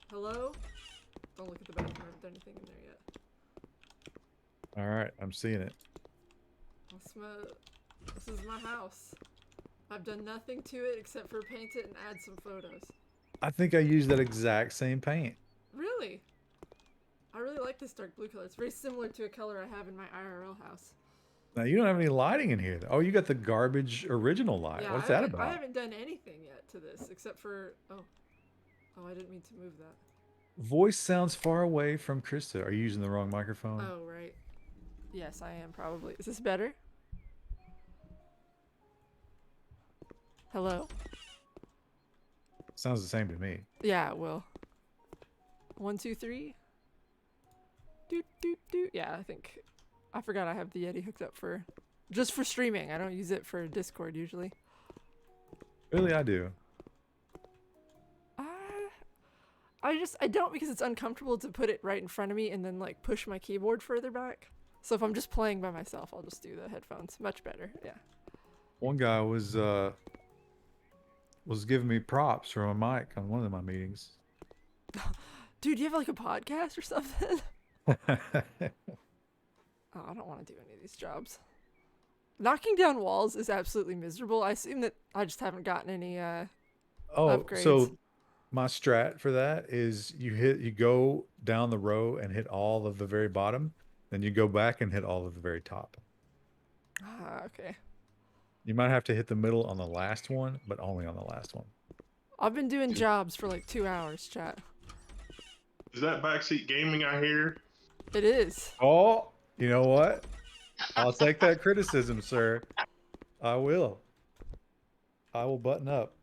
Hello? Don't look at the bathroom. I haven't done anything in there yet. Alright, I'm seeing it. This is my house. I've done nothing to it except for paint it and add some photos. I think I used that exact same paint. Really? I really like this dark blue color. It's very similar to a color I have in my IRL house. Now, you don't have any lighting in here. Oh, you got the garbage original light. Yeah, What's that I about? haven't done anything yet to this except for oh, I didn't mean to move that. Voice sounds far away from Krista. Are you using the wrong microphone? Oh, right. Yes, I am probably. Is this better? Hello? Sounds the same to me. Yeah, it will. 1, 2, 3. Doot doot doot. Yeah, I forgot I have the Yeti hooked up for just for streaming. I don't use it for Discord usually. Really, I do. Uh, I don't because it's uncomfortable to put it right in front of me and then like push my keyboard further back. So if I'm just playing by myself, I'll just do the headphones. Much better. Yeah. One guy was giving me props for my mic on one of my meetings. Dude, you have like a podcast or something? Oh, I don't want to do any of these jobs. Knocking down walls is absolutely miserable. I assume that I just haven't gotten any Oh, upgrades. so my strat for that is you go down the row and hit all of the very bottom, then you go back and hit all of the very top. Ah, okay. You might have to hit the middle on the last one, but only on the last one. I've been doing jobs for like 2 hours, chat. Is that backseat gaming I hear? It is. Oh, you know what? I'll take that criticism, sir. I will. I will button up.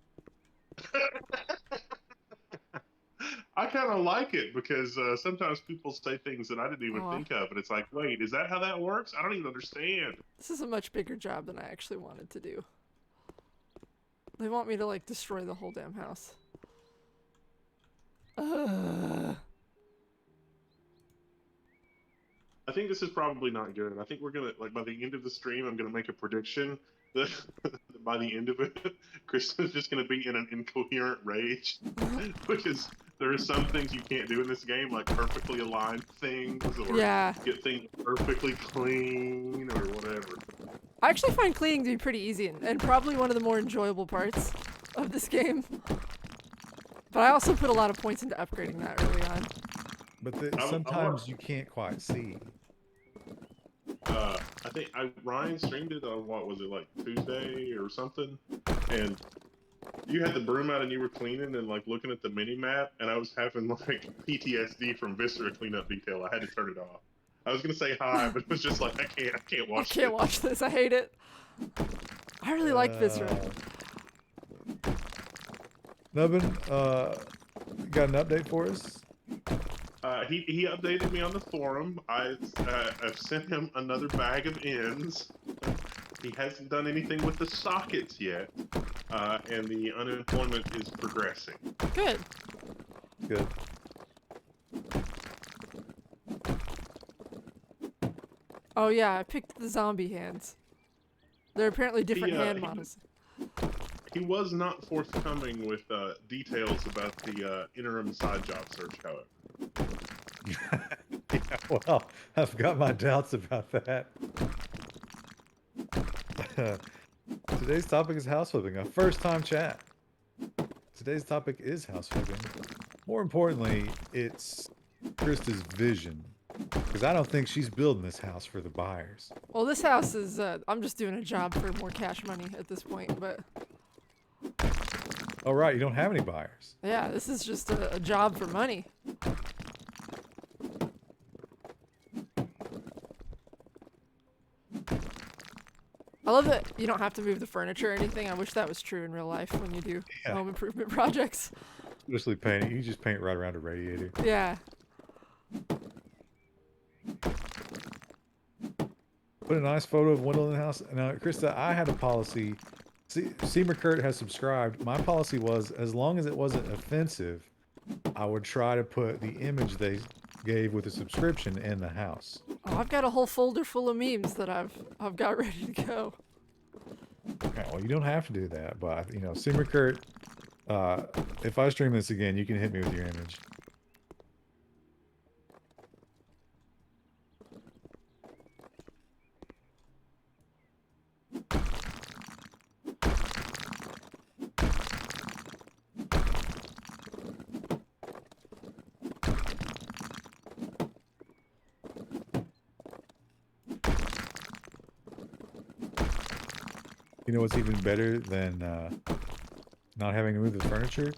I kind of like it because sometimes people say things that I didn't even Aw. think of, and it's like, wait, is that how that works? I don't even understand. This is a much bigger job than I actually wanted to do. They want me to like destroy the whole damn house. I think this is probably not good. I think we're gonna like by the end of the stream, I'm gonna make a prediction that by the end of it, Chris is just gonna be in an incoherent rage because there are some things you can't do in this game, like perfectly aligned things or Yeah. get things perfectly clean or whatever. I actually find cleaning to be pretty easy and probably one of the more enjoyable parts of this game. But I also put a lot of points into upgrading that early on. But I sometimes you can't quite see. I think Ryan streamed it on what was it like Tuesday or something, and you had the broom out and you were cleaning and like looking at the mini map, and I was having like PTSD from Viscera cleanup detail. I had to turn it off. I was gonna say hi, but it was just like I can't watch. I can't watch this. I hate it. I really like Viscera. Nubbin, got an update for us? He updated me on the forum. I've sent him another bag of ends. He hasn't done anything with the sockets yet, and the unemployment is progressing. Good. Good. Oh yeah, I picked the zombie hands. They're apparently different hand he- models. He was not forthcoming with details about the interim side job search, however. Yeah, well, I've got my doubts about that. Today's topic is house flipping, a first-time chat. Today's topic is house flipping. More importantly, it's Krista's vision. Because I don't think she's building this house for the buyers. Well, this house is, I'm just doing a job for more cash money at this point, but Oh, right, you don't have any buyers. yeah, this is just a job for money. I love that you don't have to move the furniture or anything. I wish that was true in real life when you do Yeah. home improvement projects. Especially painting. You just paint right around a radiator. Yeah. Put a nice photo of window in the house. Now, Krista, I had a policy. Seymour Kurt has subscribed. My policy was, as long as it wasn't offensive, I would try to put the image they gave with the subscription in the house. Oh, I've got a whole folder full of memes that I've got ready to go. Okay, well, you don't have to do that, but, you know, Seymour Kurt, if I stream this again, you can hit me with your image. You know what's even better than not having to move the furniture?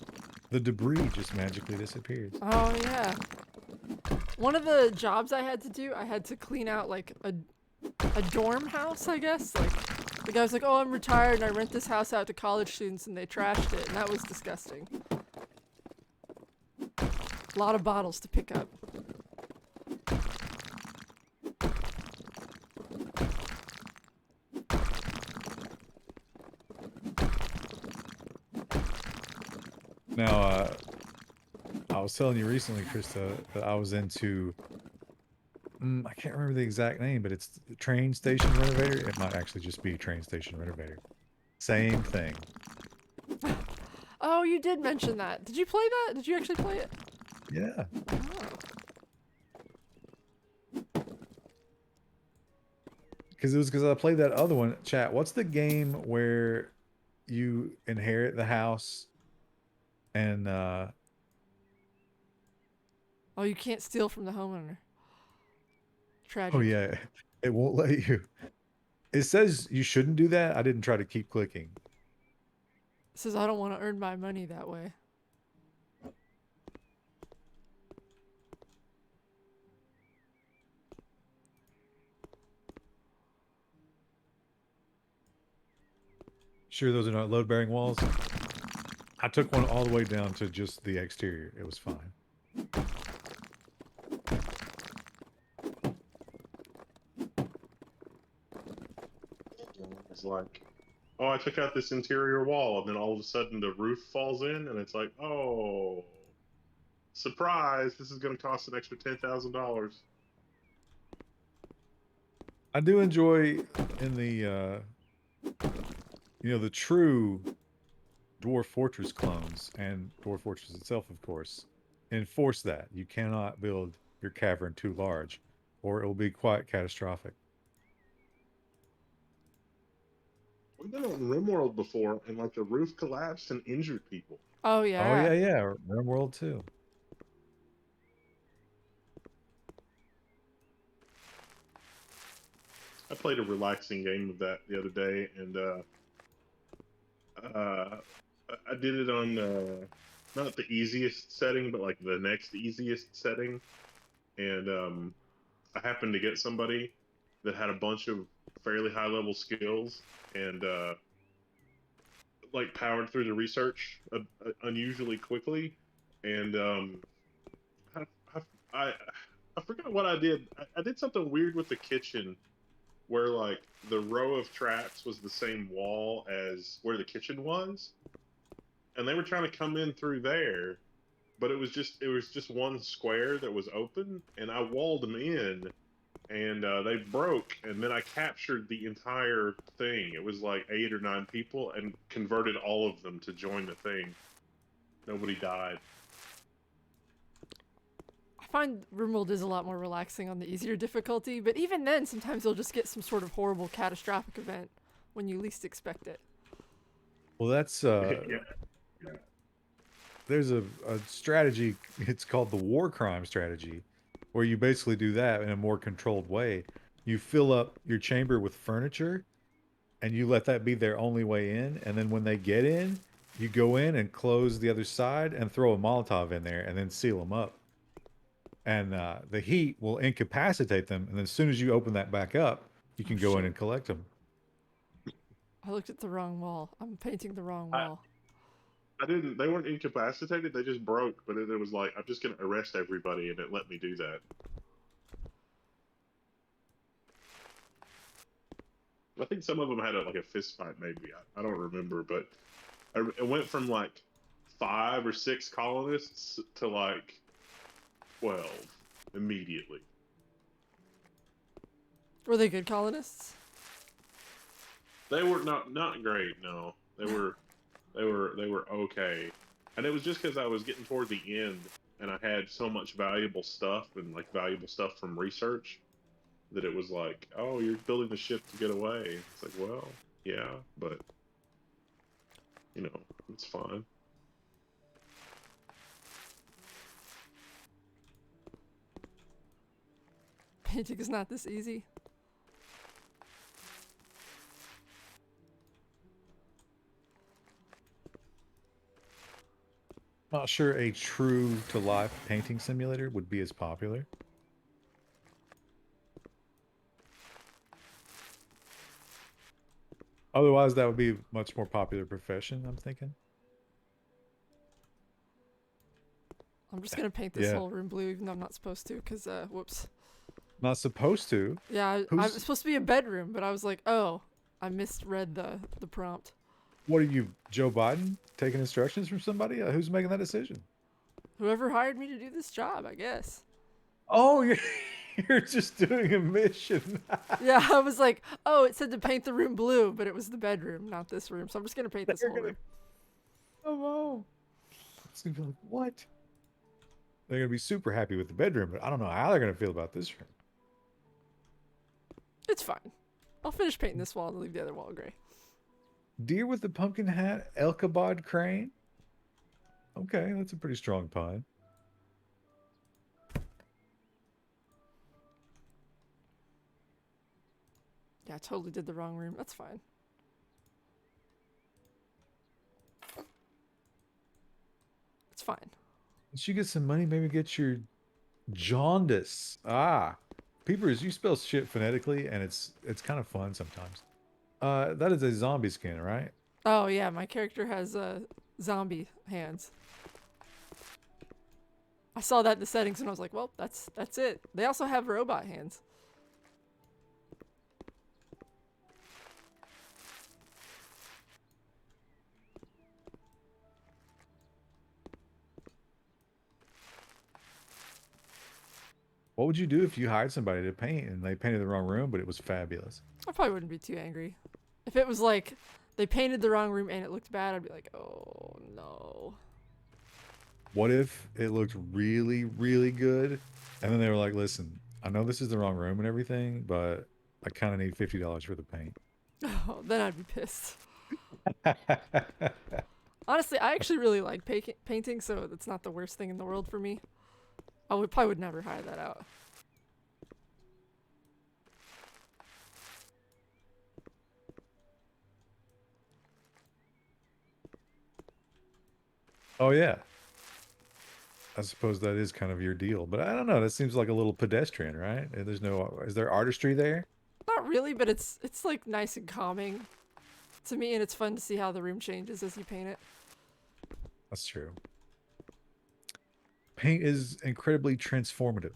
The debris just magically disappears. Oh yeah. One of the jobs I had to do, I had to clean out like a dorm house, I guess. Like the guy was like, "Oh, I'm retired and I rent this house out to college students," and they trashed it, and that was disgusting. A lot of bottles to pick up. Now, I was telling you recently, Krista, that I was into. I can't remember the exact name, but it's the train station renovator. It might actually just be train station renovator. Same thing. Oh, you did mention that. Did you play that? Did you actually play it? Yeah. Oh. Because I played that other one. Chat. What's the game where you inherit the house and Oh, you can't steal from the homeowner. Tragic. oh yeah, it won't let you. It says you shouldn't do that. I didn't try to keep clicking. It says I don't want to earn my money that way. Sure, those are not load-bearing walls. I took one all the way down to just the exterior. It was fine. It's like, oh, I took out this interior wall, and then all of a sudden the roof falls in, and it's like, oh, surprise! This is going to cost an extra $10,000. I do enjoy in the the true Dwarf Fortress clones and Dwarf Fortress itself, of course, enforce that you cannot build your cavern too large, or it will be quite catastrophic. We've been on RimWorld before, and like the roof collapsed and injured people. Oh Oh yeah. yeah. RimWorld too. I played a relaxing game of that the other day, and I did it on not the easiest setting, but like the next easiest setting. And I happened to get somebody that had a bunch of fairly high level skills, and like powered through the research unusually quickly. And I, I, I I forgot what I did. I did something weird with the kitchen where like the row of traps was the same wall as where the kitchen was, and they were trying to come in through there, but it was just one square that was open, and I walled them in, and they broke, and then I captured the entire thing. It was like 8 or 9 people, and converted all of them to join the thing. Nobody died. I find RimWorld is a lot more relaxing on the easier difficulty, but even then, sometimes you'll just get some sort of horrible catastrophic event when you least expect it. Well, that's Yeah. there's a strategy. It's called the war crime strategy, where you basically do that in a more controlled way. You fill up your chamber with furniture, and you let that be their only way in. And then when they get in, you go in and close the other side and throw a Molotov in there, and then seal them up. And the heat will incapacitate them. And then as soon as you open that back up, you can go in Shit. and collect them. I looked at the wrong wall. I'm painting the wrong I, wall. I didn't. They weren't incapacitated. They just broke. But it was like I'm just gonna arrest everybody, and it let me do that. I think some of them had like a fist fight, maybe. I don't remember, but it went from like 5 or 6 colonists to like 12 immediately. Were they good colonists? They were not great. No, they were okay, and it was just because I was getting toward the end, and I had so much valuable stuff and like valuable stuff from research that it was like, oh, you're building the ship to get away. It's like, well, yeah, but it's fine. Painting is not this easy. Not sure a true to life painting simulator would be as popular. Otherwise, that would be a much more popular profession, I'm thinking. I'm just gonna paint this Yeah. whole room blue, even though I'm not supposed to, cause whoops. Not supposed to. Yeah, I'm Who's supposed to be a bedroom, but I was like, oh, I misread the prompt. what are you, Joe Biden? Taking instructions from somebody? Who's making that decision? Whoever hired me to do this job, I guess. Oh, you're just doing a mission. Yeah, I was like, oh, it said to paint the room blue, but it was the bedroom, not this room. So I'm just gonna paint this They're whole gonna room. oh, it's gonna be like, what? They're gonna be super happy with the bedroom, but I don't know how they're gonna feel about this room. It's fine. I'll finish painting this wall and leave the other wall gray. Deer with the pumpkin hat, Elkabod crane. Okay, that's a pretty strong pun. Yeah, I totally did the wrong room. That's fine. It's fine. Once you get some money, maybe get your jaundice. Ah, Peepers, you spell shit phonetically, and it's kind of fun sometimes. That is a zombie skin, right? Oh yeah, my character has zombie hands. I saw that in the settings and I was like, well, that's it. They also have robot hands. What would you do if you hired somebody to paint and they painted the wrong room, but it was fabulous? I probably wouldn't be too angry. If it was like they painted the wrong room and it looked bad, I'd be like, oh no. What if it looked really, really good, and then they were like, "Listen, I know this is the wrong room and everything, but I kind of need $50 for the paint." Oh, then I'd be pissed. Honestly, I actually really like painting, so it's not the worst thing in the world for me. I would never hire that out. Oh yeah, I suppose that is kind of your deal, but I don't know. That seems like a little pedestrian, right? There's no, is there artistry there? Not really, but it's like nice and calming to me, and it's fun to see how the room changes as you paint it. That's true. Paint is incredibly transformative.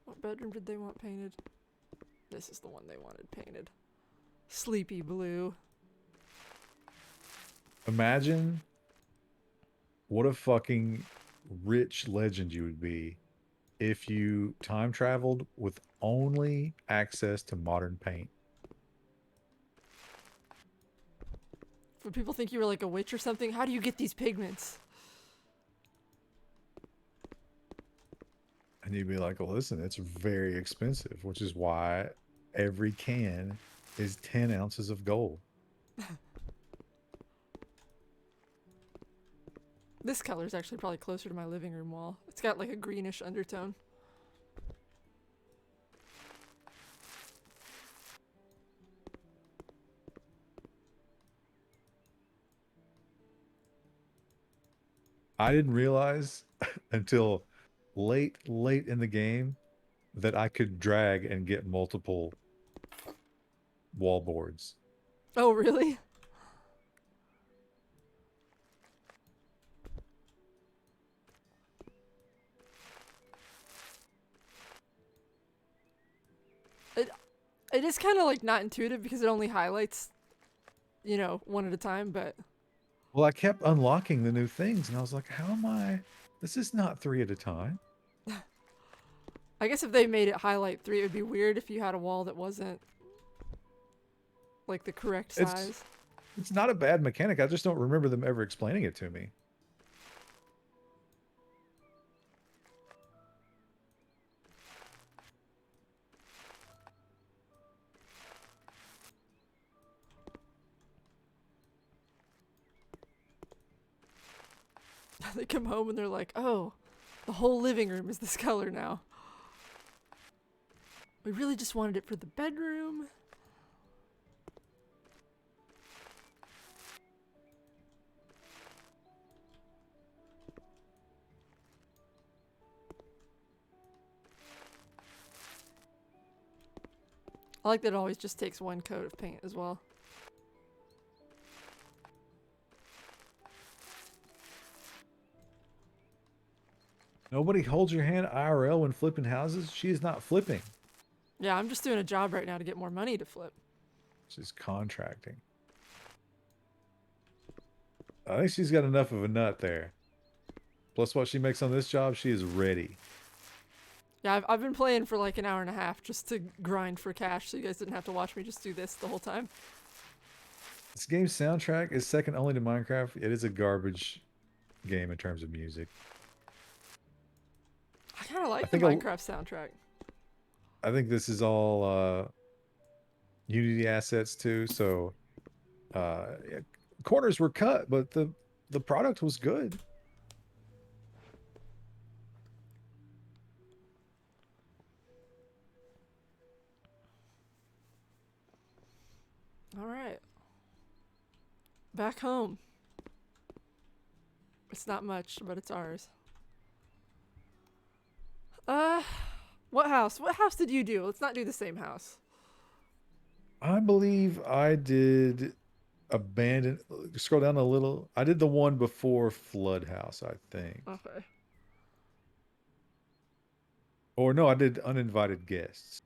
What bedroom did they want painted? This is the one they wanted painted. Sleepy blue. Imagine what a fucking rich legend you would be if you time traveled with only access to modern paint. Would people think you were like a witch or something? How do you get these pigments? And you'd be like, well, listen, it's very expensive, which is why every can is 10 ounces of gold. This color is actually probably closer to my living room wall. It's got like a greenish undertone. I didn't realize until late in the game that I could drag and get multiple wall boards. Oh, really? It is kind of like not intuitive because it only highlights, you know, one at a time, but Well, I kept unlocking the new things, and I was like, how am I? This is not 3 at a time. I guess if they made it highlight 3, it would be weird if you had a wall that wasn't like the correct size. It's not a bad mechanic. I just don't remember them ever explaining it to me. They come home and they're like, oh, the whole living room is this color now. We really just wanted it for the bedroom. I like that it always just takes one coat of paint as well. Nobody holds your hand IRL when flipping houses. She is not flipping. Yeah, I'm just doing a job right now to get more money to flip. She's contracting. I think she's got enough of a nut there. Plus what she makes on this job, she is ready. Yeah, I've been playing for like an hour and a half just to grind for cash so you guys didn't have to watch me just do this the whole time. This game's soundtrack is second only to Minecraft. It is a garbage game in terms of music. I kind of like the think Minecraft soundtrack. I think this is all Unity assets too. So yeah, corners were cut, but the product was good. All right. Back home. It's not much, but it's ours. What house? What house did you do? Let's not do the same house. I believe I did abandon. Scroll down a little. I did the one before Flood House, I think. Okay. Or no, I did Uninvited Guests.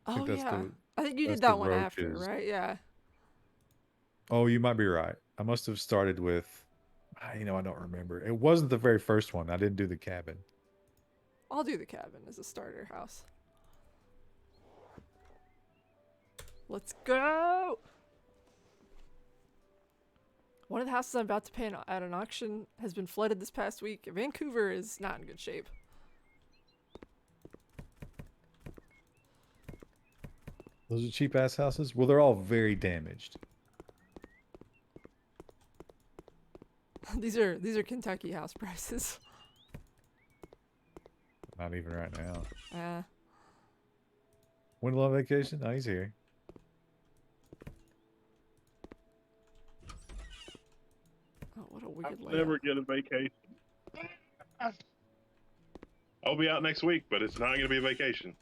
I think Oh, that's yeah. the I think you that's did the that one after, roaches. right? Yeah. Oh, you might be right. I must have started with. You know, I don't remember. It wasn't the very first one. I didn't do the cabin. I'll do the cabin as a starter house. Let's go! One of the houses I'm about to pay at an auction has been flooded this past week. Vancouver is not in good shape. Those are cheap ass houses. Well, they're all very damaged. These are Kentucky house prices. Not even right now. When on vacation? Oh, he's here. Oh, what a wicked I'll layout. never get a vacation. I'll be out next week, but it's not going to be a vacation.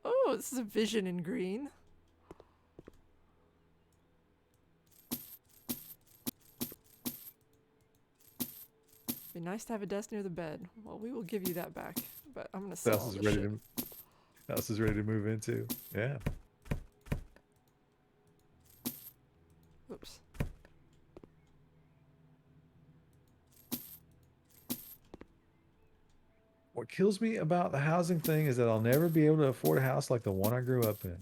Oh, this is a vision in green. Be nice to have a desk near the bed. Well, we will give you that back, but I'm gonna sell all this shit. House is ready to move into. Yeah. Oops. What kills me about the housing thing is that I'll never be able to afford a house like the one I grew up in.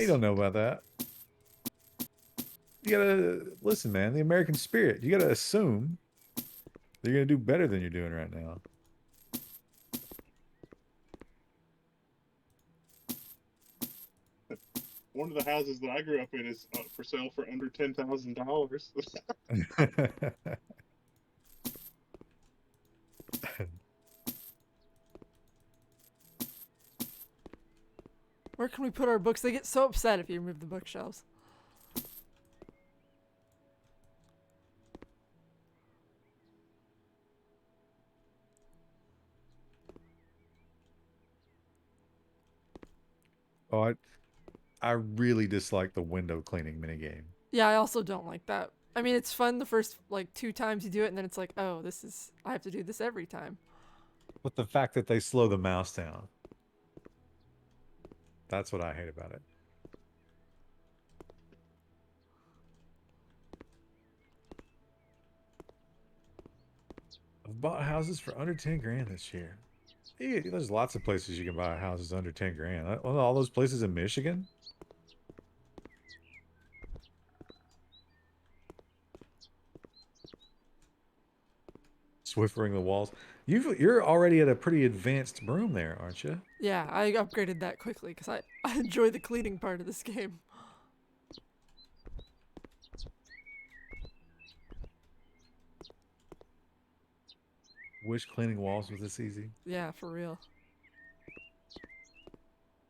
You don't know about that. You gotta listen, man. The American spirit. You gotta assume they're gonna do better than you're doing right now. One of the houses that I grew up in is for sale for under $10,000. Where can we put our books? They get so upset if you remove the bookshelves. Oh, I really dislike the window cleaning minigame. Yeah, I also don't like that. I mean, it's fun the first, like, 2 times you do it, and then it's like, oh, I have to do this every time. But the fact that they slow the mouse down. That's what I hate about it. I've bought houses for under 10 grand this year. Yeah, there's lots of places you can buy houses under 10 grand. All those places in Michigan? Swiffering the walls. You're already at a pretty advanced broom there, aren't you? Yeah, I upgraded that quickly because I enjoy the cleaning part of this game. Wish cleaning walls was this easy. Yeah, for real.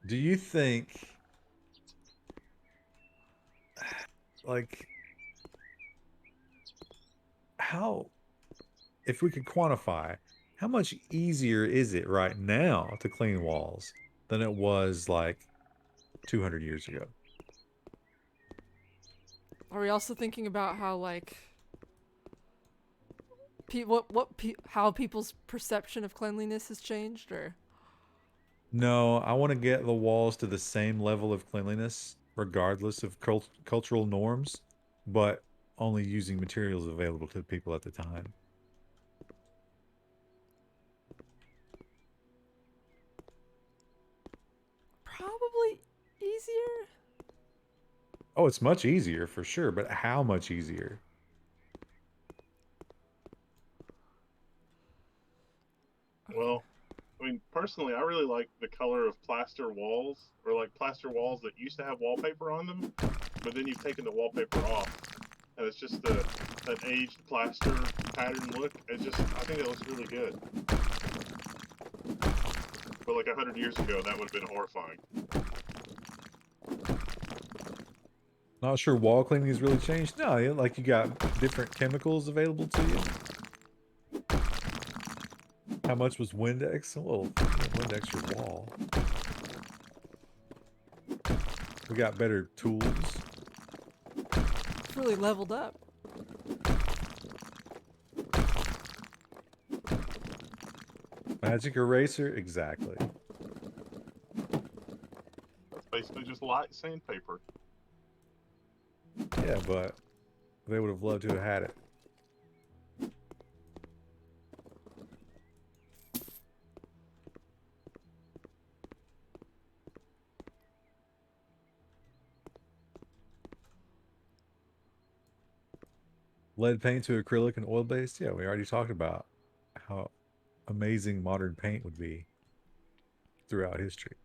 Do you think, like, how, if we could quantify how much easier is it right now to clean walls than it was like 200 years ago? Are we also thinking about how like how people's perception of cleanliness has changed, or No, I want to get the walls to the same level of cleanliness, regardless of cultural norms, but only using materials available to people at the time. probably easier? Oh, it's much easier for sure, but how much easier? Okay. Well, I mean, personally, I really like the color of plaster walls, or like plaster walls that used to have wallpaper on them, but then you've taken the wallpaper off, and it's just that aged plaster pattern look. It's just, I think it looks really good. But like 100 years ago, that would have been horrifying. Not sure wall cleaning has really changed. No, like you got different chemicals available to you. How much was Windex? Well, Windex your wall. We got better tools. It's really leveled up. Magic eraser, exactly. That's basically just light sandpaper. Yeah, but they would have loved to have had it. Lead paint to acrylic and oil based. Yeah, we already talked about how amazing modern paint would be throughout history.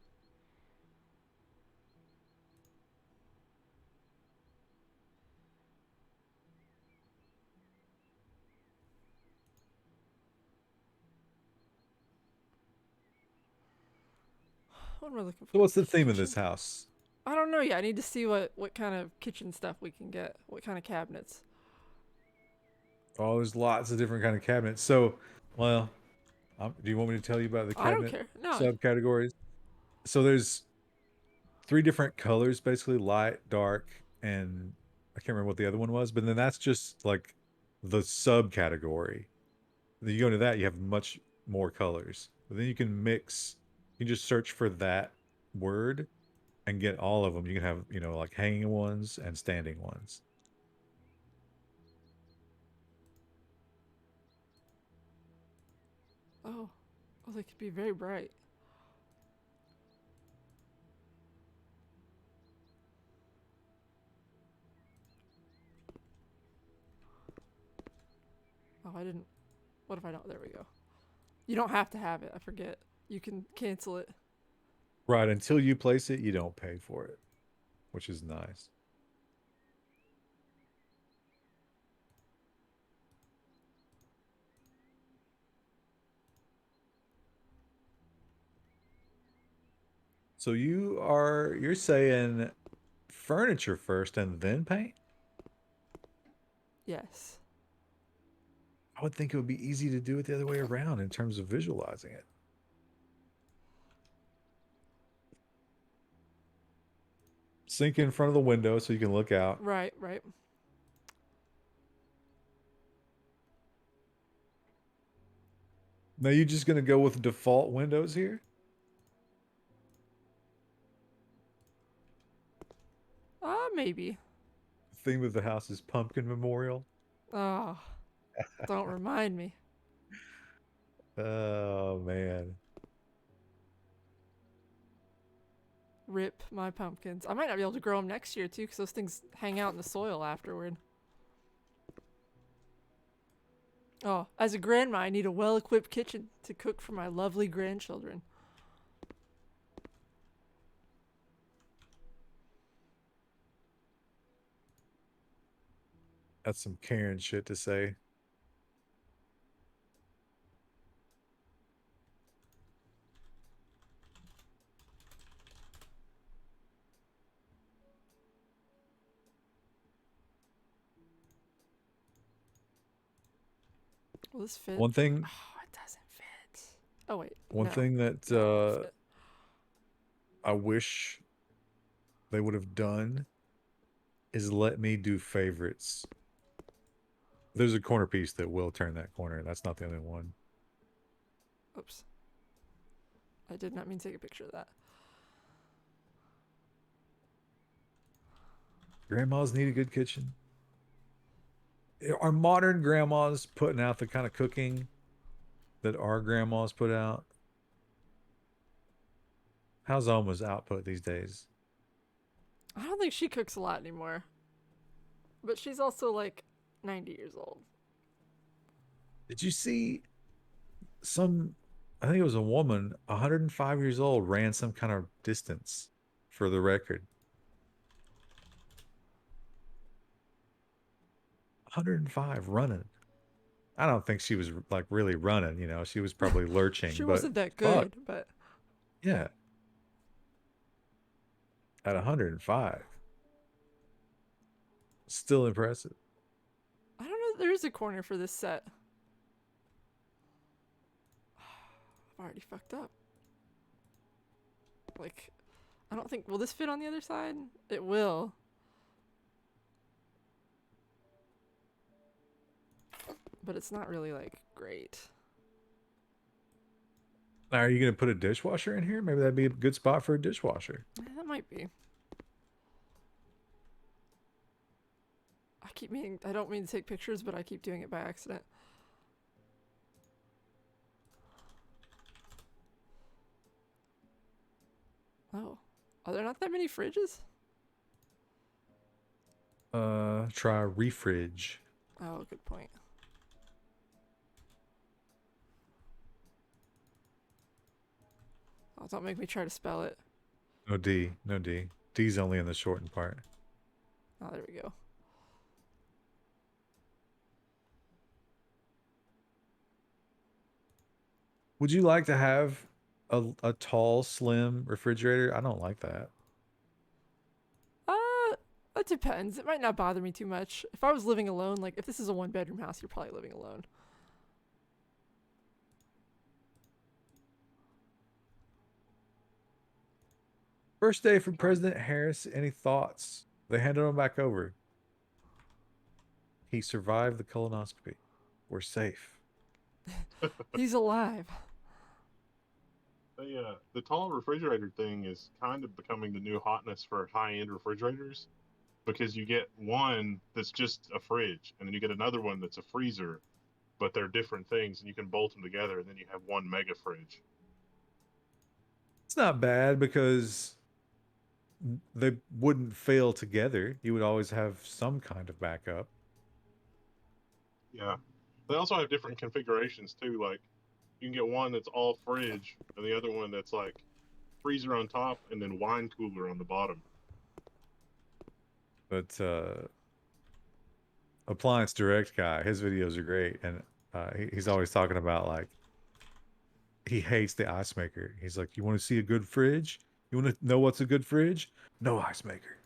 What am I looking So for? what's the theme of Kitchen? this house? I don't know yet. I need to see what kind of kitchen stuff we can get. What kind of cabinets. Oh, there's lots of different kind of cabinets. So, well, do you want me to tell you about the I don't cabinet care. No. subcategories? So there's three different colors, basically light, dark, and I can't remember what the other one was. But then that's just like the subcategory. Then you go into that, you have much more colors. But then you can mix. You can just search for that word and get all of them. You can have, like hanging ones and standing ones. Oh. Oh, they could be very bright. Oh, I didn't. What if I don't? There we go. You don't have to have it. I forget. You can cancel it. Right. Until you place it, you don't pay for it, which is nice. So you're saying furniture first and then paint? Yes. I would think it would be easy to do it the other way around in terms of visualizing it. Sink in front of the window so you can look out. Right, right. Now you just gonna go with default windows here? Maybe. The theme of the house is pumpkin memorial. Oh, don't remind me. Oh man. Rip my pumpkins. I might not be able to grow them next year too, because those things hang out in the soil afterward. Oh, as a grandma, I need a well-equipped kitchen to cook for my lovely grandchildren. That's some Karen shit to say. Will this fit? One thing Oh, it doesn't fit. Oh wait. One no. thing that No, it won't fit. I wish they would have done is let me do favorites. There's a corner piece that will turn that corner. That's not the only one. Oops. I did not mean to take a picture of that. Grandmas need a good kitchen. Are modern grandmas putting out the kind of cooking that our grandmas put out? How's Alma's output these days? I don't think she cooks a lot anymore. But she's also like 90 years old. Did you see some? I think it was a woman, 105 years old, ran some kind of distance for the record. 105 running. I don't think she was like really running, you know, she was probably lurching, She but wasn't that fuck, good, but yeah, at 105. Still impressive. I don't know. There is a corner for this set. I've already fucked up. Like, I don't think. Will this fit on the other side? It will. But it's not really, like, great. Now, are you going to put a dishwasher in here? Maybe that'd be a good spot for a dishwasher. That might be. I don't mean to take pictures, but I keep doing it by accident. Oh. Are there not that many fridges? Try refridge. Oh, good point. Oh, don't make me try to spell it. No D, no D. D's only in the shortened part. Oh, there we go. Would you like to have a tall, slim refrigerator? I don't like that. It depends. It might not bother me too much. If I was living alone, like if this is a one-bedroom house, you're probably living alone. First day for President Harris. Any thoughts? They handed him back over. He survived the colonoscopy. We're safe. He's alive. The tall refrigerator thing is kind of becoming the new hotness for high-end refrigerators because you get one that's just a fridge, and then you get another one that's a freezer, but they're different things, and you can bolt them together, and then you have one mega fridge. It's not bad because they wouldn't fail together. You would always have some kind of backup. Yeah. They also have different configurations too. Like you can get one that's all fridge, and the other one that's like freezer on top and then wine cooler on the bottom. But Appliance Direct guy, his videos are great, and he's always talking about like he hates the ice maker. He's like, you want to see a good fridge? You want to know what's a good fridge? No ice maker.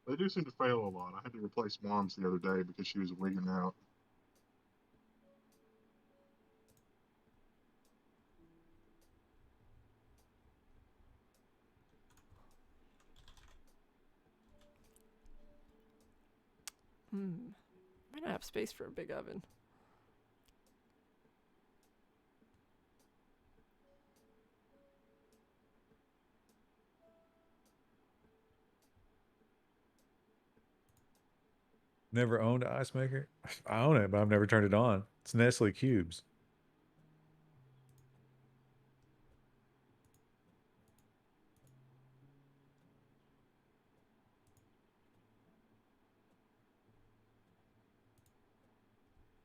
They do seem to fail a lot. I had to replace mom's the other day because she was wigging out. Might not have space for a big oven. Never owned an ice maker. I own it, but I've never turned it on. It's Nestle cubes.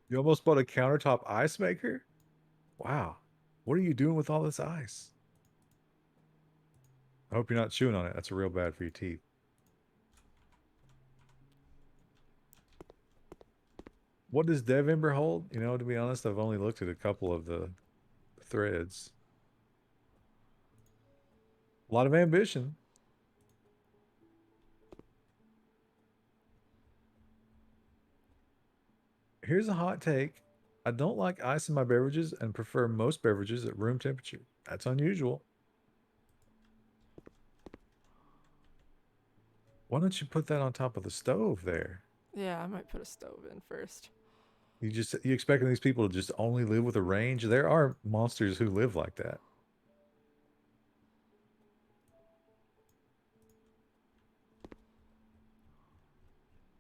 You almost bought a countertop ice maker? Wow. What are you doing with all this ice? I hope you're not chewing on it. That's real bad for your teeth. What does Devember hold? You know, to be honest, I've only looked at a couple of the threads. A lot of ambition. Here's a hot take. I don't like ice in my beverages and prefer most beverages at room temperature. That's unusual. Why don't you put that on top of the stove there? Yeah, I might put a stove in first. You expecting these people to just only live with a range? There are monsters who live like that.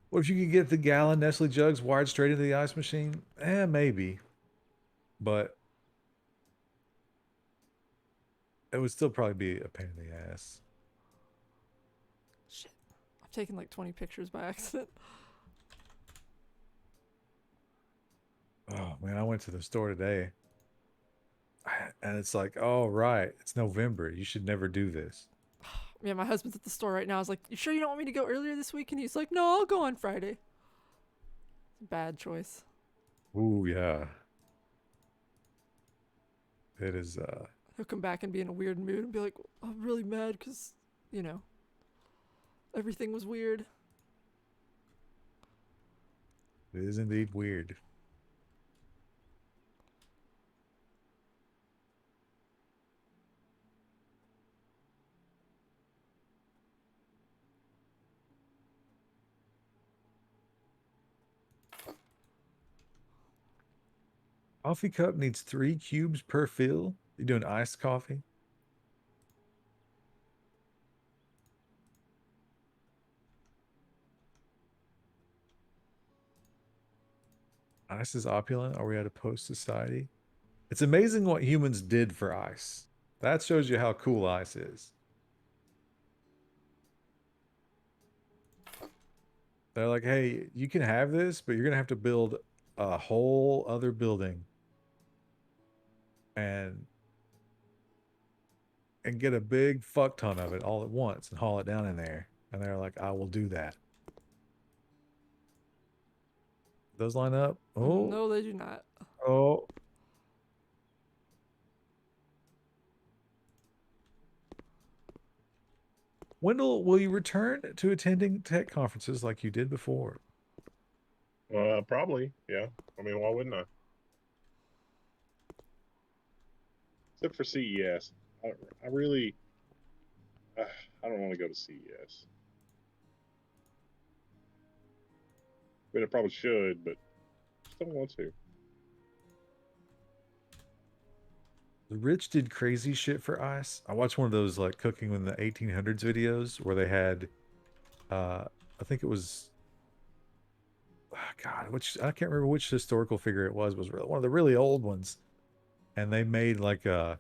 What if you could get the gallon Nestle jugs wired straight into the ice machine? Maybe. But it would still probably be a pain in the ass. Shit. I've taken like 20 pictures by accident. Oh man, I went to the store today and it's like, oh right, it's November. You should never do this. Yeah, my husband's at the store right now. I was like, you sure you don't want me to go earlier this week? And he's like, no, I'll go on Friday. Bad choice. Ooh yeah. It is He'll come back and be in a weird mood and be like, I'm really mad because, you know, everything was weird. it is indeed weird. Coffee cup needs 3 cubes per fill. You doing iced coffee? Ice is opulent. Are we at a post society? It's amazing what humans did for ice. That shows you how cool ice is. They're like, hey, you can have this, but you're going to have to build a whole other building and get a big fuck ton of it all at once and haul it down in there. And they're like, I will do that. Those line up? Oh, No, they do not. oh. Wendell, will you return to attending tech conferences like you did before? Probably, yeah. I mean, why wouldn't I? Except for CES. I really, I don't want to go to CES. I mean, I probably should, but just don't want to. The rich did crazy shit for ice. I watched one of those like cooking in the 1800s videos where they had, I think it was, God, which I can't remember which historical figure it was one of the really old ones, and they made like I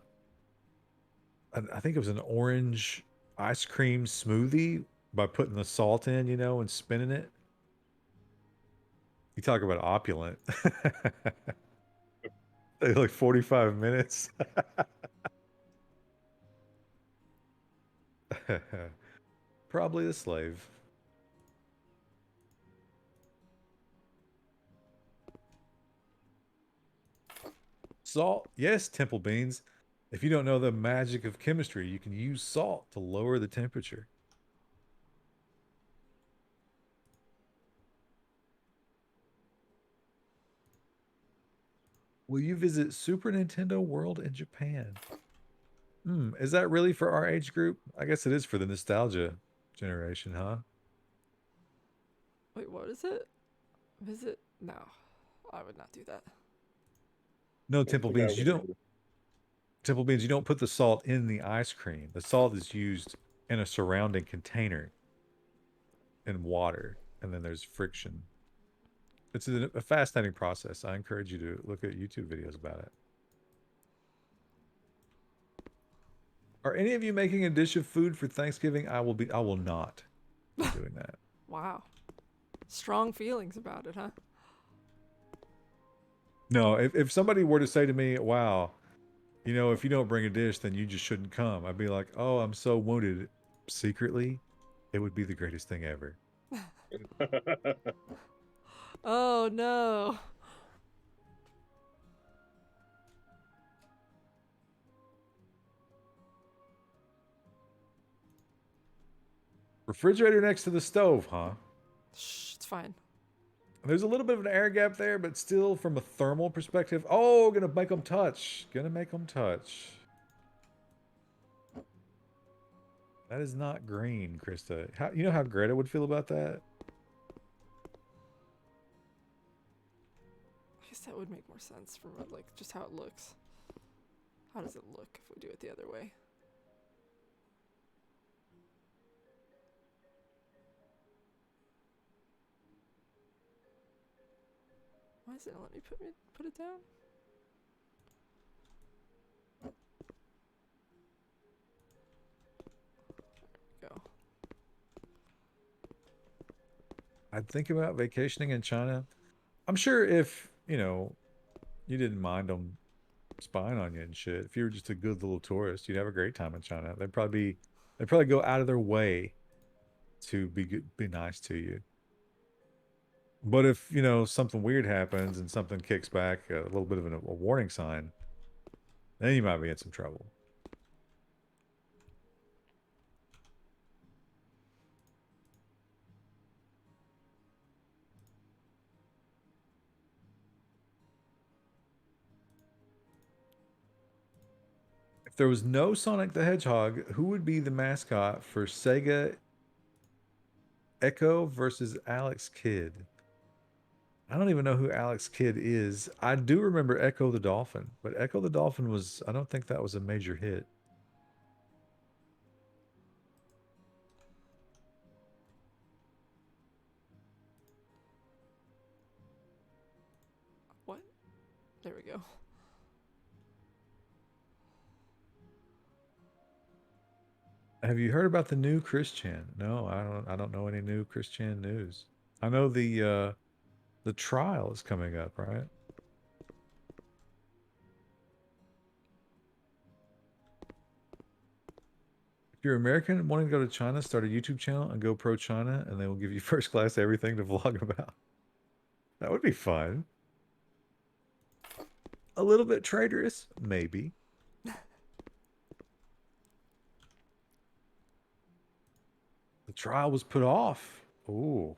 think it was an orange ice cream smoothie by putting the salt in, and spinning it. You talk about opulent. They like 45 minutes. Probably a slave. Salt, yes, temple beans. If you don't know the magic of chemistry, you can use salt to lower the temperature. Will you visit Super Nintendo World in Japan? Is that really for our age group? I guess it is for the nostalgia generation, huh? Wait, what is it? Visit? No, I would not do that. No, I Temple think I Beans, would. Temple Beans, you don't put the salt in the ice cream. The salt is used in a surrounding container in water, and then there's friction. It's a fascinating process. I encourage you to look at YouTube videos about it. Are any of you making a dish of food for Thanksgiving? I will not be doing that. Wow. Strong feelings about it, huh? No, if somebody were to say to me, wow, if you don't bring a dish, then you just shouldn't come. I'd be like, oh, I'm so wounded. Secretly, it would be the greatest thing ever. Oh no. Refrigerator next to the stove, huh? Shh, it's fine. There's a little bit of an air gap there, but still from a thermal perspective. Oh, gonna make them touch. Gonna make them touch. That is not green, Krista. How, you know how Greta would feel about that? I guess that would make more sense from like just how it looks. How does it look if we do it the other way? Why is it not let me put it down? There we go. I'd think about vacationing in China. I'm sure if, you know, you didn't mind them spying on you and shit, if you were just a good little tourist, you'd have a great time in China. They'd probably go out of their way to be good, be nice to you. But if, you know, something weird happens and something kicks back, a little bit of a warning sign, then you might be in some trouble. If there was no Sonic the Hedgehog, who would be the mascot for Sega Echo versus Alex Kidd? I don't even know who Alex Kidd is. I do remember Echo the Dolphin, but Echo the Dolphin was, I don't think that was a major hit. What? There we go. Have you heard about the new Chris Chan? No, I don't know any new Chris Chan news. I know the trial is coming up, right? If you're American wanting to go to China, start a YouTube channel and go pro China, and they will give you first class everything to vlog about. That would be fun. A little bit traitorous, maybe. The trial was put off. Ooh.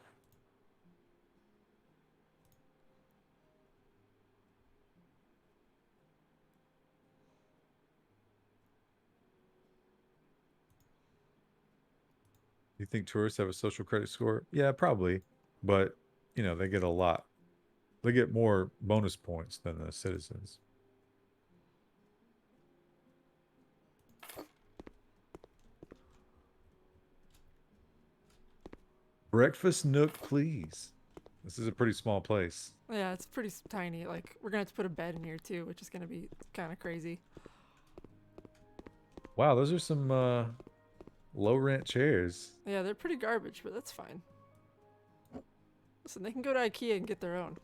You think tourists have a social credit score? Yeah, probably. But, you know, they get a lot. They get more bonus points than the citizens. Breakfast Nook, please. This is a pretty small place. Yeah, it's pretty tiny. Like, we're gonna have to put a bed in here too, which is gonna be kind of crazy. Wow, those are some low rent chairs. Yeah, they're pretty garbage, but that's fine. Listen, they can go to IKEA and get their own.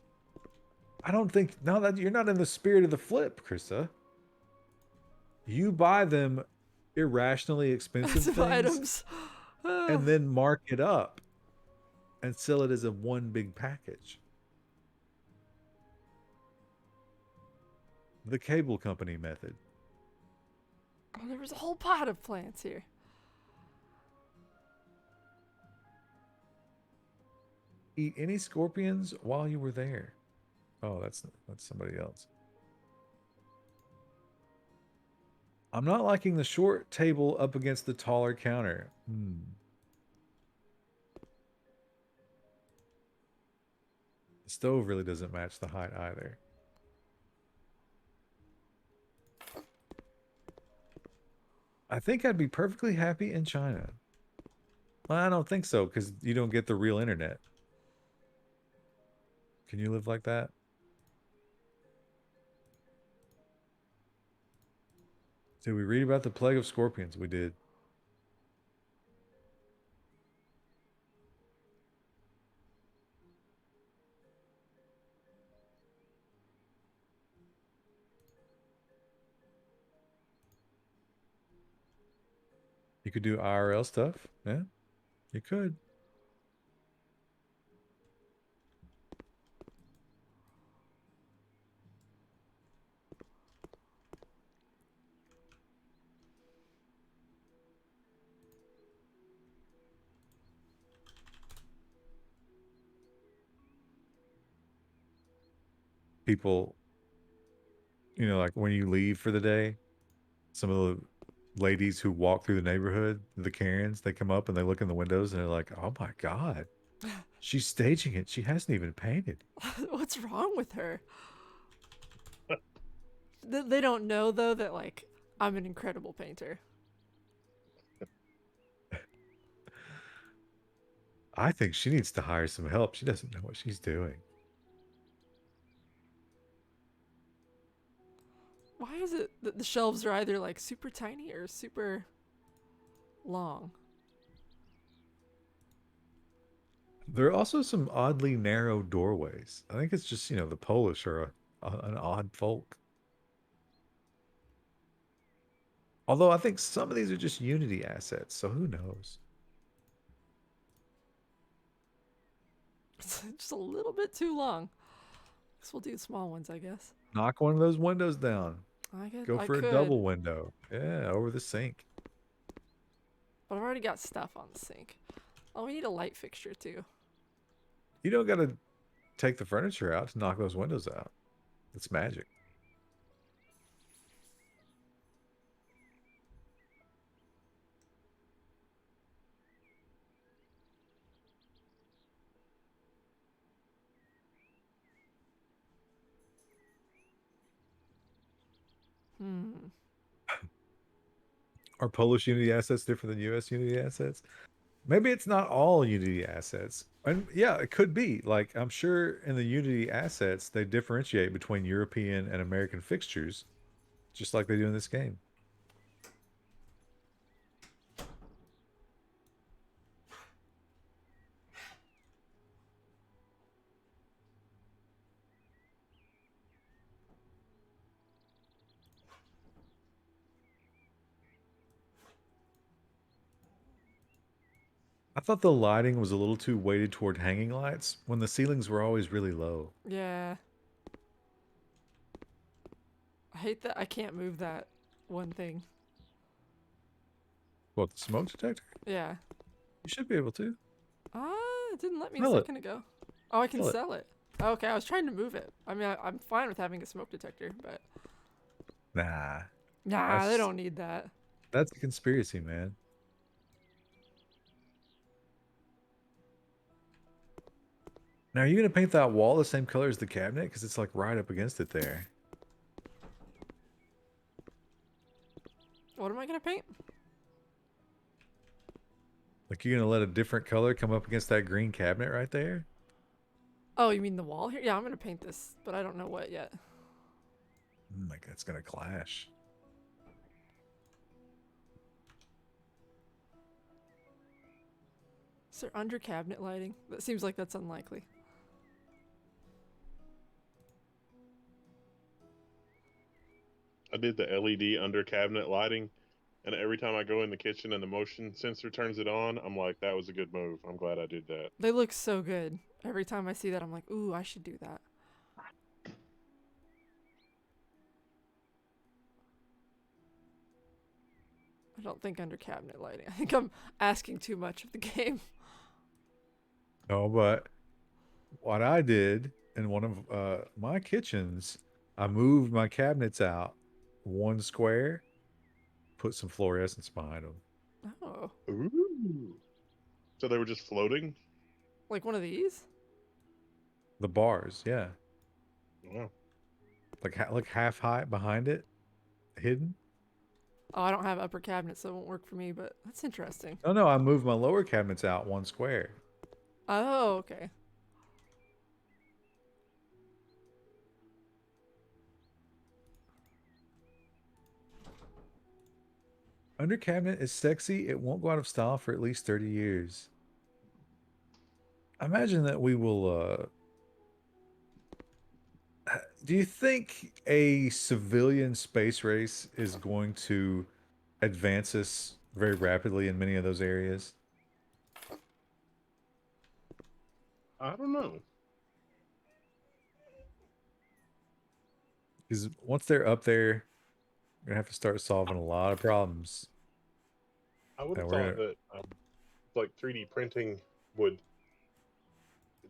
I don't think, no, that you're not in the spirit of the flip, Krista. You buy them irrationally expensive Massive things items. and then mark it up and sell it as a one big package. The cable company method. Oh, there was a whole pot of plants here. Eat any scorpions while you were there. Oh, that's somebody else. I'm not liking the short table up against the taller counter. The stove really doesn't match the height either. I think I'd be perfectly happy in China. Well, I don't think so, because you don't get the real internet. Can you live like that? Did we read about the plague of scorpions? We did. You could do IRL stuff. Yeah, you could. people, like when you leave for the day, some of the ladies who walk through the neighborhood, the Karens, they come up and they look in the windows and they're like, "Oh my God, she's staging it. She hasn't even painted." What's wrong with her? They don't know though that like I'm an incredible painter. I think she needs to hire some help. She doesn't know what she's doing. Why is it that the shelves are either like super tiny or super long? There are also some oddly narrow doorways. I think it's just, the Polish are an odd folk. Although I think some of these are just Unity assets, so who knows? It's just a little bit too long. Guess we'll do small ones, I guess. Knock one of those windows down. Go I for a could, double window. Yeah, over the sink. but I've already got stuff on the sink. Oh, we need a light fixture too. You don't got to take the furniture out to knock those windows out. It's magic. Hmm. Are Polish Unity assets different than US Unity assets? Maybe it's not all Unity assets. And yeah, it could be. Like, I'm sure in the Unity assets, they differentiate between European and American fixtures, just like they do in this game. I thought the lighting was a little too weighted toward hanging lights when the ceilings were always really low. Yeah. I hate that I can't move that one thing. What, the smoke detector? Yeah. You should be able to. It didn't let me a Sell it. second ago. Oh, I can Sell it. sell it. Okay, I was trying to move it. I mean, I'm fine with having a smoke detector, but Nah. nah, they don't need that. That's a conspiracy, man. Now, are you going to paint that wall the same color as the cabinet? Because it's like right up against it there. What am I gonna paint? Like, you're going to let a different color come up against that green cabinet right there? Oh, you mean the wall here? Yeah, I'm gonna paint this, but I don't know what yet. Like, that's going to clash. Is there under cabinet lighting? That seems like that's unlikely. I did the LED under cabinet lighting, and every time I go in the kitchen and the motion sensor turns it on, I'm like, that was a good move. I'm glad I did that. They look so good. Every time I see that, I'm like, ooh, I should do that. I don't think under cabinet lighting. I think I'm asking too much of the game. No, but what I did in one of my kitchens, I moved my cabinets out one square, put some fluorescence behind them. Oh, Ooh. So they were just floating? like one of these? The bars, yeah. Wow. Like half height behind it, hidden. Oh, I don't have upper cabinets, so it won't work for me, but that's interesting. Oh no, I moved my lower cabinets out one square. Oh, okay. Under cabinet is sexy. It won't go out of style for at least 30 years. I imagine that we will do you think a civilian space race is going to advance us very rapidly in many of those areas? I don't know. Because once they're up there, we're gonna have to start solving a lot of problems. I would And have we're thought gonna that like 3D printing would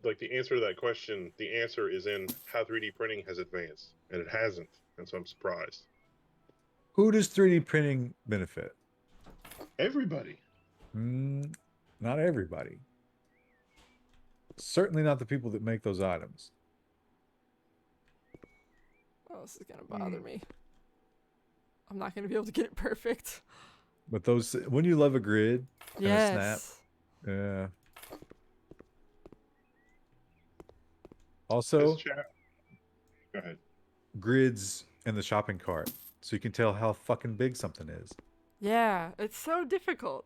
like the answer to that question, the answer is in how 3D printing has advanced, and it hasn't, and so I'm surprised. Who does 3D printing benefit? Everybody. Not everybody. Certainly not the people that make those items. Oh, this is gonna bother me. I'm not gonna be able to get it perfect. But those, when you love a grid and a snap, Yes. yeah. This Also, chat. Go ahead. grids in the shopping cart, so you can tell how fucking big something is. Yeah, it's so difficult.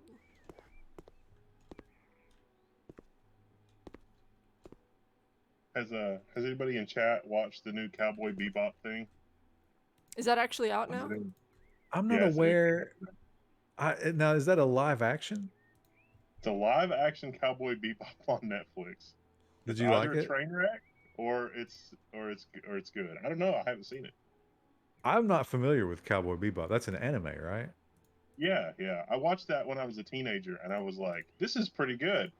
Has anybody in chat watched the new Cowboy Bebop thing? Is that actually out now? I'm not Yeah, it's a new- aware. Now, is that a live action? It's a live action Cowboy Bebop on Netflix. Did It's you either like a it? train wreck or it's good. I don't know. I haven't seen it. I'm not familiar with Cowboy Bebop. That's an anime, right? Yeah, yeah. I watched that when I was a teenager, and I was like, "This is pretty good."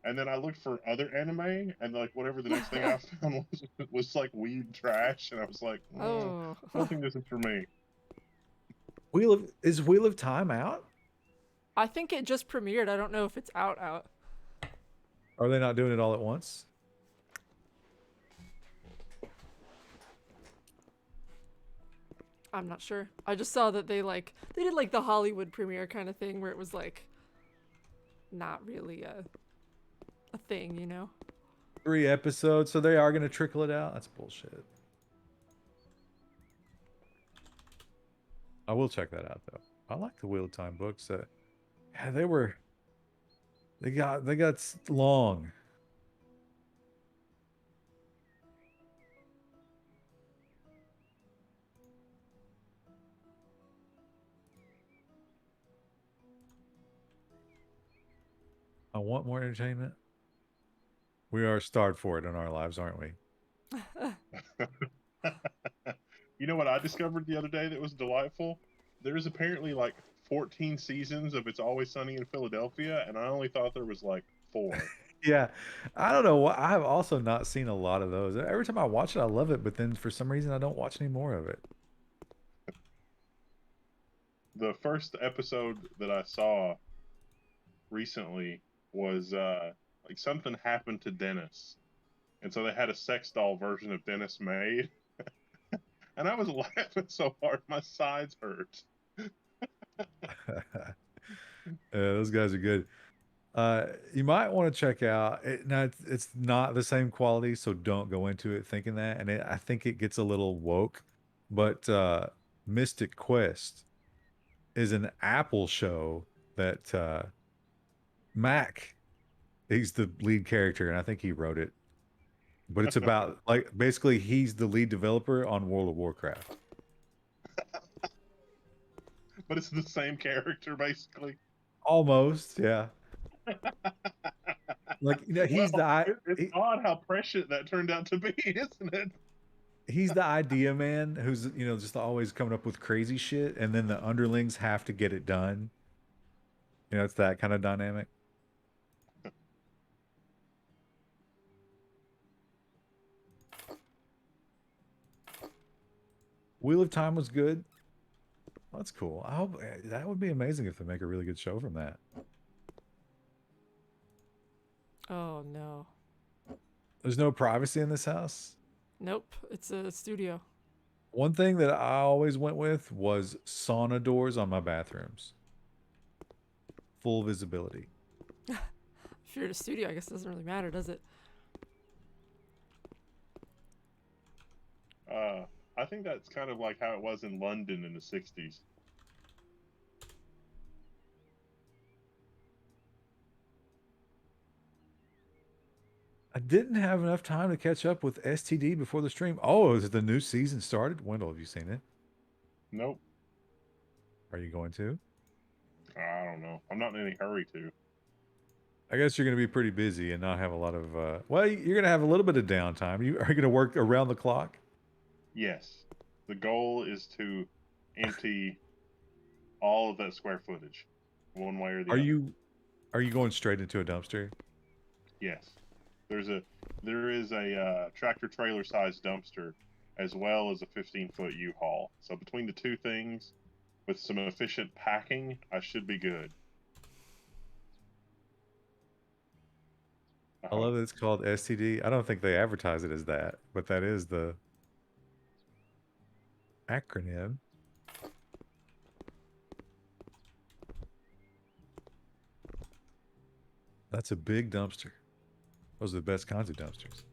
And then I looked for other anime, and like whatever the next thing I found was like weed trash, and I was like, Oh. "I don't think this is for me." Is Wheel of Time out? I think it just premiered. I don't know if it's out. Are they not doing it all at once? I'm not sure. I just saw that they did like the Hollywood premiere kind of thing where it was like not really a thing, you know? 3 episodes, so they are going to trickle it out? That's bullshit. I will check that out, though. I like the Wheel of Time books. Yeah, they got long. I want more entertainment. We are starved for it in our lives, aren't we? You know what I discovered the other day that was delightful? There's apparently like 14 seasons of It's Always Sunny in Philadelphia, and I only thought there was like 4. Yeah, I don't know. I have also not seen a lot of those. Every time I watch it, I love it, but then for some reason, I don't watch any more of it. The first episode that I saw recently was like something happened to Dennis, and so they had a sex doll version of Dennis made, and I was laughing so hard my sides hurt. Those guys are good. You might want to check out it. Now, it's not the same quality, so don't go into it thinking that. And I think it gets a little woke, but Mystic Quest is an Apple show that Mac, he's the lead character, and I think he wrote it. But it's about like basically he's the lead developer on World of Warcraft. But it's the same character basically. Almost, yeah. Like Well, he's the it's odd how prescient that turned out to be, isn't it? he's the idea man who's just always coming up with crazy shit, and then the underlings have to get it done. It's that kind of dynamic. Wheel of Time was good. That's cool. I hope that would be amazing if they make a really good show from that. Oh no. There's no privacy in this house. Nope, it's a studio. One thing that I always went with was sauna doors on my bathrooms. Full visibility. If you're at a studio, I guess it doesn't really matter, does it? I think that's kind of like how it was in London in the 60s. I didn't have enough time to catch up with STD before the stream. Oh, is it the new season started? Wendell, have you seen it? Nope. Are you going to? I don't know. I'm not in any hurry to. I guess you're going to be pretty busy and not have a lot of, well, you're going to have a little bit of downtime. Are you going to work around the clock? Yes. The goal is to empty all of that square footage, one way or the Are other. you going straight into a dumpster? Yes. There's a There is a tractor trailer sized dumpster as well as a 15-foot U-Haul. So between the two things, with some efficient packing, I should be good. I I love hope. that it's called STD. I don't think they advertise it as that, but that is the acronym. That's a big dumpster. Those are the best kinds of dumpsters.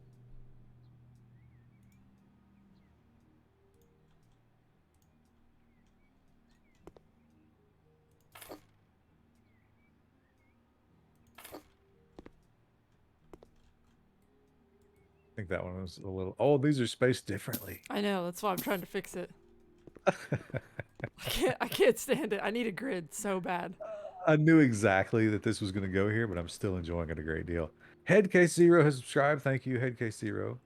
I think that one was a little. Oh, these are spaced differently. I know, that's why I'm trying to fix it. I can't stand it. I need a grid so bad. I knew exactly that this was going to go here, but I'm still enjoying it a great deal. Headcase Zero has subscribed. Thank you, Headcase Zero.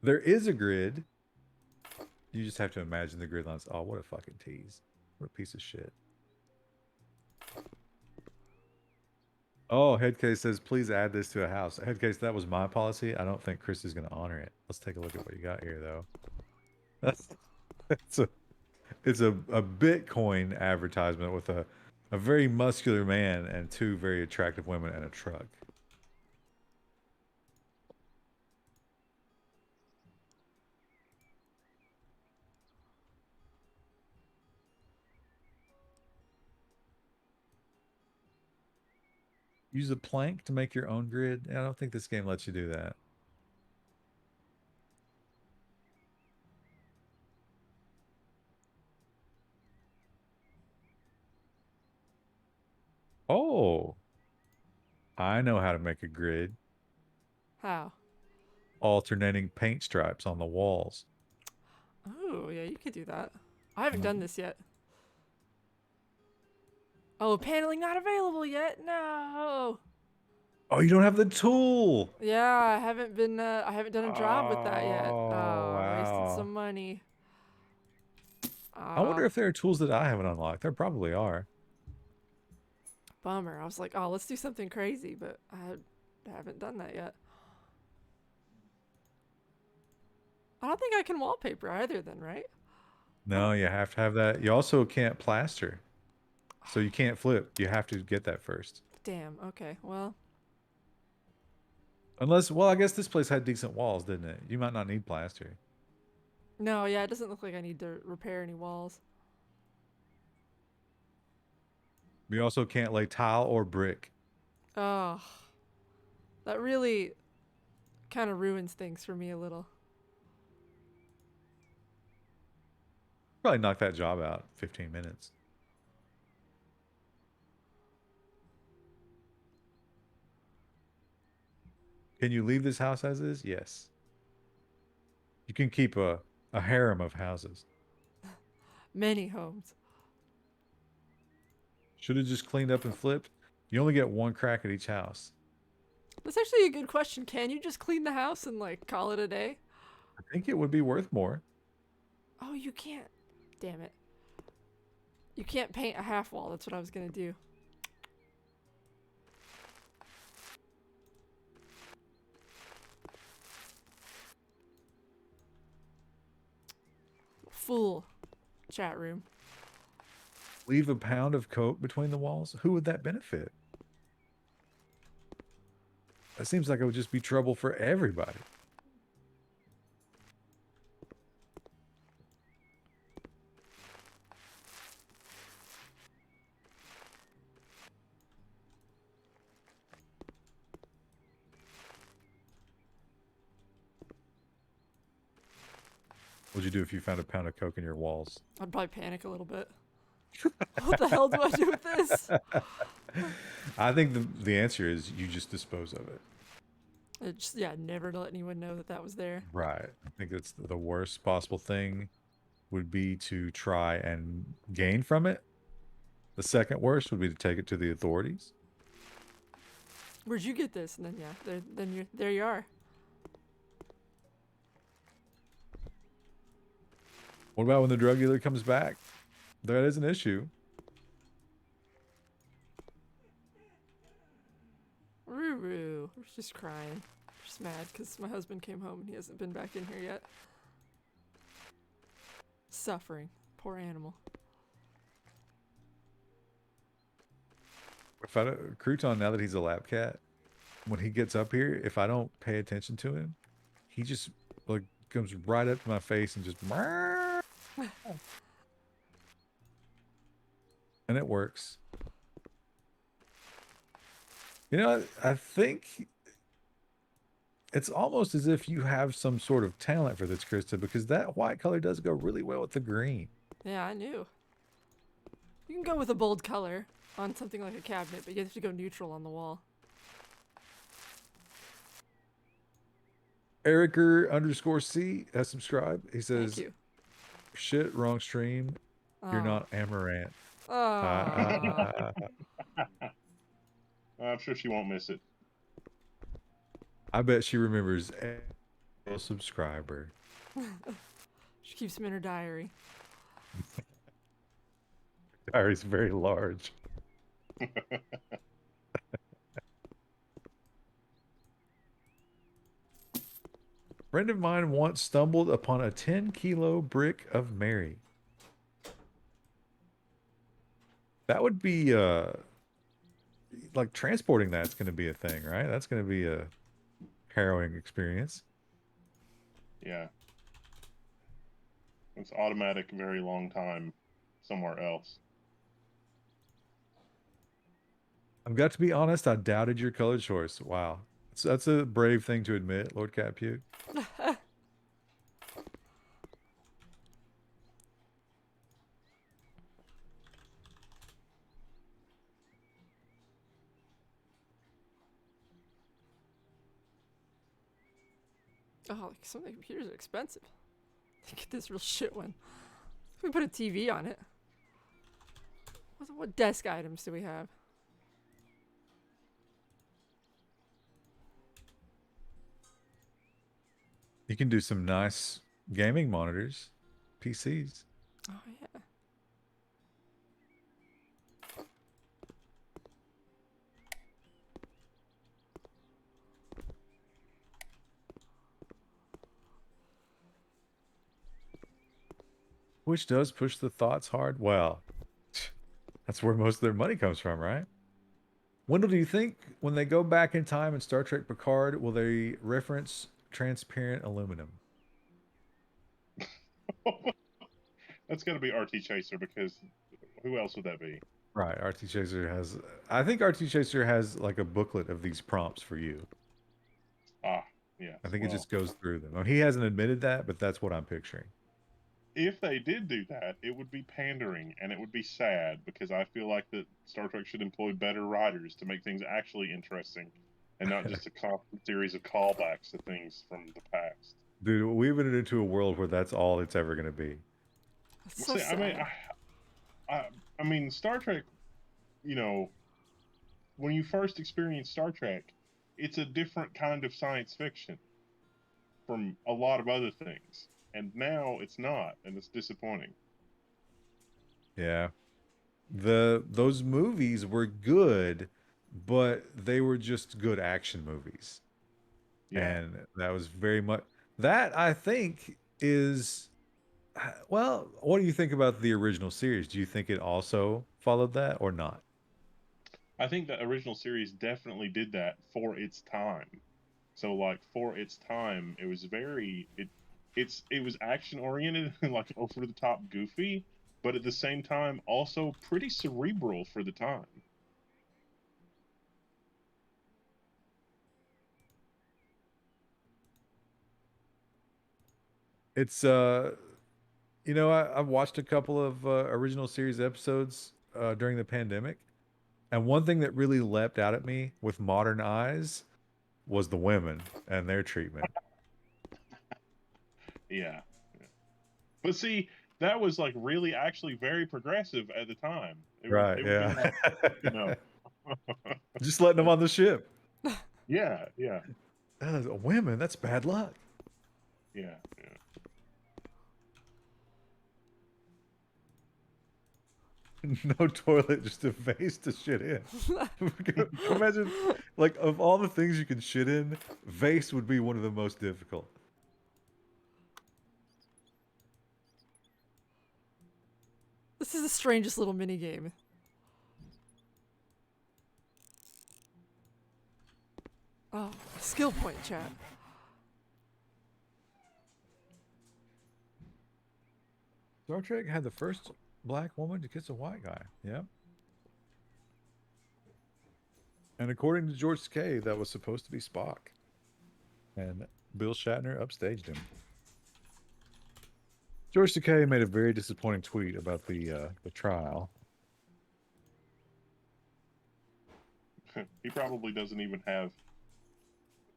There is a grid. You just have to imagine the grid lines. Oh, what a fucking tease. What a piece of shit. Oh, Headcase says, please add this to a house. Headcase, that was my policy. I don't think Chris is going to honor it. Let's take a look at what you got here, though. It's a Bitcoin advertisement with a very muscular man and two very attractive women and a truck. Use a plank to make your own grid. I don't think this game lets you do that. Oh, I know how to make a grid. How? Alternating paint stripes on the walls. Oh, yeah, you could do that. I haven't Mm. done this yet. Oh, paneling not available yet? No. Oh, you don't have the tool. Yeah, I haven't done a job with that yet. Oh, I wasted wow. some money. I wonder Ah, if there are tools that I haven't unlocked. There probably are. bummer. I was like, oh, let's do something crazy, but I haven't done that yet. I don't think I can wallpaper either then, right? No, you have to have that. You also can't plaster. So you can't flip. You have to get that first. Damn, okay, well. Unless, well, I guess this place had decent walls, didn't it? You might not need plaster. No, yeah, it doesn't look like I need to repair any walls. You also can't lay tile or brick. Oh, that really kind of ruins things for me a little. Probably knock that job out in 15 minutes. Can you leave this house as is? Yes. You can keep a harem of houses. Many homes. Should have just cleaned up and flipped. You only get one crack at each house. That's actually a good question. Can you just clean the house and like call it a day? I think it would be worth more. Oh, you can't. Damn it. You can't paint a half wall. That's what I was gonna do. Full chat room. Leave a pound of coke between the walls? Who would that benefit? That seems like it would just be trouble for everybody. What'd you do if you found a pound of coke in your walls? I'd probably panic a little bit. What the hell do I do with this? I think the answer is you just dispose of it. It's yeah, never to let anyone know that that was there. Right. I think it's the worst possible thing would be to try and gain from it. The second worst would be to take it to the authorities. Where'd you get this? And then yeah, there you are. What about when the drug dealer comes back? That is an issue. True. We're just crying. Just mad because my husband came home and he hasn't been back in here yet. Suffering. Poor animal. If I don't, Crouton, now that he's a lap cat, when he gets up here, if I don't pay attention to him, he just like comes right up to my face and just and it works. You know, I think it's almost as if you have some sort of talent for this, Krista, because that white color does go really well with the green. Yeah, I knew. You can go with a bold color on something like a cabinet, but you have to go neutral on the wall. Ericer_C has subscribed. He Thank says, you. shit, wrong stream. You're Oh. not Amaranth. Oh. I'm sure she won't miss it. I bet she remembers a subscriber. She keeps them in her diary. Diary's very large. Friend of mine once stumbled upon a 10-kilo brick of Mary. That would be like transporting that's going to be a thing, right? That's going to be a harrowing experience. Yeah. It's automatic, very long time somewhere else. I've got to be honest, I doubted your color choice. Wow. That's a brave thing to admit, Lord Cat Puke. Oh, like some of the computers are expensive. Get this real shit one. We put a TV on it. What desk items do we have? You can do some nice gaming monitors, PCs. Oh, yeah. Which does push the thoughts hard. Well, that's where most of their money comes from, right? Wendell, do you think when they go back in time in Star Trek Picard, will they reference transparent aluminum? That's got to be RT Chaser, because who else would that be? Right, RT Chaser has. I think RT Chaser has like a booklet of these prompts for you. Ah, yeah. I think well, it just goes through them. He hasn't admitted that, but that's what I'm picturing. If they did do that, it would be pandering, and it would be sad, because I feel like that Star Trek should employ better writers to make things actually interesting, and not just a constant series of callbacks to things from the past. Dude, we've been into a world where that's all it's ever going to be. That's so See, sad. I mean, Star Trek. You know, when you first experience Star Trek, it's a different kind of science fiction from a lot of other things. And now it's not, and it's disappointing. Yeah. Those movies were good, but they were just good action movies. Yeah. And that was very much that I think is well, what do you think about the original series? Do you think it also followed that or not? I think the original series definitely did that for its time. So like for its time, it was it was action oriented and like over the top goofy, but at the same time also pretty cerebral for the time. It's you know, I've watched a couple of original series episodes during the pandemic, and one thing that really leapt out at me with modern eyes was the women and their treatment. Yeah. But see, that was like really actually very progressive at the time. Right, It would have yeah. been like, you know, Just letting them on the ship. yeah, yeah, Women, that's bad luck. yeah, yeah. No toilet, just a vase to shit in. Imagine, like, of all the things you can shit in, vase would be one of the most difficult. This is the strangest little mini game. Oh, skill point chat. Star Trek had the first black woman to kiss a white guy. Yeah. And according to George Takei, that was supposed to be Spock. And Bill Shatner upstaged him. George Takei made a very disappointing tweet about the trial. He probably doesn't even have,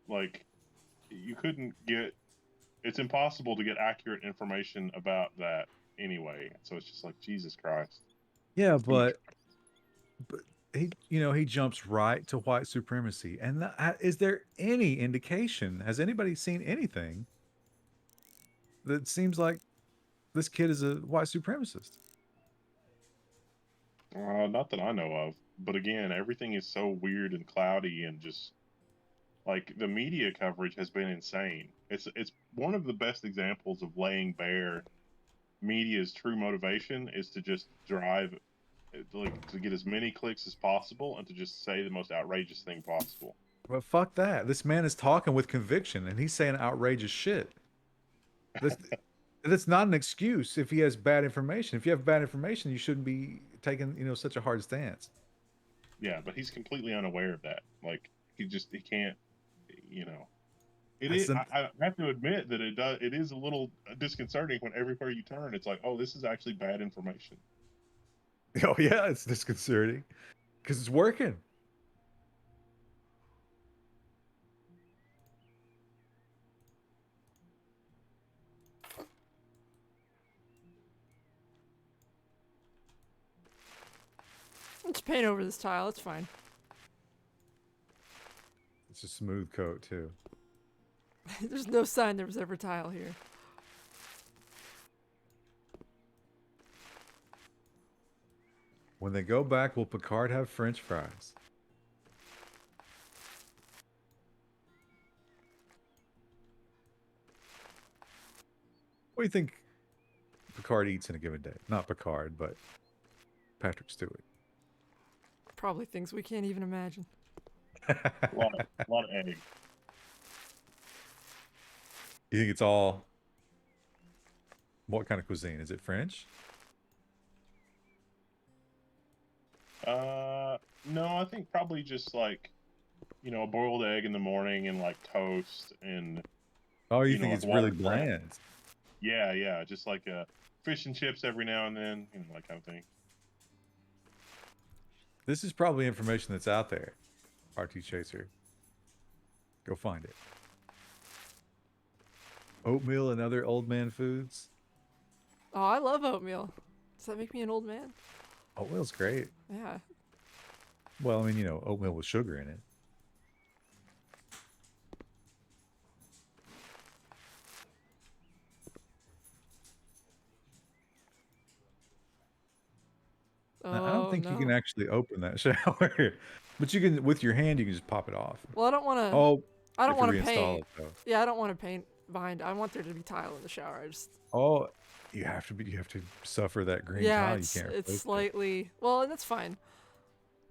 like, you couldn't get, it's impossible to get accurate information about that anyway. So it's just like, Jesus Christ. Yeah, but he jumps right to white supremacy. And is there any indication? Has anybody seen anything that seems like this kid is a white supremacist? Not that I know of. But again, everything is so weird and cloudy, and just like the media coverage has been insane. It's one of the best examples of laying bare media's true motivation is to just drive, like, to get as many clicks as possible and to just say the most outrageous thing possible. But fuck that. This man is talking with conviction and he's saying outrageous shit. That's not an excuse if he has bad information. If you have bad information, you shouldn't be taking, such a hard stance. Yeah, but he's completely unaware of that. Like, he can't, It is. I have to admit that it is a little disconcerting when everywhere you turn, it's like, oh, this is actually bad information. Oh yeah, it's disconcerting because it's working. Let's paint over this tile. It's fine. It's a smooth coat too. There's no sign there was ever tile here. When they go back, will Picard have French fries? What do you think Picard eats in a given day? Not Picard, but Patrick Stewart. Probably things we can't even imagine. A lot of egg. You think it's all... What kind of cuisine? Is it French? No, I think probably just like, a boiled egg in the morning and like toast and... Oh, you think like it's really watercress. bland? Yeah, just like fish and chips every now and then, that kind of thing. This is probably information that's out there, RT Chaser. Go find it. Oatmeal and other old man foods. Oh, I love oatmeal. Does that make me an old man? Oatmeal's great. Yeah. Well, I mean, oatmeal with sugar in it. Now, I don't think you can actually open that shower, but you can, with your hand, you can just pop it off. Well, I don't want to. Oh, I don't you have want to reinstall paint. it, though. Yeah, I don't want to paint behind. I want there to be tile in the shower. Oh, you have to suffer that green tile. You can't. It's slightly. Well, and that's fine.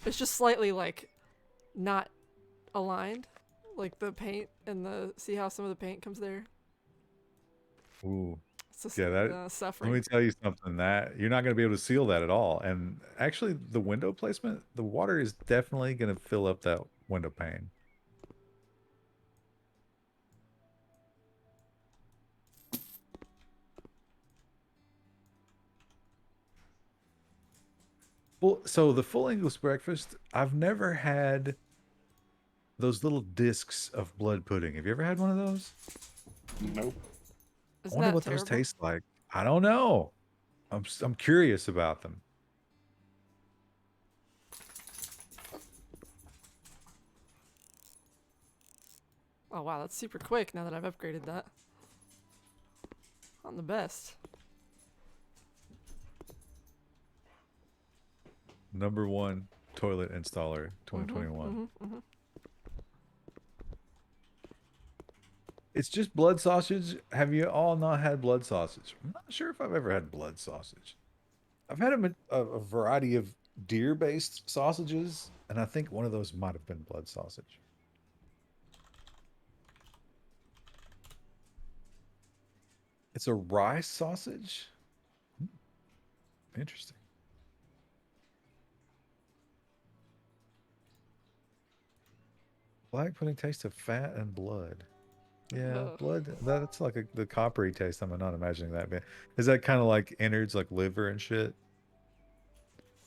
It's just slightly like not aligned, like the paint and see how some of the paint comes there. Ooh. It's just, Yeah, suffering. let me tell you something, that you're not going to be able to seal that at all. And actually, the window placement, the water is definitely going to fill up that window pane. Well, so the full English breakfast, I've never had those little discs of blood pudding. Have you ever had one of those? Nope. Isn't I wonder that what terrible? those taste like. I don't know. I'm curious about them. Oh wow, that's super quick now that I've upgraded that. I'm the best. #1 toilet installer 2021. It's just blood sausage. Have you all not had blood sausage? I'm not sure if I've ever had blood sausage. I've had a variety of deer-based sausages, and I think one of those might have been blood sausage. It's a rice sausage? Interesting. Black pudding tastes of fat and blood. Yeah, Ugh. blood. That's like the coppery taste. I'm not imagining that bit. Is that kind of like innards, like liver and shit?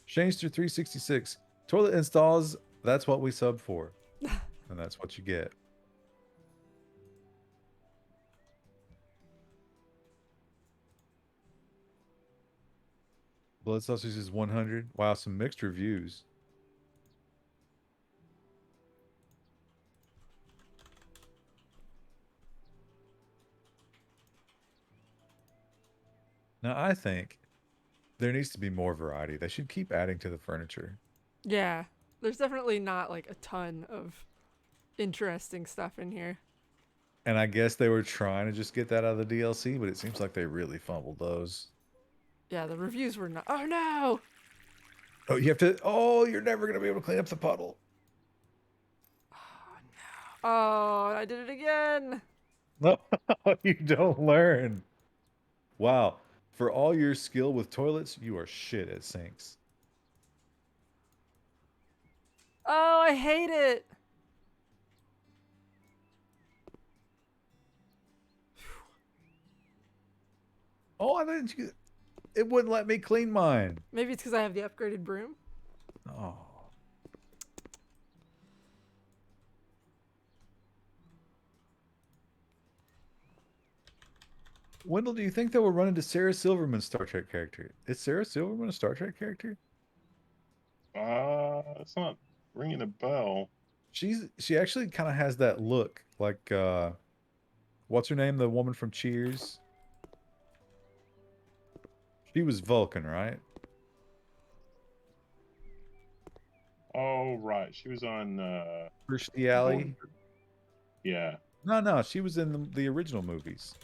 Shanester 366. Toilet installs. That's what we sub for, and that's what you get. Blood sausage is 100. Wow, some mixed reviews. Now, I think there needs to be more variety. They should keep adding to the furniture. Yeah, there's definitely not like a ton of interesting stuff in here. And I guess they were trying to just get that out of the DLC, but it seems like they really fumbled those. Yeah, the reviews were not. Oh no! Oh, you have to. Oh, you're never going to be able to clean up the puddle. Oh, I did it again. No, you don't learn. Wow. For all your skill with toilets, you are shit at sinks. Oh, I hate it. Oh, I didn't. It wouldn't let me clean mine. Maybe it's because I have the upgraded broom. Oh. Wendell, do you think they will run into Sarah Silverman's Star Trek character? Is Sarah Silverman a Star Trek character? It's not ringing a bell. She actually kind of has that look like what's her name? The woman from Cheers. She was Vulcan, right? Oh, right. She was on. Kirstie Alley. Yeah. No, she was in the original movies.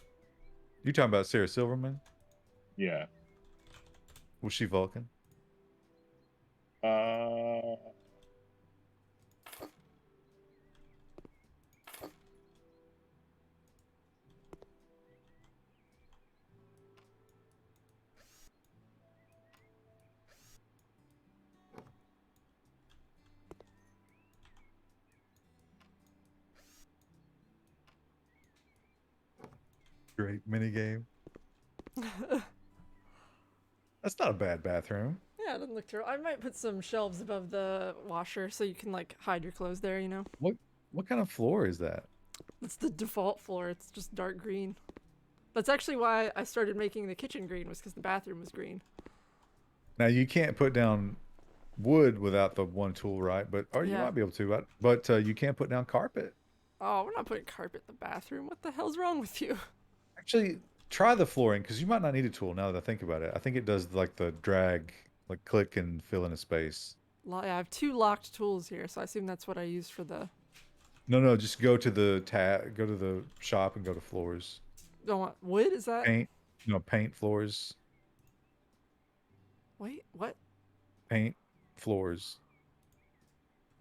You talking about Sarah Silverman? Yeah. Was she Vulcan? Great minigame. That's not a bad bathroom. Yeah, it doesn't look terrible. I might put some shelves above the washer so you can like hide your clothes there, you know? What kind of floor is that? It's the default floor. It's just dark green. That's actually why I started making the kitchen green, was because the bathroom was green. Now you can't put down wood without the one tool, right? But or you Yeah. might be able to, but you can't put down carpet. Oh, we're not putting carpet in the bathroom. What the hell's wrong with you? Actually, try the flooring because you might not need a tool now that I think about it. I think it does like the drag, like click and fill in a space. Yeah, I have 2 locked tools here, so I assume that's what I used for the... No, just go to the go to the shop and go to floors. Don't want wood, is that? Paint, paint floors. Wait, what? Paint floors.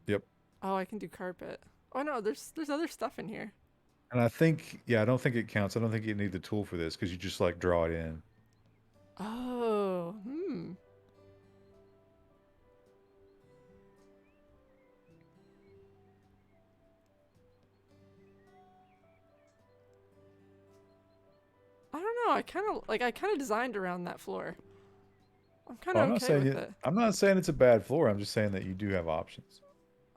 Yep. Oh, I can do carpet. Oh no, there's other stuff in here. And I think, yeah, I don't think it counts. I don't think you need the tool for this because you just like draw it in. Oh, I don't know. I kind of designed around that floor. I'm kind Oh, of okay with it. I'm not saying it's a bad floor. I'm just saying that you do have options.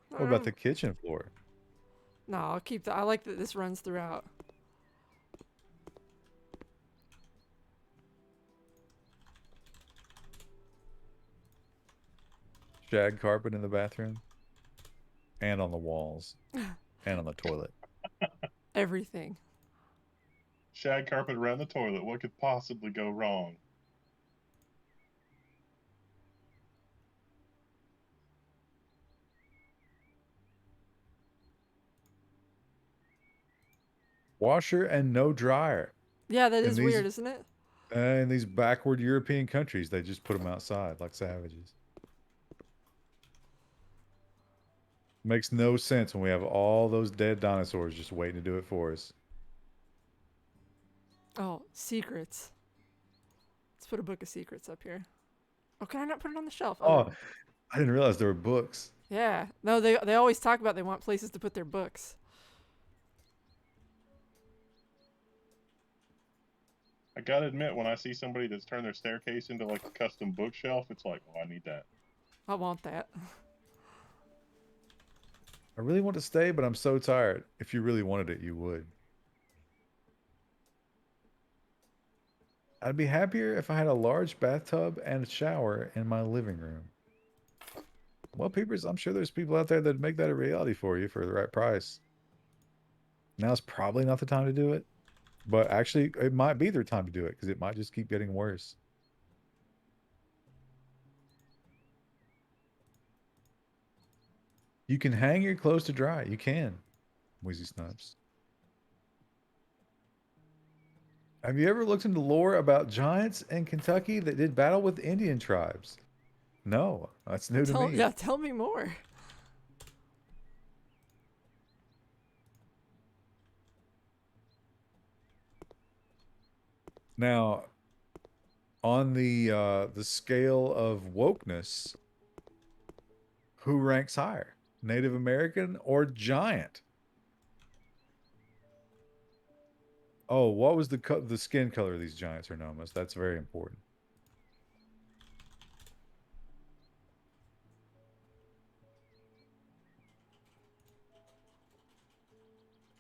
What about the kitchen floor? No, I'll keep that. I like that this runs throughout. Shag carpet in the bathroom and on the walls and on the toilet. Everything. Shag carpet around the toilet. What could possibly go wrong? washer and no dryer. Yeah, that In is these weird, isn't it? in these backward European countries, they just put them outside like savages. Makes no sense when we have all those dead dinosaurs just waiting to do it for us. Oh, secrets. Let's put a book of secrets up here. Oh, can I not put it on the shelf? Oh, Oh, no. I didn't realize there were books. Yeah. No, they always talk about they want places to put their books. I gotta admit, when I see somebody that's turned their staircase into like a custom bookshelf, it's like, oh, I need that. I want that. I really want to stay, but I'm so tired. If you really wanted it, you would. I'd be happier if I had a large bathtub and a shower in my living room. Well, peepers, I'm sure there's people out there that make that a reality for you for the right price. Now's probably not the time to do it, but actually, it might be their time to do it because it might just keep getting worse. You can hang your clothes to dry. You can. Wheezy Snipes. Have you ever looked into lore about giants in Kentucky that did battle with Indian tribes? No, that's new to me. Tell me more. Now, on the scale of wokeness, who ranks higher? Native American or giant? Oh, what was the skin color of these giants or nomas? That's very important.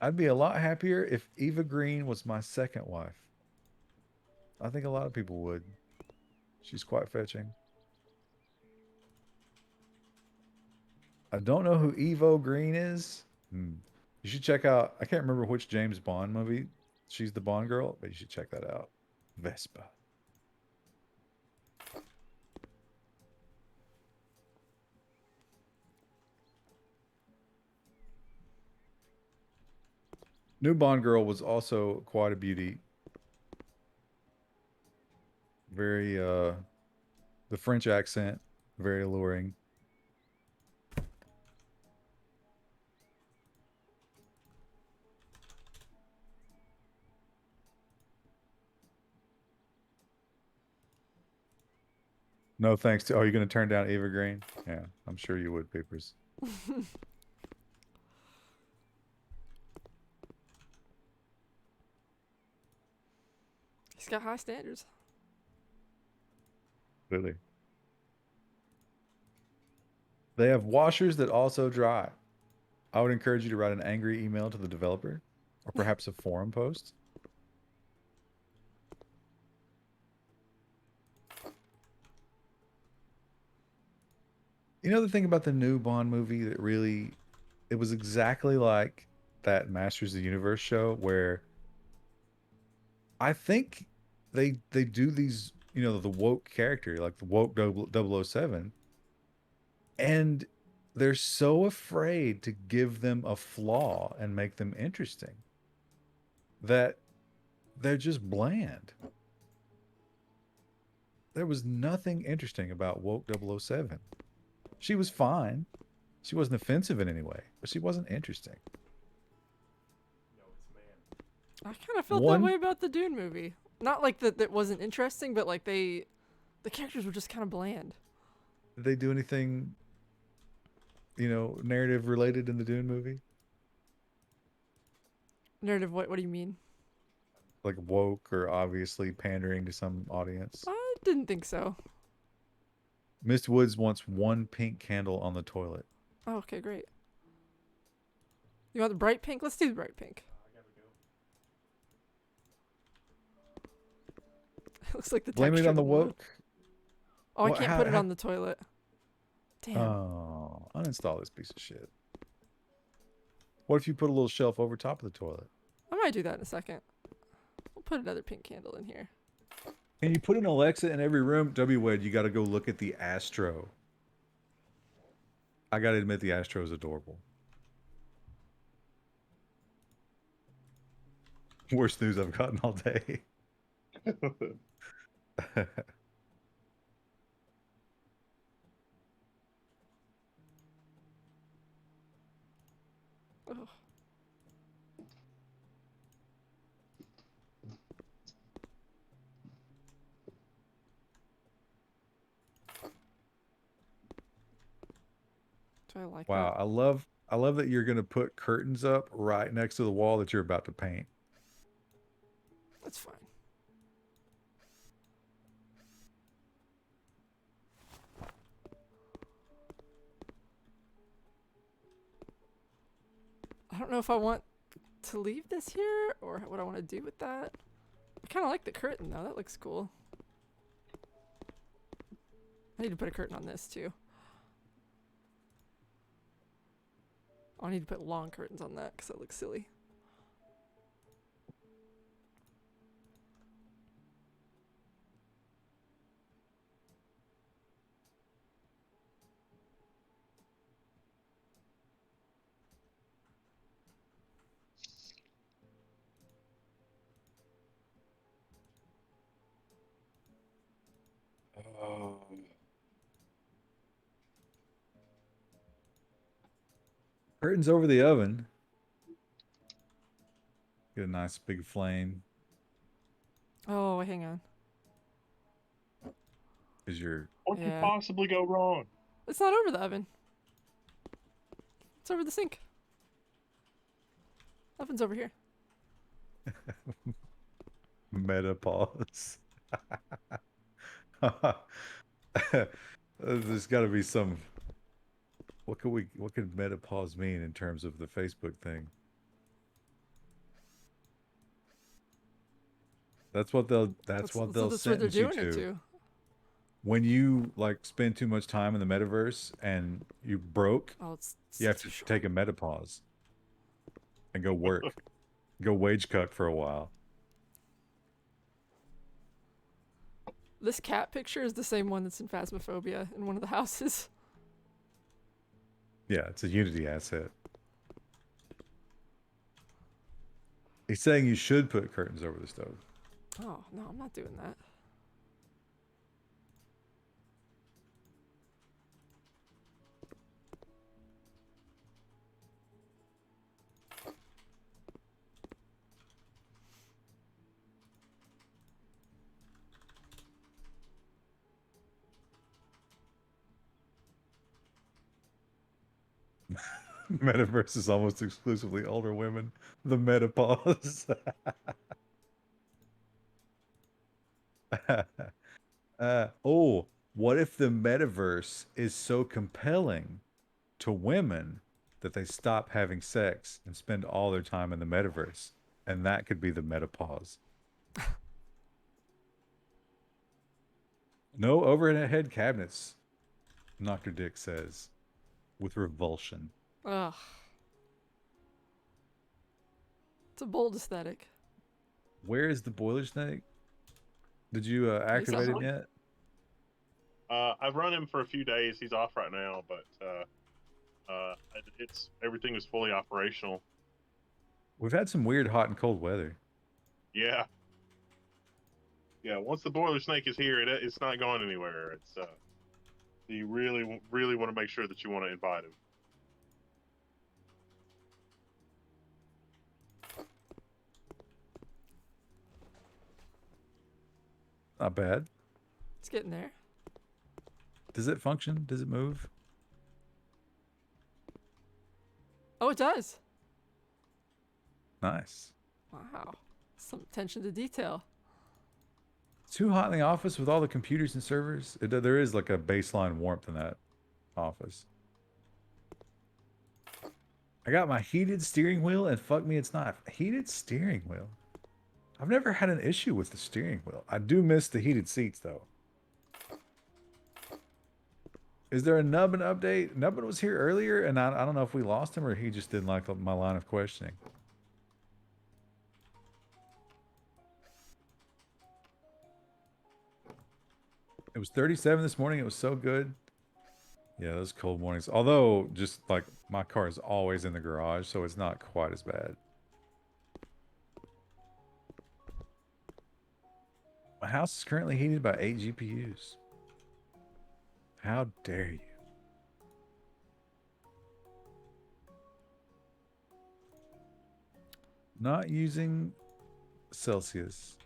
I'd be a lot happier if Eva Green was my second wife. I think a lot of people would. She's quite fetching. I don't know who Evo Green is. You should check out, I can't remember which James Bond movie she's the Bond girl, but you should check that out. Vespa. New Bond girl was also quite a beauty. Very, the French accent, very alluring. No thanks to, oh, you're going to turn down Eva Green? Yeah, I'm sure you would, Papers. He's got high standards. Clearly. They have washers that also dry. I would encourage you to write an angry email to the developer or perhaps a forum post. You know the thing about the new Bond movie that really, it was exactly like that Masters of the Universe show where I think they do these, you know, the woke character, like the woke 007, and they're so afraid to give them a flaw and make them interesting that they're just bland. There was nothing interesting about woke 007. She was fine. She wasn't offensive in any way, but she wasn't interesting. I kind of felt that One, way about the Dune movie. Not like that wasn't interesting, but like the characters were just kind of bland. did they do anything, you know, narrative related in the Dune movie? Narrative, what do you mean? Like woke or obviously pandering to some audience? I didn't think so. Miss Woods wants one pink candle on the toilet. Oh, okay, great. You want the bright pink? Let's do the bright pink. It looks like the Blame it texture on the of wood. woke. Oh, I What- can't how- put it how- on the toilet. Damn. Oh, uninstall this piece of shit. What if you put a little shelf over top of the toilet? I might do that in a second. We'll put another pink candle in here. Can you put an Alexa in every room? W-Wed, you got to go look at the Astro. I got to admit, the Astro is adorable. Worst news I've gotten all day. Ugh. Do I like Wow, that? I love that you're gonna put curtains up right next to the wall that you're about to paint. That's fine. I don't know if I want to leave this here or what I want to do with that. I kind of like the curtain though. That looks cool. I need to put a curtain on this too. Oh, I need to put long curtains on that because that looks silly. Oh. Curtains over the oven. Get a nice big flame. Oh, hang on. Is your What could Yeah. possibly go wrong? It's not over the oven. It's over the sink. Oven's over here. menopause? There's got to be some. What could menopause mean in terms of the Facebook thing? That's what they'll That's that's what they're sentence you doing it to. to. When you like spend too much time in the metaverse and you broke, Oh, it's you have too to short. take a menopause and go work. Go wage cuck for a while. This cat picture is the same one that's in Phasmophobia in one of the houses. Yeah, it's a Unity asset. He's saying you should put curtains over the stove. Oh, no, I'm not doing that. Metaverse is almost exclusively older women. The menopause. Oh, what if the metaverse is so compelling to women that they stop having sex and spend all their time in the metaverse? And that could be the menopause. No overhead cabinets, Dr. Dick says, with revulsion. Ugh. It's a bold aesthetic. Where is the boiler snake? Did you activate him Possibly. yet? I've run him for a few days. He's off right now, but it's everything is fully operational. We've had some weird hot and cold weather. Yeah, yeah. Once the boiler snake is here, it's not going anywhere. It's you really want to make sure that you want to invite him. Not bad. It's getting there. Does it function? Does it move? Oh, it does. Nice. Wow. Some attention to detail. It's too hot in the office with all the computers and servers. There is like a baseline warmth in that office. I got my heated steering wheel, and fuck me, it's not heated steering wheel. I've never had an issue with the steering wheel. I do miss the heated seats though. Is there a Nubbin update? Nubbin was here earlier, and I don't know if we lost him or he just didn't like my line of questioning. It was 37 this morning. It was so good. Yeah, those cold mornings. Although, just like my car is always in the garage, so it's not quite as bad. house is currently heated by 8 GPUs. How dare you? Not using Celsius.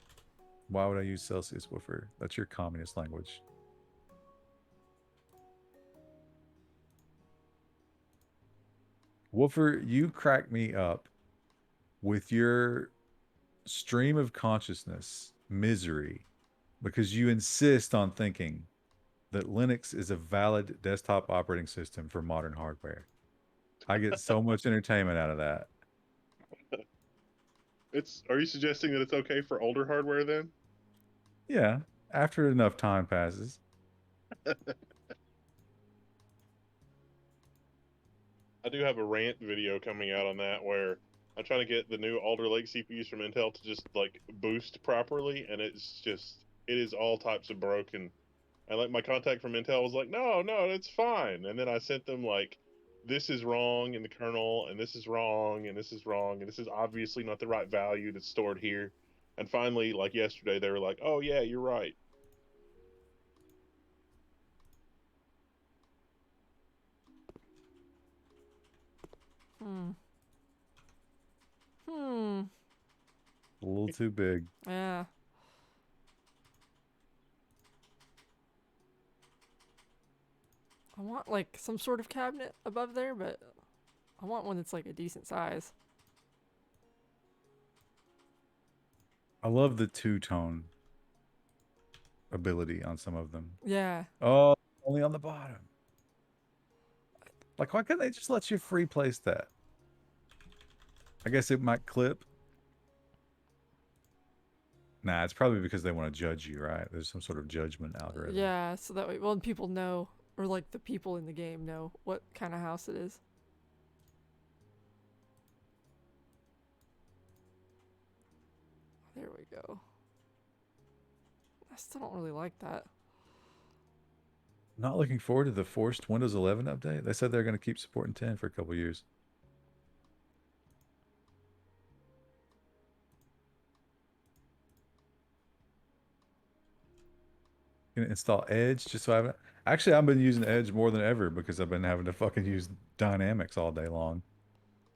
Why would I use Celsius, Woofer? That's your communist language. Woofer, you crack me up with your stream of consciousness misery because you insist on thinking that Linux is a valid desktop operating system for modern hardware. I get so much entertainment out of that. Are you suggesting that it's okay for older hardware then? Yeah, after enough time passes. I do have a rant video coming out on that where I'm trying to get the new Alder Lake CPUs from Intel to just like boost properly, and it is all types of broken. And like my contact from Intel was like, no, it's fine. And then I sent them like, this is wrong in the kernel, and this is wrong, and this is wrong, and this is obviously not the right value that's stored here. And finally, like yesterday, they were like, oh yeah, you're right. Hmm. Hmm. A little too big. Yeah. I want like some sort of cabinet above there, but I want one that's like a decent size. I love the two-tone ability on some of them. Yeah. Oh, only on the bottom. Like, why couldn't they just let you free place that? I guess it might clip. Nah, it's probably because they want to judge you, right? There's some sort of judgment algorithm. Yeah, so that way, well, people know, or like the people in the game know what kind of house it is. There we go. I still don't really like that. Not looking forward to the forced Windows 11 update. They said they're going to keep supporting 10 for a couple years. Gonna install Edge just so I haven't. Actually, I've been using Edge more than ever because I've been having to fucking use Dynamics all day long,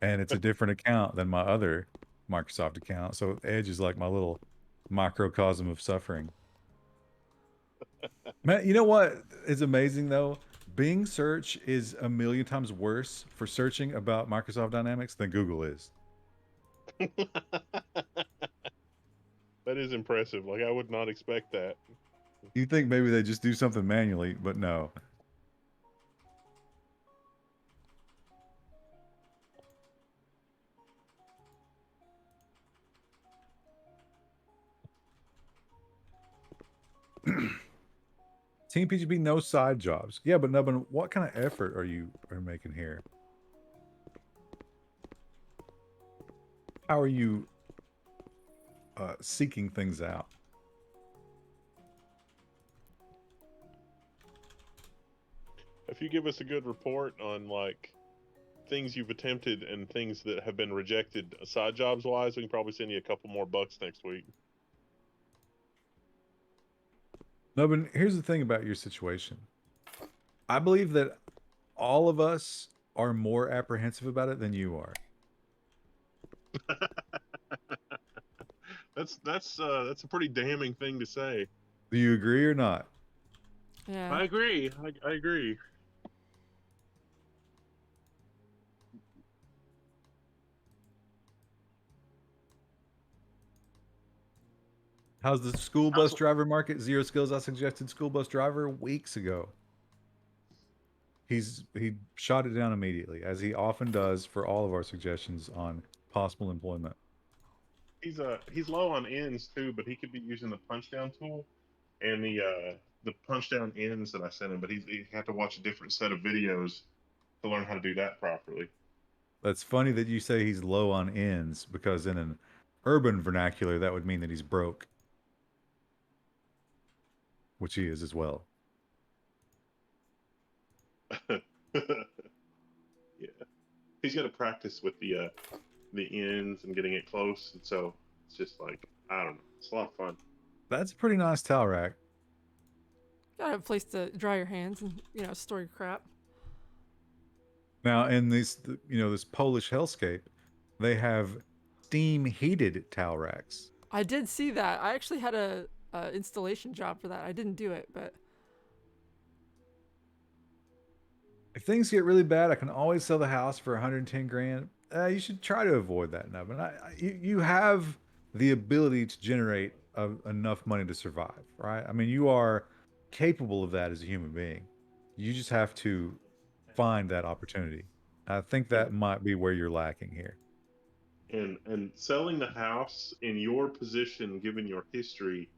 and it's a different account than my other Microsoft account. So Edge is like my little microcosm of suffering. Man, you know what is amazing though? Bing search is a million times worse for searching about Microsoft Dynamics than Google is. That is impressive. Like I would not expect that. You think maybe they just do something manually, but no. Team PGP, no side jobs. Yeah, but Nubbin, what kind of effort are you making here? How are you seeking things out? If you give us a good report on like things you've attempted and things that have been rejected side jobs wise, we can probably send you a couple more bucks next week. Nubbin, here's the thing about your situation. I believe that all of us are more apprehensive about it than you are. That's a pretty damning thing to say. Do you agree or not? Yeah. I agree. I agree. How's the school bus driver market? Zero skills. I suggested school bus driver weeks ago. He shot it down immediately, as he often does for all of our suggestions on possible employment. He's low on ends too, but he could be using the punch down tool and the punch down ends that I sent him. But he had to watch a different set of videos to learn how to do that properly. That's funny that you say he's low on ends, because in an urban vernacular, that would mean that he's broke. Which he is as well. Yeah, he's got to practice with the ends and getting it close, and so it's just like I don't know. It's a lot of fun. That's a pretty nice towel rack. Gotta have a place to dry your hands and, store your crap. Now, in this Polish hellscape, they have steam heated towel racks. I did see that. I actually had a installation job for that. I didn't do it, but If things get really bad, I can always sell the house for 110 grand. You should try to avoid that, Nubbin. You have the ability to generate enough money to survive, right? I mean, you are capable of that as a human being. You just have to find that opportunity. I think that And might be where you're lacking here. and selling the house in your position, given your history,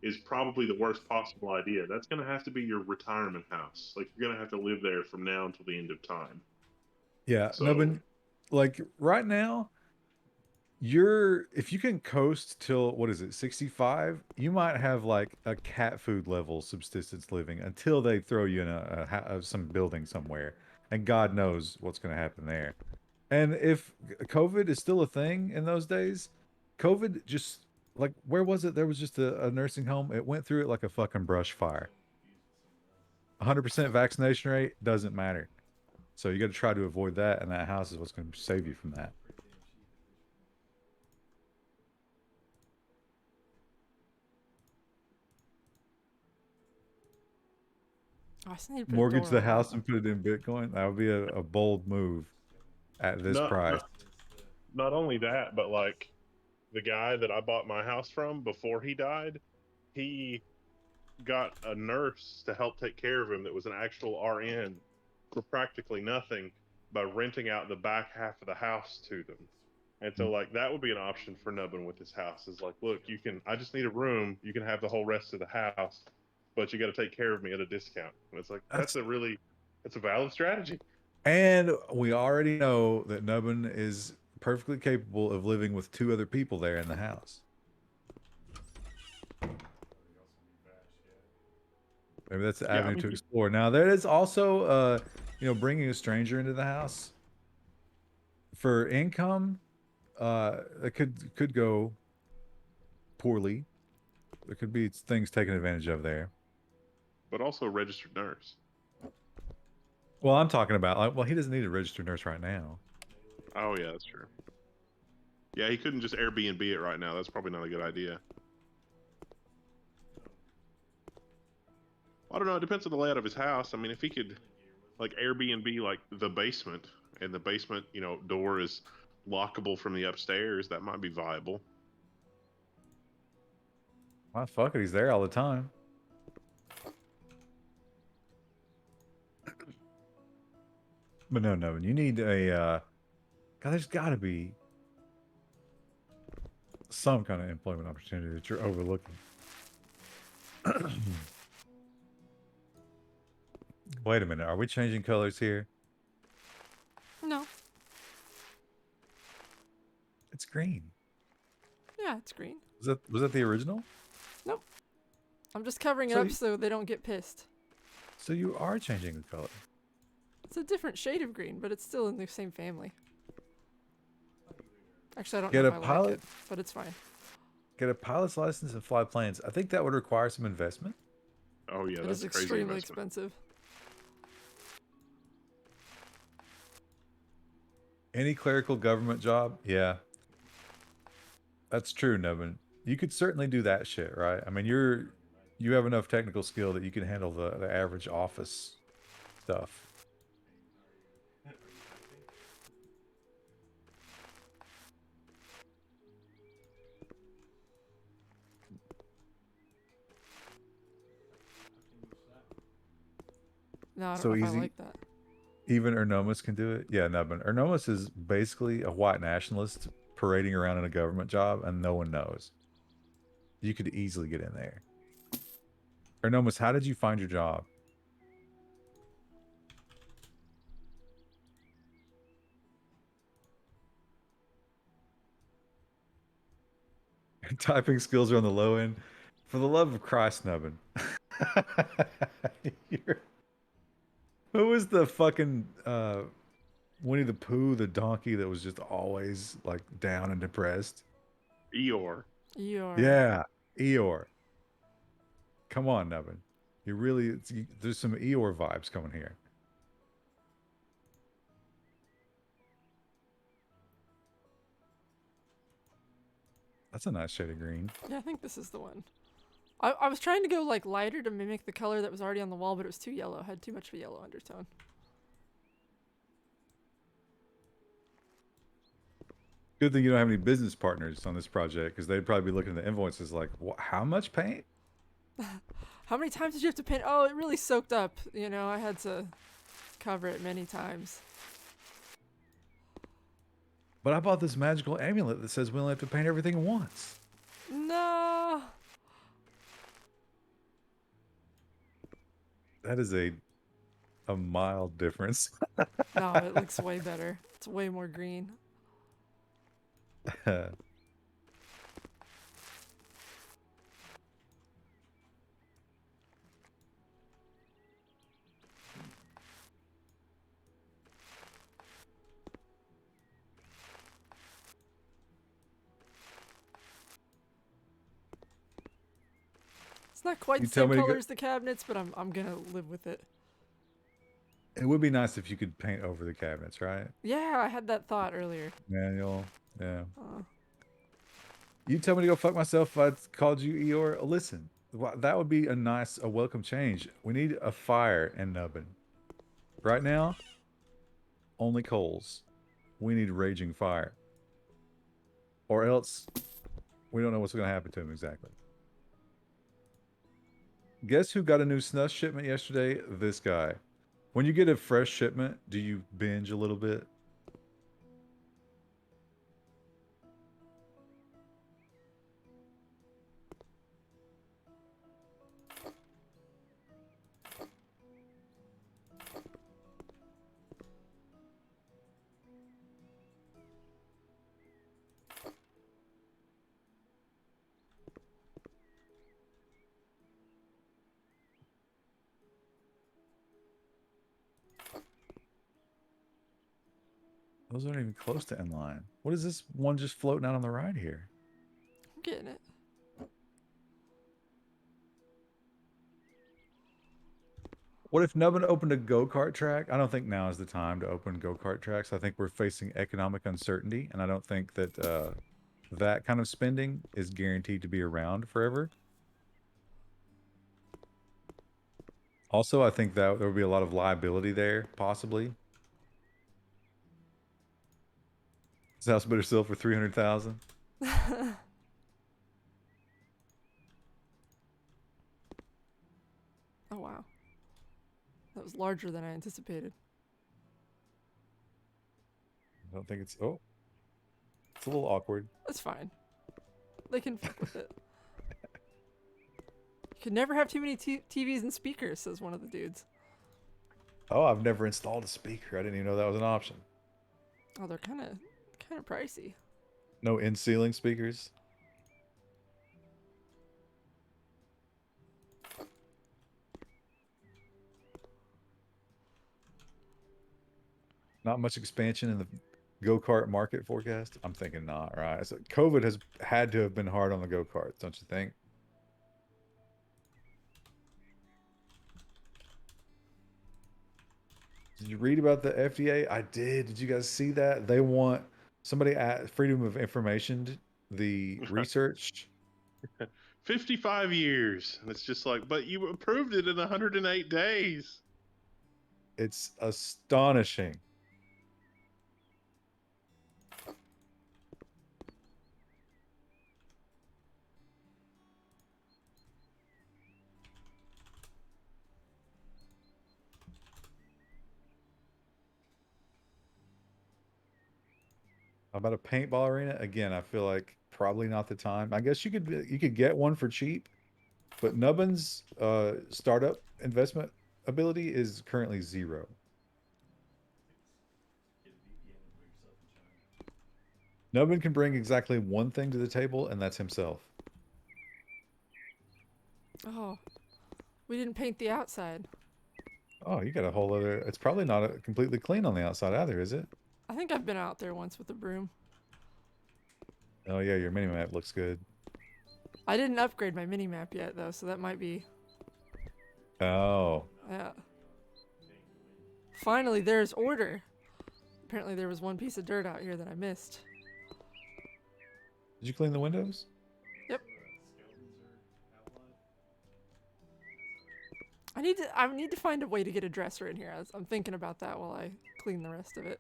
is probably the worst possible idea. That's going to have to be your retirement house. Like you're going to have to live there from now until the end of time. Yeah, So Nubbin, like right now, if you can coast till what is it 65, you might have like a cat food level subsistence living until they throw you in some building somewhere, and God knows what's going to happen there. And if COVID is still a thing in those days, COVID just like where was it? There was just a nursing home. It went through it like a fucking brush fire. 100% vaccination rate doesn't matter. So you got to try to avoid that, and that house is what's going to save you from that. I just need to put a Mortgage door the on that. house and put it in Bitcoin. That would be a bold move at this not price. not not only that, but like the guy that I bought my house from before he died, he got a nurse to help take care of him that was an actual RN for practically nothing by renting out the back half of the house to them. And so like that would be an option for Nubbin with his house is like, look, I just need a room, you can have the whole rest of the house, but you got to take care of me at a discount. And it's like That's that's a valid strategy. and we already know that Nubbin is perfectly capable of living with 2 other people there in the house. Maybe that's the Yeah, I avenue mean, to explore. Now there is also bringing a stranger into the house for income. It could go poorly. There could be things taken advantage of there. but also a registered nurse. Well, I'm talking about like, well, he doesn't need a registered nurse right now. Oh yeah, that's true. Yeah, he couldn't just Airbnb it right now. That's probably not a good idea. I don't know. It depends on the layout of his house. I mean, if he could like Airbnb like the basement, and the basement, door is lockable from the upstairs, that might be viable. Well, fuck it, he's there all the time. But no, you need a God, there's got to be some kind of employment opportunity that you're overlooking. Wait a minute, are we changing colors here? No. It's green. Yeah, it's green. Was that the original? Nope. I'm just covering it So up so they don't get pissed. So you are changing the color. It's a different shade of green, but it's still in the same family. Actually, I don't Get know a if I like pilot. it, but it's fine. Get a pilot's license and fly planes. I think that would require some investment. Oh yeah, It that's is a crazy extremely investment. expensive. Any clerical government job, yeah, that's true, Nubbin. You could certainly do that shit, right? I mean, you have enough technical skill that you can handle the average office stuff. No, I don't So know if I easy. like that. Even Ernomus can do it. Yeah, Nubbin. Ernomus is basically a white nationalist parading around in a government job, and no one knows. You could easily get in there. Ernomus, how did you find your job? Typing skills are on the low end. For the love of Christ, Nubbin. You're- Who was the fucking Winnie the Pooh, the donkey that was just always like down and depressed? Eeyore. You're Yeah, Eeyore. Come on, Nubbin. You really, there's some Eeyore vibes coming here. That's a nice shade of green. Yeah, I think this is the one. I was trying to go like lighter to mimic the color that was already on the wall, but it was too yellow. It had too much of a yellow undertone. Good thing you don't have any business partners on this project, because they'd probably be looking at the invoices like, what, how much paint? How many times did you have to paint? Oh, it really soaked up. You know, I had to cover it many times. But I bought this magical amulet that says we only have to paint everything once. No. That is a mild difference. No, it looks way better. It's way more green. It's not quite You the tell same me to color go- as the cabinets, but I'm gonna live with it. It would be nice if you could paint over the cabinets, right? Yeah, I had that thought earlier. Manual. Yeah. Uh, You tell me to go fuck myself if I called you Eeyore. Listen, that would be a welcome change. We need a fire in Nubbin. Right now, only coals. We need raging fire. Or else, we don't know what's going to happen to him exactly. Guess who got a new snus shipment yesterday? This guy. When you get a fresh shipment, do you binge a little bit? Those aren't even close to inline. What is this one just floating out on the right here? I'm getting it. What if Nubbin opened a go-kart track? I don't think now is the time to open go-kart tracks. I think we're facing economic uncertainty, and I don't think that that kind of spending is guaranteed to be around forever. Also, I think that there would be a lot of liability there, possibly. This house better sell for 300,000. Oh wow. That was larger than I anticipated. I don't think it's. Oh, it's a little awkward. That's fine. They can fuck with it. You can never have too many TVs and speakers, says one of the dudes. Oh, I've never installed a speaker. I didn't even know that was an option. Oh, they're kind of pricey. No in-ceiling speakers. Not much expansion in the go-kart market forecast. I'm thinking not, right? So COVID has had to have been hard on the go-karts, don't you think? Did you read about the FDA? I did. Did you guys see that? They want somebody at Freedom of Information, the research. 55 years. And it's just like, but you approved it in 108 days. It's astonishing. How about a paintball arena? Again, I feel like probably not the time. I guess you could get one for cheap, but Nubbin's startup investment ability is currently 0. Nubbin can bring exactly one thing to the table, and that's himself. Oh, we didn't paint the outside. Oh, you got a whole other. It's probably not completely clean on the outside either, is it? I think I've been out there once with a broom. Oh yeah, your mini map looks good. I didn't upgrade my mini map yet though, so that might be Oh, Yeah. Finally, there's order. Apparently, there was one piece of dirt out here that I missed. did you clean the windows? Yep. I need to find a way to get a dresser in here. I'm thinking about that while I clean the rest of it.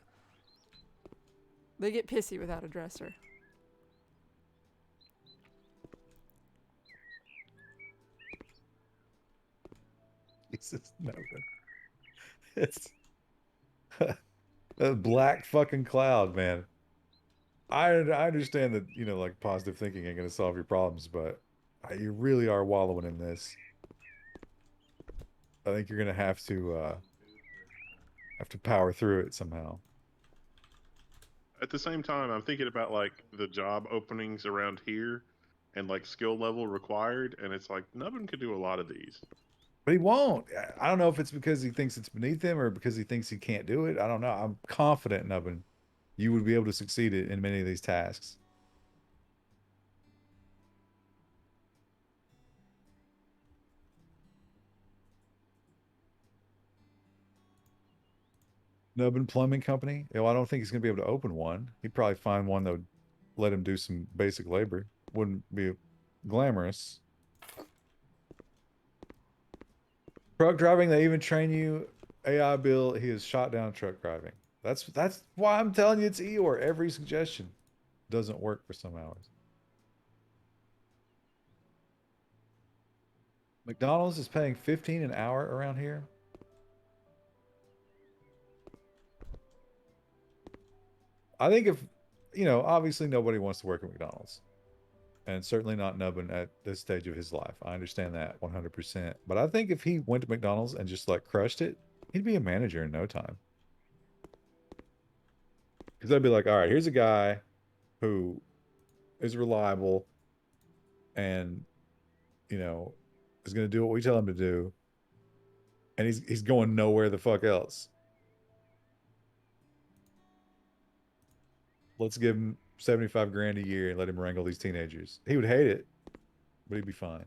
They get pissy without a dresser. Jesus, no. It's a black fucking cloud, man. I understand that, you know, like positive thinking ain't gonna solve your problems, but you really are wallowing in this. I think you're gonna have to power through it somehow. At the same time, I'm thinking about like the job openings around here and like skill level required, and it's like Nubbin could do a lot of these. But he won't. I don't know if it's because he thinks it's beneath him or because he thinks he can't do it. I don't know. I'm confident, Nubbin, you would be able to succeed in many of these tasks. Nubbin Plumbing Company. You know, I don't think he's gonna be able to open one. He'd probably find one that would let him do some basic labor. Wouldn't be glamorous. Truck driving, they even train you. AI Bill, he has shot down truck driving. That's why I'm telling you it's Eeyore. Every suggestion doesn't work for some hours. McDonald's is paying 15 an hour around here. I think if, you know, obviously nobody wants to work at McDonald's. And certainly not Nubbin at this stage of his life. I understand that 100%. But I think if he went to McDonald's and just like crushed it, he'd be a manager in no time. Because I'd be like, all right, here's a guy who is reliable and, you know, is going to do what we tell him to do. And he's going nowhere the fuck else. Let's give him 75 grand a year and let him wrangle these teenagers. He would hate it, but he'd be fine.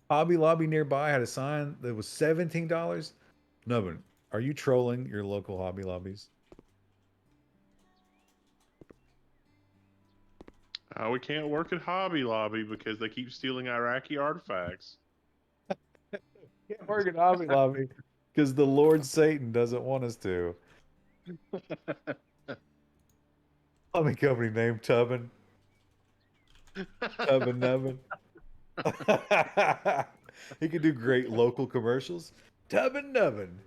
Hobby Lobby nearby had a sign that was $17. Nubbin, are you trolling your local Hobby Lobbies? We can't work at Hobby Lobby because they keep stealing Iraqi artifacts. Can't work at Hobby Lobby because the Lord Satan doesn't want us to. Plumbing company named Tubbin. Tubbin Nubbin. He could do great local commercials. Tubbin Nubbin.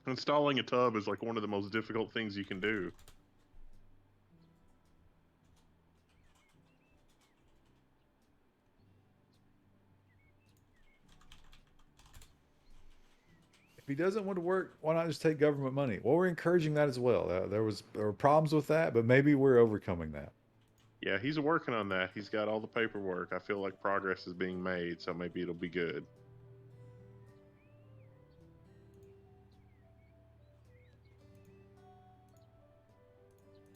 Installing a tub is like one of the most difficult things you can do. If he doesn't want to work, why not just take government money? Well, we're encouraging that as well. There were problems with that, but maybe we're overcoming that. Yeah, he's working on that. He's got all the paperwork. I feel like progress is being made, so maybe it'll be good.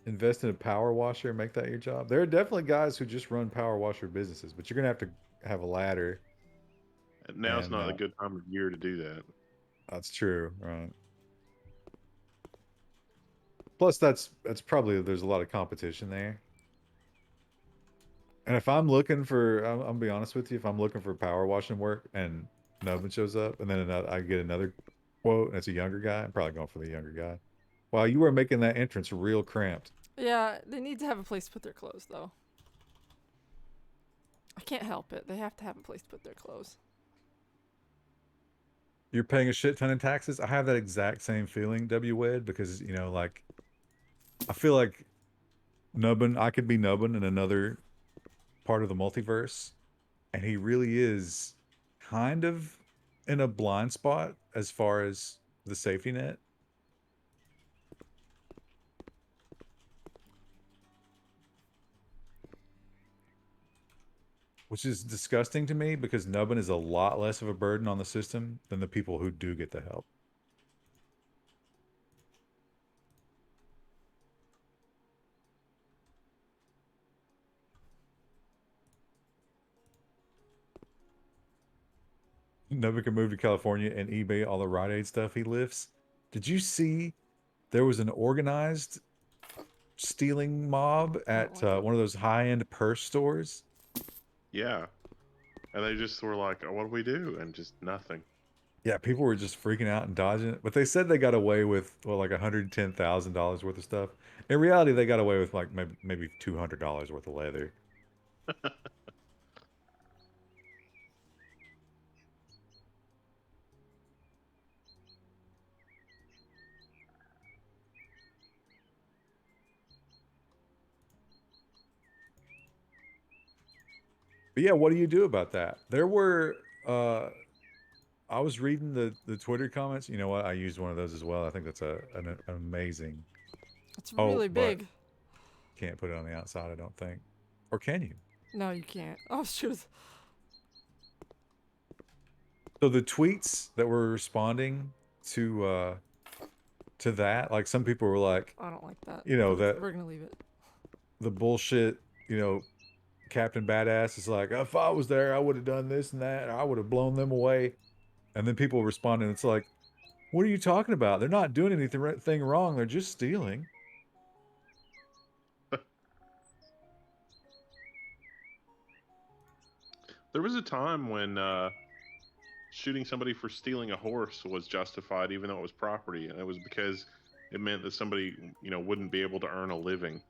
Invest in a power washer, make that your job. There are definitely guys who just run power washer businesses, but you're gonna have to have a ladder. And now's And not a good time of year to do that. that's true, right? Plus, that's probably there's a lot of competition there. And if I'm looking for, I'm gonna be honest with you, if I'm looking for power washing work and Nubbin shows up, and then I get another quote, and it's a younger guy, I'm probably going for the younger guy. Wow, you were making that entrance real cramped. Yeah, they need to have a place to put their clothes, though. I can't help it. They have to have a place to put their clothes. You're paying a shit ton in taxes. I have that exact same feeling, W Wed, because you know, like I feel like Nubbin, I could be Nubbin in another part of the multiverse, and he really is kind of in a blind spot as far as the safety net. Which is disgusting to me because Nubbin is a lot less of a burden on the system than the people who do get the help. Nubba can move to California and eBay all the Rite Aid stuff he lifts. Did you see there was an organized stealing mob I don't at like it. one of those high-end purse stores? Yeah. And they just were like, oh, what do we do? And just nothing. Yeah, people were just freaking out and dodging it. But they said they got away with, well, like $110,000 worth of stuff. In reality, they got away with like maybe $200 worth of leather. But yeah, what do you do about that? There were I was reading the Twitter comments. You know what? I used one of those as well. I think that's an amazing. It's Oh, really but big. can't put it on the outside, I don't think. Or can you? No, you can't. Oh, shoot. So the tweets that were responding to that, like some people were like, I don't like that. you know, But that we're gonna leave it. the bullshit, you know, Captain Badass is like, if I was there, I would have done this and that. I would have blown them away. And then people responding, it's like, what are you talking about? They're not doing anything wrong. They're just stealing. There was a time when shooting somebody for stealing a horse was justified, even though it was property, and it was because it meant that somebody, wouldn't be able to earn a living.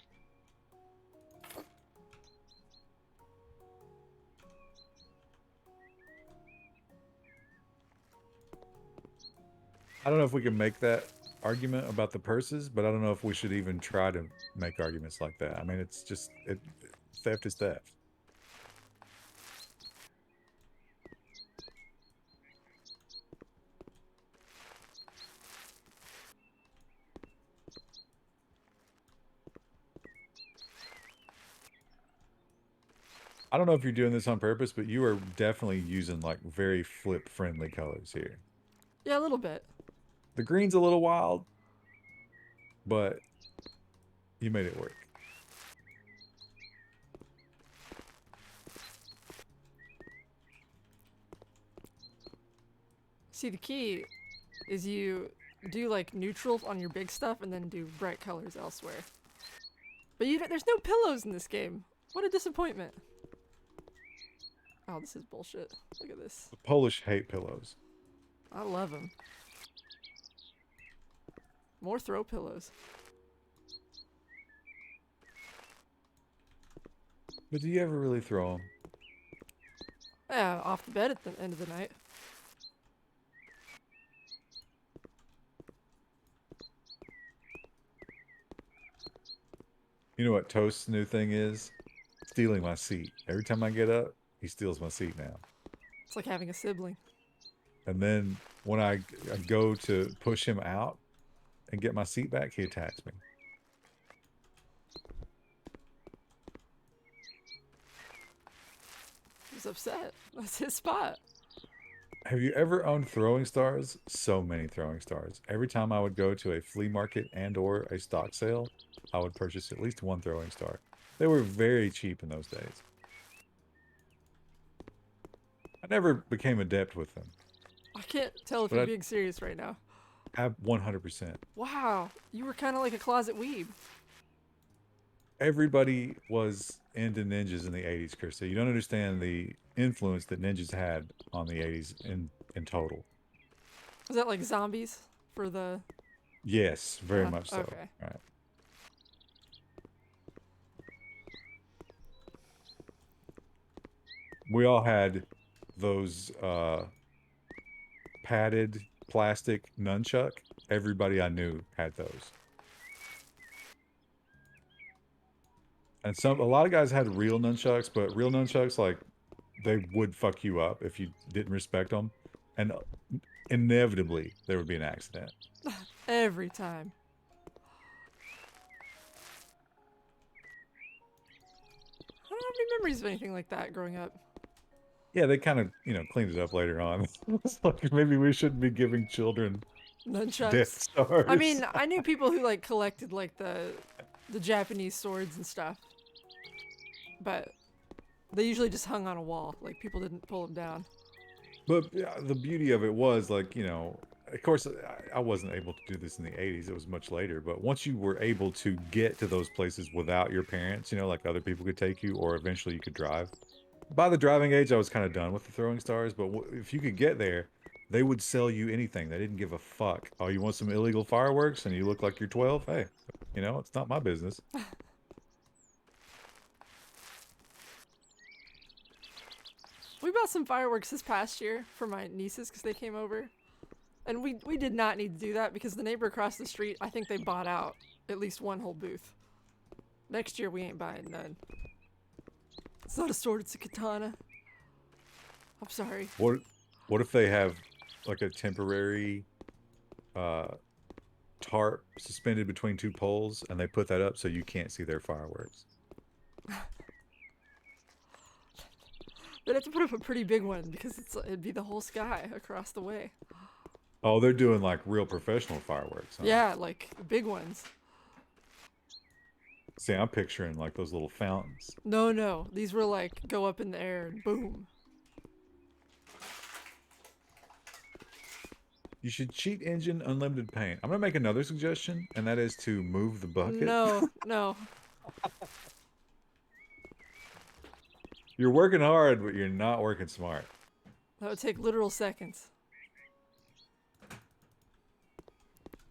I don't know if we can make that argument about the purses, but I don't know if we should even try to make arguments like that. I mean, it's just theft is theft. I don't know if you're doing this on purpose, but you are definitely using like very flip friendly colors here. Yeah, a little bit. The green's a little wild, but you made it work. See, the key is you do like neutral on your big stuff and then do bright colors elsewhere. But there's no pillows in this game. What a disappointment. Oh, this is bullshit. Look at this. The Polish hate pillows. I love them. More throw pillows. But do you ever really throw them? Yeah, off the bed at the end of the night. You know what Toast's new thing is? Stealing my seat. Every time I get up, he steals my seat now. It's like having a sibling. And then when I go to push him out and get my seat back, he attacks me. He's upset. That's his spot. Have you ever owned throwing stars? So many throwing stars. Every time I would go to a flea market and or a stock sale, I would purchase at least one throwing star. They were very cheap in those days. I never became adept with them. I can't tell if But you're I being serious right now. have 100%. Wow, you were kind of like a closet weeb. Everybody was into ninjas in the 80s, Krista. You don't understand the influence that ninjas had on the 80s in total. Was that like zombies for the... Yes, very much so. Okay. Right. We all had those padded plastic nunchuck. Everybody I knew had those. And a lot of guys had real nunchucks, but real nunchucks, like, they would fuck you up if you didn't respect them. And inevitably, there would be an accident. Every time. I don't have any memories of anything like that growing up. Yeah, they kind of, cleaned it up later on. It's like, maybe we shouldn't be giving children Nunchucks. Death Stars. I mean, I knew people who like collected like the Japanese swords and stuff. But they usually just hung on a wall. Like people didn't pull them down. But yeah, the beauty of it was like, you know, of course, I wasn't able to do this in the 80s. It was much later. But once you were able to get to those places without your parents, you know, like other people could take you or eventually you could drive. By the driving age, I was kind of done with the throwing stars. But if you could get there, they would sell you anything. They didn't give a fuck. Oh, you want some illegal fireworks and you look like you're 12? Hey, you know, it's not my business. We bought some fireworks this past year for my nieces because they came over. And we did not need to do that because the neighbor across the street, I think they bought out at least one whole booth. Next year we ain't buying none. It's not a sword, it's a katana. I'm sorry. What if they have like a temporary uh tarp suspended between two poles and they put that up so you can't see their fireworks? They'd have to put up a pretty big one because it'd be the whole sky across the way. Oh, they're doing like real professional fireworks, huh? Yeah, like big ones. See, I'm picturing like those little fountains. No. These were like go up in the air and boom. You should cheat engine unlimited paint. I'm gonna make another suggestion, and that is to move the bucket. No. You're working hard, but you're not working smart. That would take literal seconds.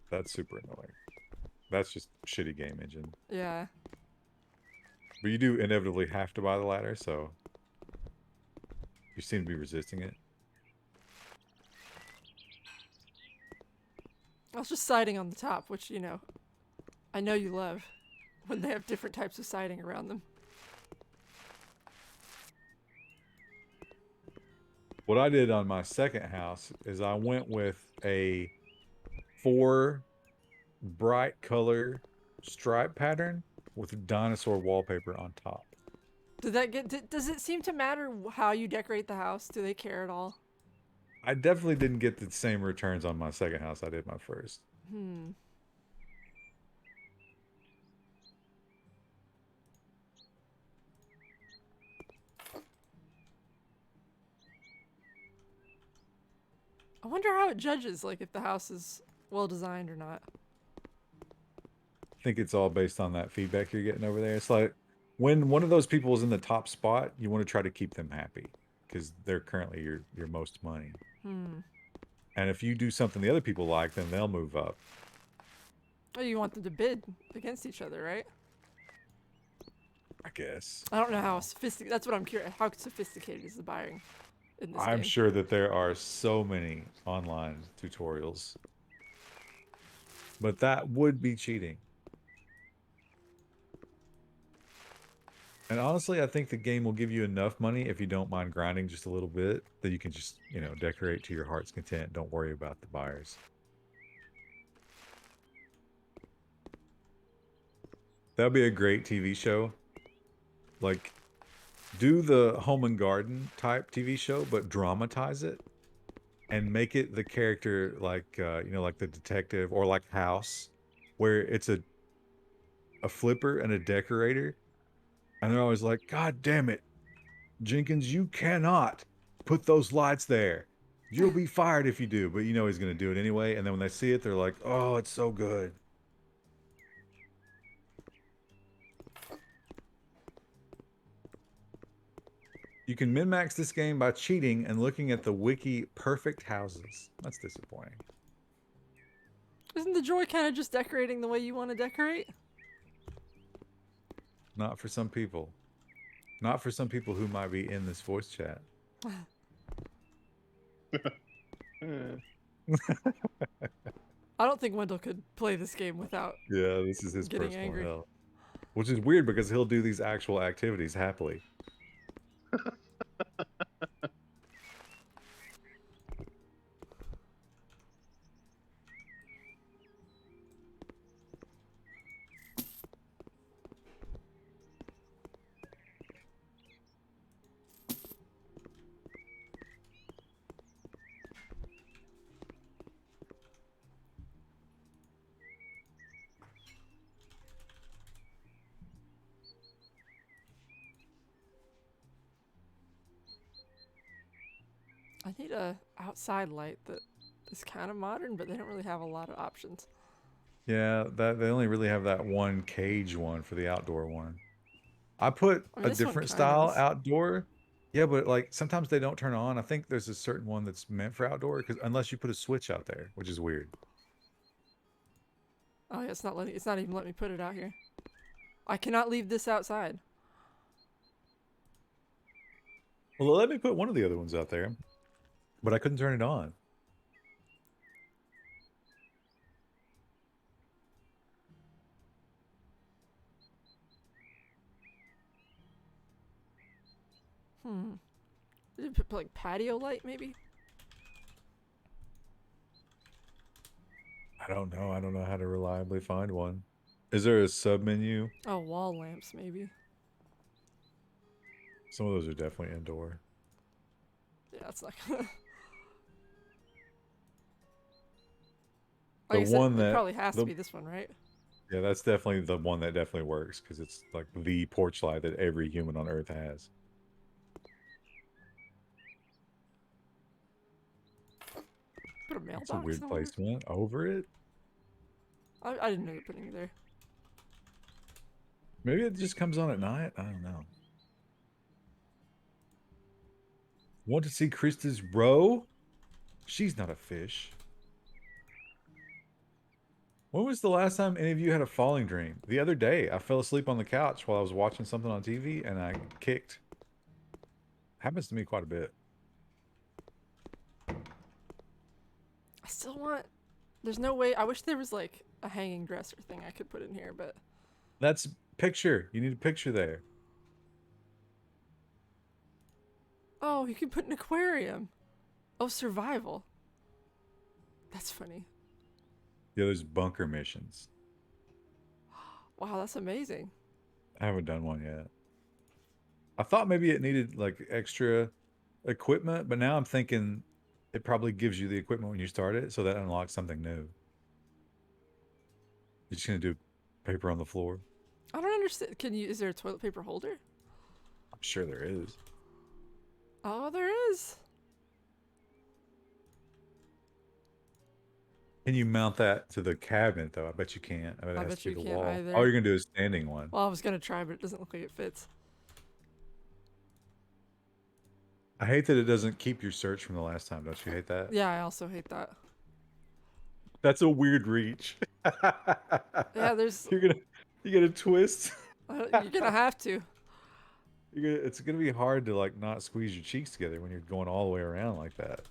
That's super annoying. That's just shitty game engine. Yeah. But you do inevitably have to buy the ladder, so you seem to be resisting it. I was just siding on the top, which, you know, I know you love when they have different types of siding around them. What I did on my second house is I went with a 4 bright color stripe pattern with dinosaur wallpaper on top. Does it seem to matter how you decorate the house? Do they care at all? I definitely didn't get the same returns on my second house I did my first. I wonder how it judges, like, if the house is well designed or not. I think it's all based on that feedback you're getting over there. It's like when one of those people is in the top spot, you want to try to keep them happy because they're currently your most money. And if you do something the other people like, then they'll move up. Oh, you want them to bid against each other, right? I guess. I don't know how sophisticated. That's what I'm curious. How sophisticated is the buying in this I'm game? sure that there are so many online tutorials. But that would be cheating. And honestly, I think the game will give you enough money if you don't mind grinding just a little bit that you can just, you know, decorate to your heart's content. Don't worry about the buyers. That'd be a great TV show. Like, do the Home and Garden type TV show, but dramatize it and make it the character like, you know, like the detective or like House, where it's a flipper and a decorator. And they're always like, God damn it, Jenkins, you cannot put those lights there. You'll be fired if you do. But you know he's going to do it anyway. And then when they see it, they're like, oh, it's so good. You can min-max this game by cheating and looking at the wiki perfect houses. That's disappointing. Isn't the joy kind of just decorating the way you want to decorate? Not for some people. Not for some people who might be in this voice chat. I don't think Wendell could play this game without. Yeah, this is his Getting personal angry. hell. Which is weird because he'll do these actual activities happily. I need a outside light that is kind of modern, but they don't really have a lot of options. Yeah, that they only really have that one cage one for the outdoor one. I put I mean, a this one different kind of style is. outdoor. Yeah, but like sometimes they don't turn on. I think there's a certain one that's meant for outdoor because unless you put a switch out there, which is weird. Oh yeah, it's not even letting me put it out here. I cannot leave this outside. Well, let me put one of the other ones out there, but I couldn't turn it on. Hmm. Did you put like patio light maybe? I don't know. I don't know how to reliably find one. Is there a sub menu? Oh, wall lamps maybe. Some of those are definitely indoor. Yeah, it's not gonna. The Like I said, one it that probably has to the be this one, right? yeah, that's definitely the one that definitely works because it's like the porch light that every human on Earth has. Put a It's a mailbox weird somewhere. placement over it. I didn't know you're putting it there. Maybe it just comes on at night. I don't know. Want to see Kreestuh's row? She's not a fish. When was the last time any of you had a falling dream? The other day, I fell asleep on the couch while I was watching something on TV and I kicked. Happens to me quite a bit. I still want. There's no way. I wish there was like a hanging dresser thing I could put in here, but That's picture. You need a picture there. oh, you can put an aquarium. Oh, survival. That's funny. Yeah, there's bunker missions. Wow, that's amazing. I haven't done one yet. I thought maybe it needed like extra equipment, but now I'm thinking it probably gives you the equipment when you start it, so that unlocks something new. You're just gonna do paper on the floor? I don't understand. Can you? Is there a toilet paper holder? I'm sure there is. Oh, there is. Can you mount that to the cabinet though? I bet you can't. I bet it I has bet to you be the can't wall. either. All you're gonna do is standing one. Well, I was gonna try, but it doesn't look like it fits. I hate that it doesn't keep your search from the last time. Don't you hate that? Yeah, I also hate that. That's a weird reach. Yeah, there's. You're gonna twist. You're gonna have to. It's gonna be hard to like not squeeze your cheeks together when you're going all the way around like that.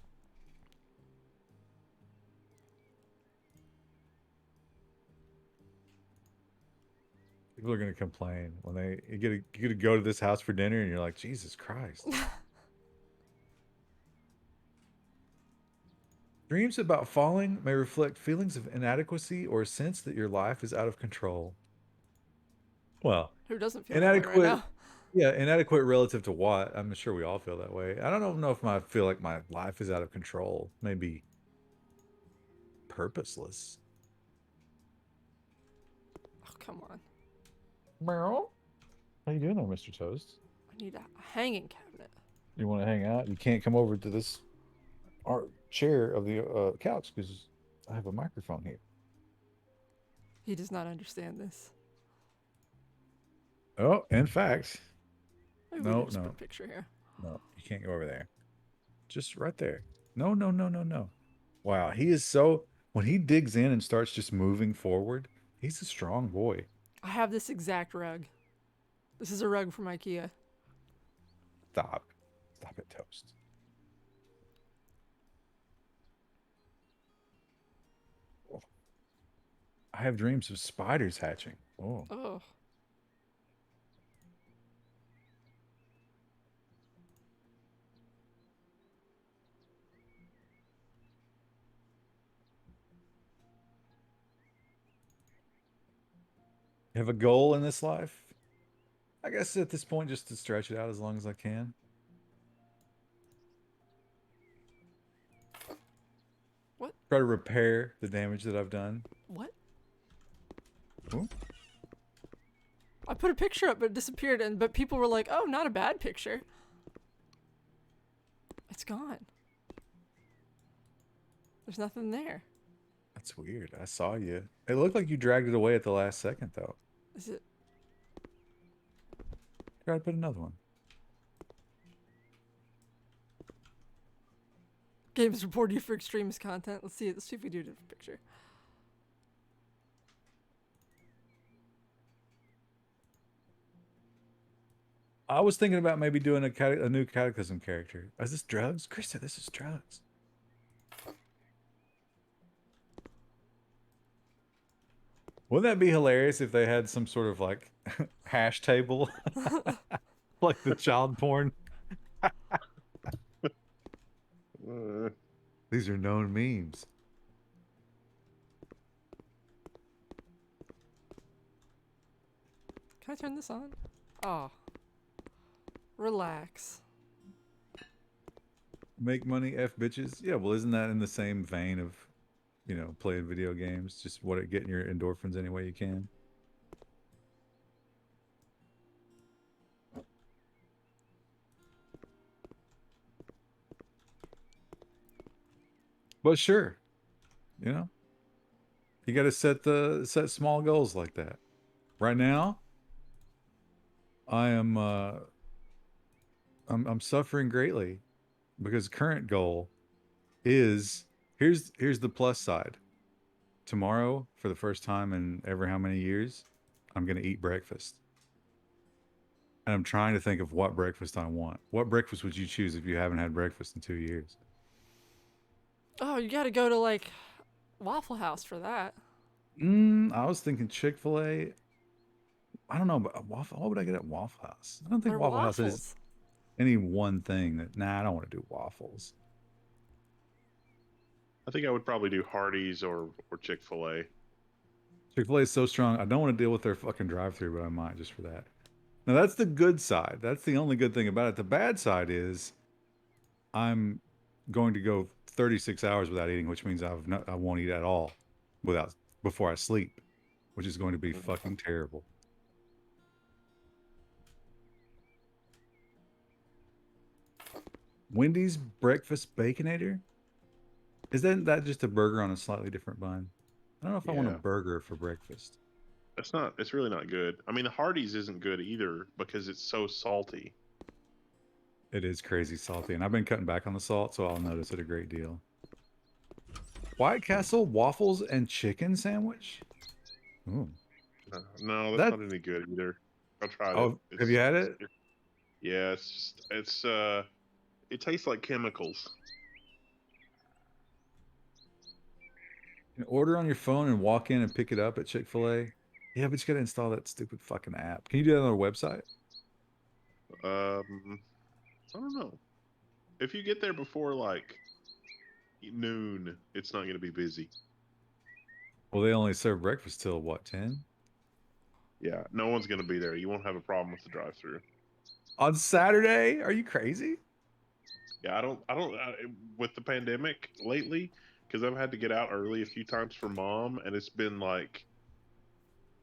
People are gonna complain when you get to go to this house for dinner and you're like, Jesus Christ. Dreams about falling may reflect feelings of inadequacy or a sense that your life is out of control. Well, Who doesn't feel that way right inadequate, now? yeah, inadequate relative to what? I'm sure we all feel that way. I don't know if I feel like my life is out of control. Maybe purposeless. Oh, come on. Meow. How you doing there, Mr. Toast? I need a hanging cabinet. You want to hang out? You can't come over to this art chair of the couch because I have a microphone here. He does not understand this. Oh, in fact, Maybe we no, can just put no, a picture here. no, you can't go over there. Just right there. No, no, no, no, no. Wow, he is so. When he digs in and starts just moving forward, he's a strong boy. I have this exact rug. This is a rug from IKEA. Stop. Stop it, Toast. Oh. I have dreams of spiders hatching. Oh. Oh. You have a goal in this life? I guess at this point, just to stretch it out as long as I can. What? Try to repair the damage that I've done. What? Ooh. I put a picture up, but it disappeared, but people were like, "Oh, not a bad picture." It's gone. There's nothing there. That's weird. I saw you. It looked like you dragged it away at the last second, though. Is it? Try to put another one. Games report you for extremist content. Let's see. Let's see if we do a different picture. I was thinking about maybe doing a new Cataclysm character. Is this drugs? Krista, this is drugs. Wouldn't that be hilarious if they had some sort of like hash table? Like the child porn? These are known memes. Can I turn this on? Oh. Relax. Make money, F bitches. Yeah, well, isn't that in the same vein of, you know, playing video games? Just getting your endorphins any way you can. But sure, you know, you got to set small goals like that. Right now, I am I'm suffering greatly because current goal is here's the plus side. Tomorrow, for the first time in ever how many years, I'm gonna eat breakfast. And I'm trying to think of what breakfast I want. What breakfast would you choose if you haven't had breakfast in 2 years? Oh, you gotta go to like Waffle House for that. I was thinking Chick-fil-A. I don't know, but Waffle. What would I get at Waffle House? I don't think They're Waffle House is waffles. any one thing that. Nah, I don't want to do waffles. I think I would probably do Hardee's or Chick-fil-A. Chick-fil-A is so strong. I don't want to deal with their fucking drive-through, but I might just for that. Now that's the good side. That's the only good thing about it. The bad side is I'm going to go 36 hours without eating, which means I won't eat at all before I sleep, which is going to be fucking terrible. Wendy's breakfast baconator? Isn't that just a burger on a slightly different bun? I don't know if I want a Yeah. burger for breakfast. It's really not good. I mean, the Hardee's isn't good either because it's so salty. It is crazy salty, and I've been cutting back on the salt, so I'll notice it a great deal. White Castle waffles and chicken sandwich? Ooh. No, that's That not any good either. I tried it. Oh, have you had it? Yeah, it tastes like chemicals. You can order on your phone and walk in and pick it up at Chick-fil-A. Yeah, but you gotta install that stupid fucking app. Can you do that on their website? I don't know. If you get there before like noon, it's not going to be busy. Well, they only serve breakfast till what, 10? Yeah, no one's going to be there. You won't have a problem with the drive-through. On Saturday? Are you crazy? Yeah, with the pandemic lately, because I've had to get out early a few times for mom, and it's been like,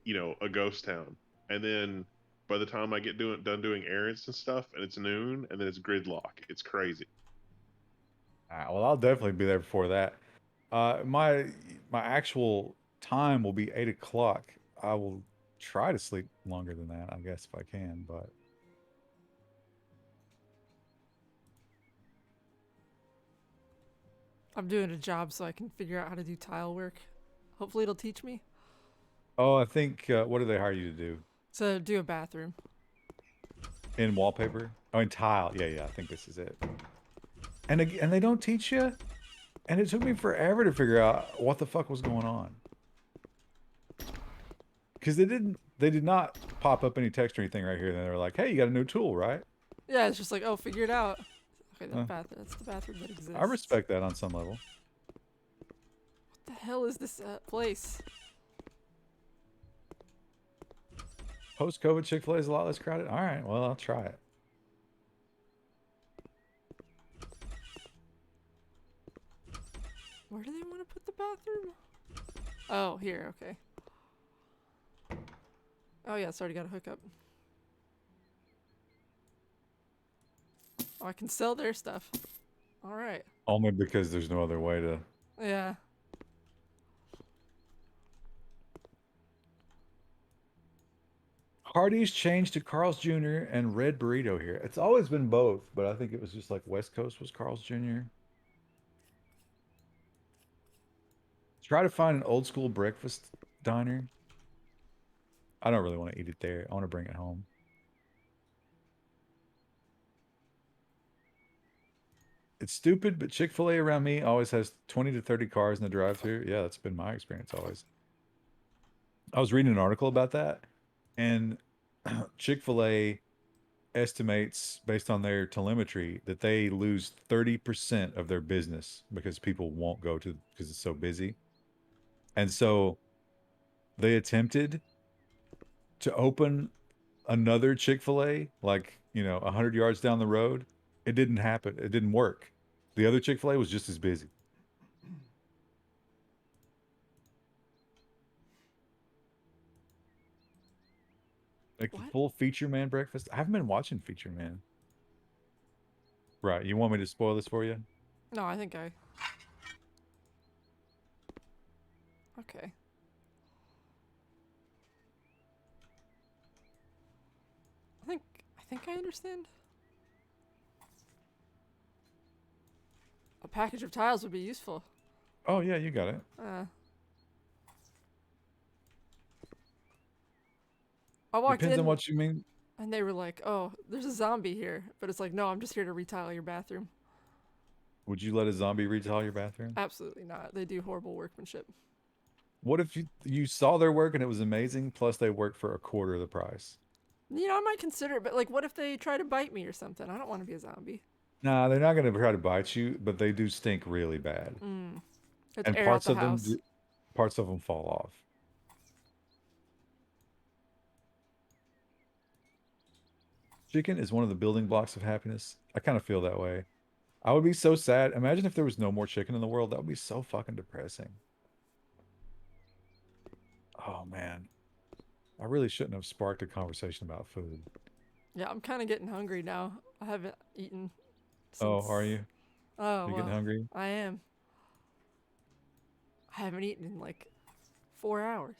a ghost town. And then by the time I get done doing errands and stuff, and it's noon, and then it's gridlock. It's crazy. Well, I'll definitely be there before that. My actual time will be 8 o'clock. I will try to sleep longer than that, I guess, if I can, but I'm doing a job so I can figure out how to do tile work. Hopefully it'll teach me. oh, I think what do they hire you to do? So do a bathroom. In wallpaper? Oh, in tile. Yeah, I think this is it. And they don't teach you? And it took me forever to figure out what the fuck was going on. Because they did not pop up any text or anything right here. And they were like, hey, you got a new tool, right? Yeah, it's just like, oh, figure it out. Okay, that's the bathroom that exists. I respect that on some level. What the hell is this place? Post-COVID Chick-fil-A is a lot less crowded. All right, well, I'll try it. Where do they want to put the bathroom? Oh, here, okay. Oh yeah, it's already got a hookup. Oh, I can sell their stuff. Alright. Only because there's no other way to... Yeah. Hardee's changed to Carl's Jr. and Red Burrito here. It's always been both, but I think it was just like West Coast was Carl's Jr. Try to find an old school breakfast diner. I don't really want to eat it there. I want to bring it home. It's stupid, but Chick-fil-A around me always has 20 to 30 cars in the drive-thru. Yeah, that's been my experience always. I was reading an article about that, and Chick-fil-A estimates based on their telemetry that they lose 30% of their business because people won't go to because it's so busy. And so they attempted to open another Chick-fil-A like, 100 yards down the road. It didn't happen. It didn't work. The other Chick-fil-A was just as busy. Like the What? full Feature Man breakfast. I haven't been watching Feature Man. Right. You want me to spoil this for you? No, I think I. Okay. I think I understand. A package of tiles would be useful. Oh yeah, you got it. I walked Depends on in what you mean. and they were like, "Oh, there's a zombie here," but it's like, "No, I'm just here to retile your bathroom." Would you let a zombie retile your bathroom? Absolutely not. They do horrible workmanship. What if you saw their work and it was amazing, plus they worked for a quarter of the price? I might consider it, but like, what if they try to bite me or something? I don't want to be a zombie. Nah, they're not going to try to bite you, but they do stink really bad. Have to And air out the house. parts of them fall off. Chicken is one of the building blocks of happiness. I kind of feel that way. I would be so sad. Imagine if there was no more chicken in the world. That would be so fucking depressing. Oh man. I really shouldn't have sparked a conversation about food. Yeah, I'm kind of getting hungry now. I haven't eaten Oh, since. are you? Oh, You getting well, hungry? I am. I haven't eaten in like 4 hours.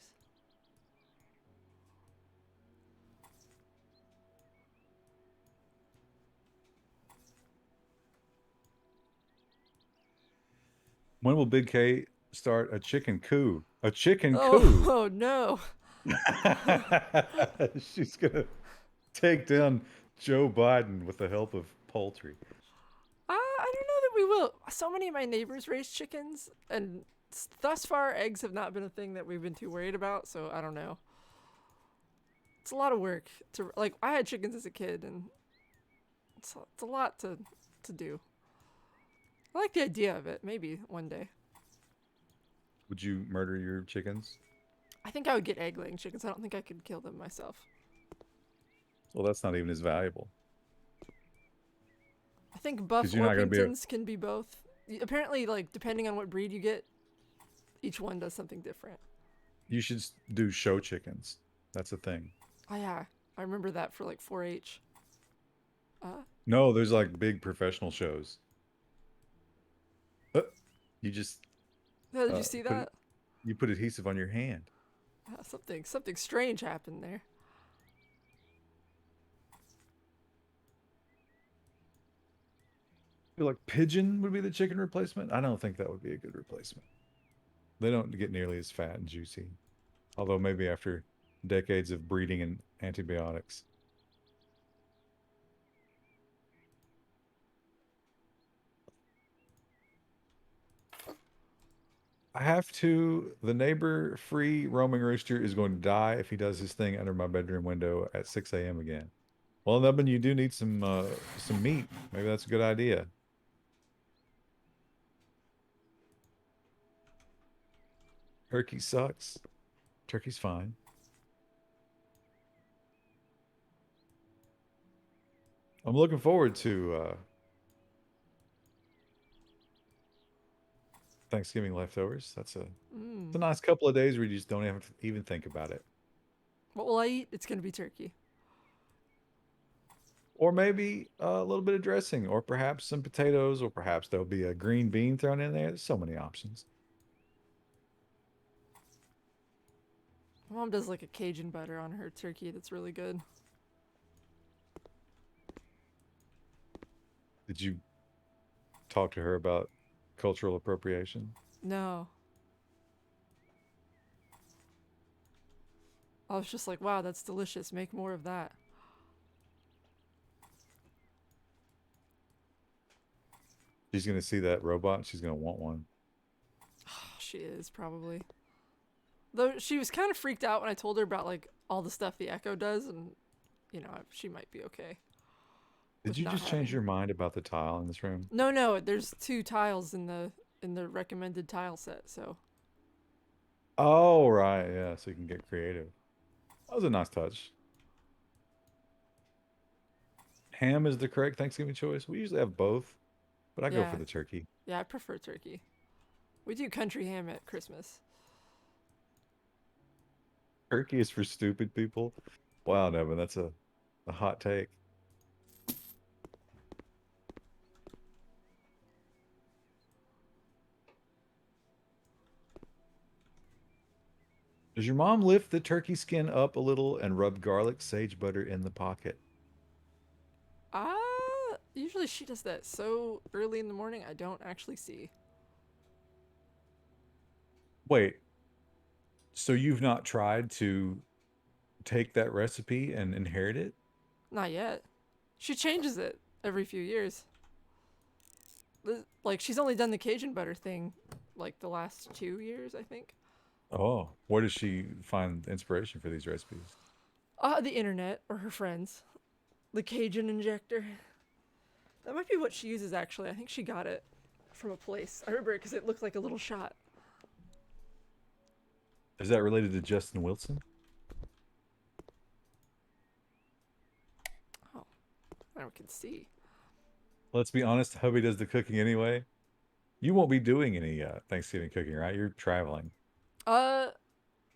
When will Big K start a chicken coup? A chicken Oh, coup. oh no. She's gonna take down Joe Biden with the help of poultry. I don't know that we will. So many of my neighbors raise chickens, and thus far, eggs have not been a thing that we've been too worried about. So I don't know. It's a lot of work to like. I had chickens as a kid, and it's a lot to do. I like the idea of it. Maybe one day. Would you murder your chickens? I think I would get egg laying chickens. I don't think I could kill them myself. Well, that's not even as valuable. I think buff 'Cause you're not gonna be Orpingtons can be both. Apparently, like depending on what breed you get, each one does something different. You should do show chickens. That's a thing. Oh yeah, I remember that for like 4-H. No, there's like big professional shows. You just Did you see that? you put adhesive on your hand. Something strange happened there. I feel like pigeon would be the chicken replacement. I don't think that would be a good replacement. They don't get nearly as fat and juicy. Although maybe after decades of breeding and antibiotics. I have to. The neighbor-free roaming rooster is going to die if he does his thing under my bedroom window at 6 a.m. again. Well, Nubbin, you do need some meat. Maybe that's a good idea. Turkey sucks. Turkey's fine. I'm looking forward to Thanksgiving leftovers. It's a nice couple of days where you just don't have to even think about it. What will I eat? It's gonna be turkey. Or maybe a little bit of dressing, or perhaps some potatoes, or perhaps there'll be a green bean thrown in there. There's so many options. My mom does like a Cajun butter on her turkey that's really good. Did you talk to her about cultural appropriation? No. I was just like, wow, that's delicious. Make more of that. She's gonna see that robot and she's gonna want one. She is, probably. Though she was kind of freaked out when I told her about like all the stuff the Echo does, and you know, she might be okay. Did With you not just change having... your mind about the tile in this room? No, no, there's 2 tiles in the recommended tile set, so Oh, right, yeah, so you can get creative. That was a nice touch. Ham is the correct Thanksgiving choice. We usually have both, but I go for yeah. the turkey. Yeah, I prefer turkey. We do country ham at Christmas. Turkey is for stupid people. Wow, Nevin, that's a hot take. Does your mom lift the turkey skin up a little and rub garlic sage butter in the pocket? Usually she does that so early in the morning I don't actually see. Wait, so you've not tried to take that recipe and inherit it? Not yet. She changes it every few years. Like she's only done the Cajun butter thing like the last 2 years, I think. Oh, where does she find inspiration for these recipes? The internet or her friends. The Cajun injector. That might be what she uses actually. I think she got it from a place. I remember it because it looked like a little shot. Is that related to Justin Wilson? Oh, I can see. Let's be honest, hubby does the cooking anyway. You won't be doing any Thanksgiving cooking, right? You're traveling. Uh,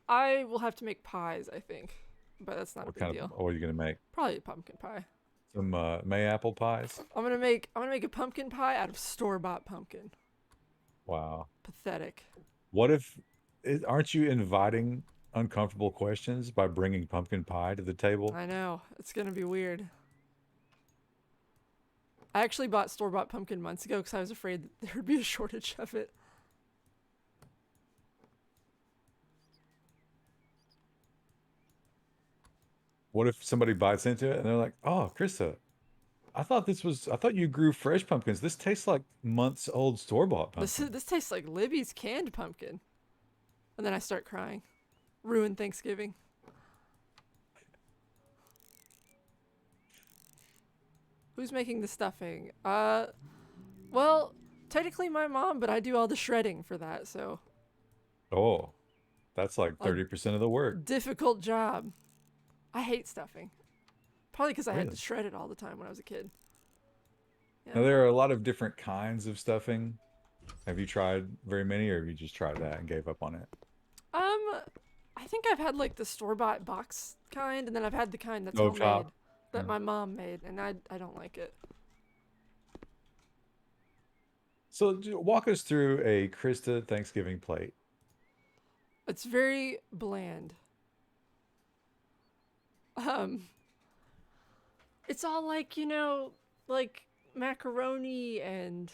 I will have to make pies, I think, but that's not a What big kind deal. of what are you gonna make? Probably a pumpkin pie. Some Mayapple pies? I'm gonna make a pumpkin pie out of store-bought pumpkin. Wow. Pathetic. What if aren't you inviting uncomfortable questions by bringing pumpkin pie to the table? I know. It's gonna be weird. I actually bought store-bought pumpkin months ago because I was afraid that there would be a shortage of it. What if somebody bites into it and they're like, "Oh, Krista, I thought you grew fresh pumpkins. This tastes like months old store-bought pumpkin." This tastes like Libby's canned pumpkin. And then I start crying. Ruin Thanksgiving. Who's making the stuffing? Well, technically my mom, but I do all the shredding for that, so Oh, that's like a 30% of the work. difficult job. I hate stuffing. Probably because I had Really? to shred it all the time when I was a kid. Now Yeah. there are a lot of different kinds of stuffing. Have you tried very many, or have you just tried that and gave up on it? I think I've had like the store-bought box kind, and then I've had the kind that's Stove homemade top. that Yeah. my mom made, and I don't like it. So walk us through a Krista Thanksgiving plate. It's very bland. Um, it's all like, you know, like macaroni and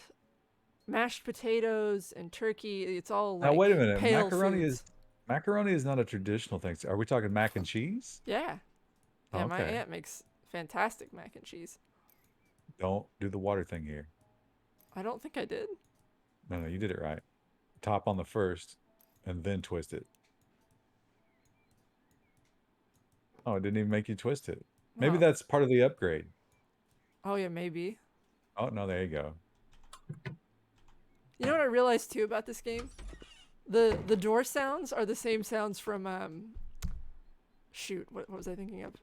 mashed potatoes and turkey. It's all Now wait a like minute. pale foods. Macaroni is not a traditional thing. Are we talking mac and cheese? Yeah. Oh, Yeah, my okay. aunt makes fantastic mac and cheese. Don't do the water thing here. I don't think I did. No, no, you did it right. Top on the first, and then twist it. Oh, it didn't even make you twist it. Maybe Oh. that's part of the upgrade. Oh yeah, maybe. Oh, no, there you go. You know what I realized too about this game? The door sounds are the same sounds from shoot, what was I thinking of?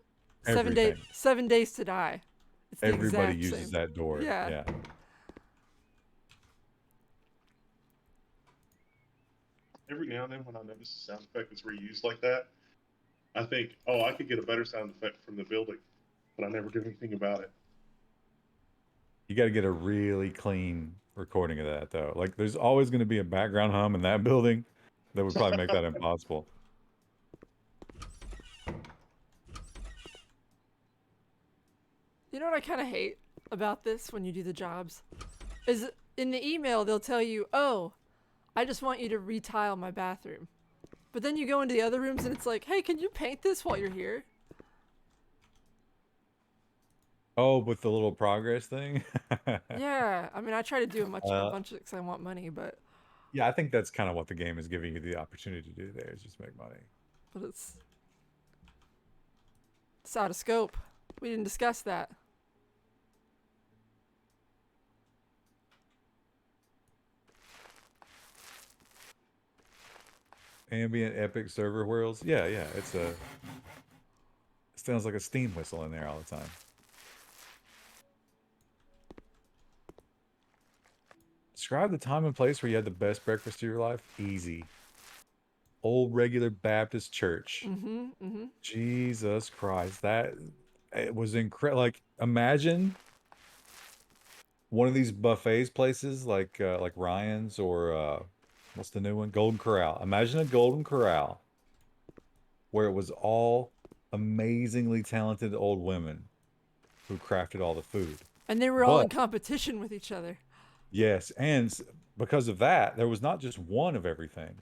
Everything. 7 days to die. It's the Everybody exact uses same. that door. Yeah. Yeah. Every now and then, when I notice a sound effect is reused like that, I think, oh, I could get a better sound effect from the building, but I never do anything about it. You got to get a really clean recording of that, though. Like, there's always going to be a background hum in that building that would probably make that impossible. know what I kind of hate about this when you do the jobs? Is in the email they'll tell you, oh, I just want you to retile my bathroom. But then you go into the other rooms and it's like, hey, can you paint this while you're here? Oh, with the little progress thing? Yeah, I mean, I try to do a Uh, bunch because I want money, yeah, I think that's kind of what the game is giving you the opportunity to do there, is just make money. but it's out of scope. We didn't discuss that. Ambient epic server whirls. Yeah, yeah, it sounds like a steam whistle in there all the time. Describe the time and place where you had the best breakfast of your life. Easy. Old regular Baptist church. Jesus Christ, that it was incredible. Like, imagine one of these buffets places like Ryan's or what's the new one? Golden Corral. Imagine a Golden Corral where it was all amazingly talented old women who crafted all the food. And they were all in But competition with each other. yes, and because of that, there was not just one of everything.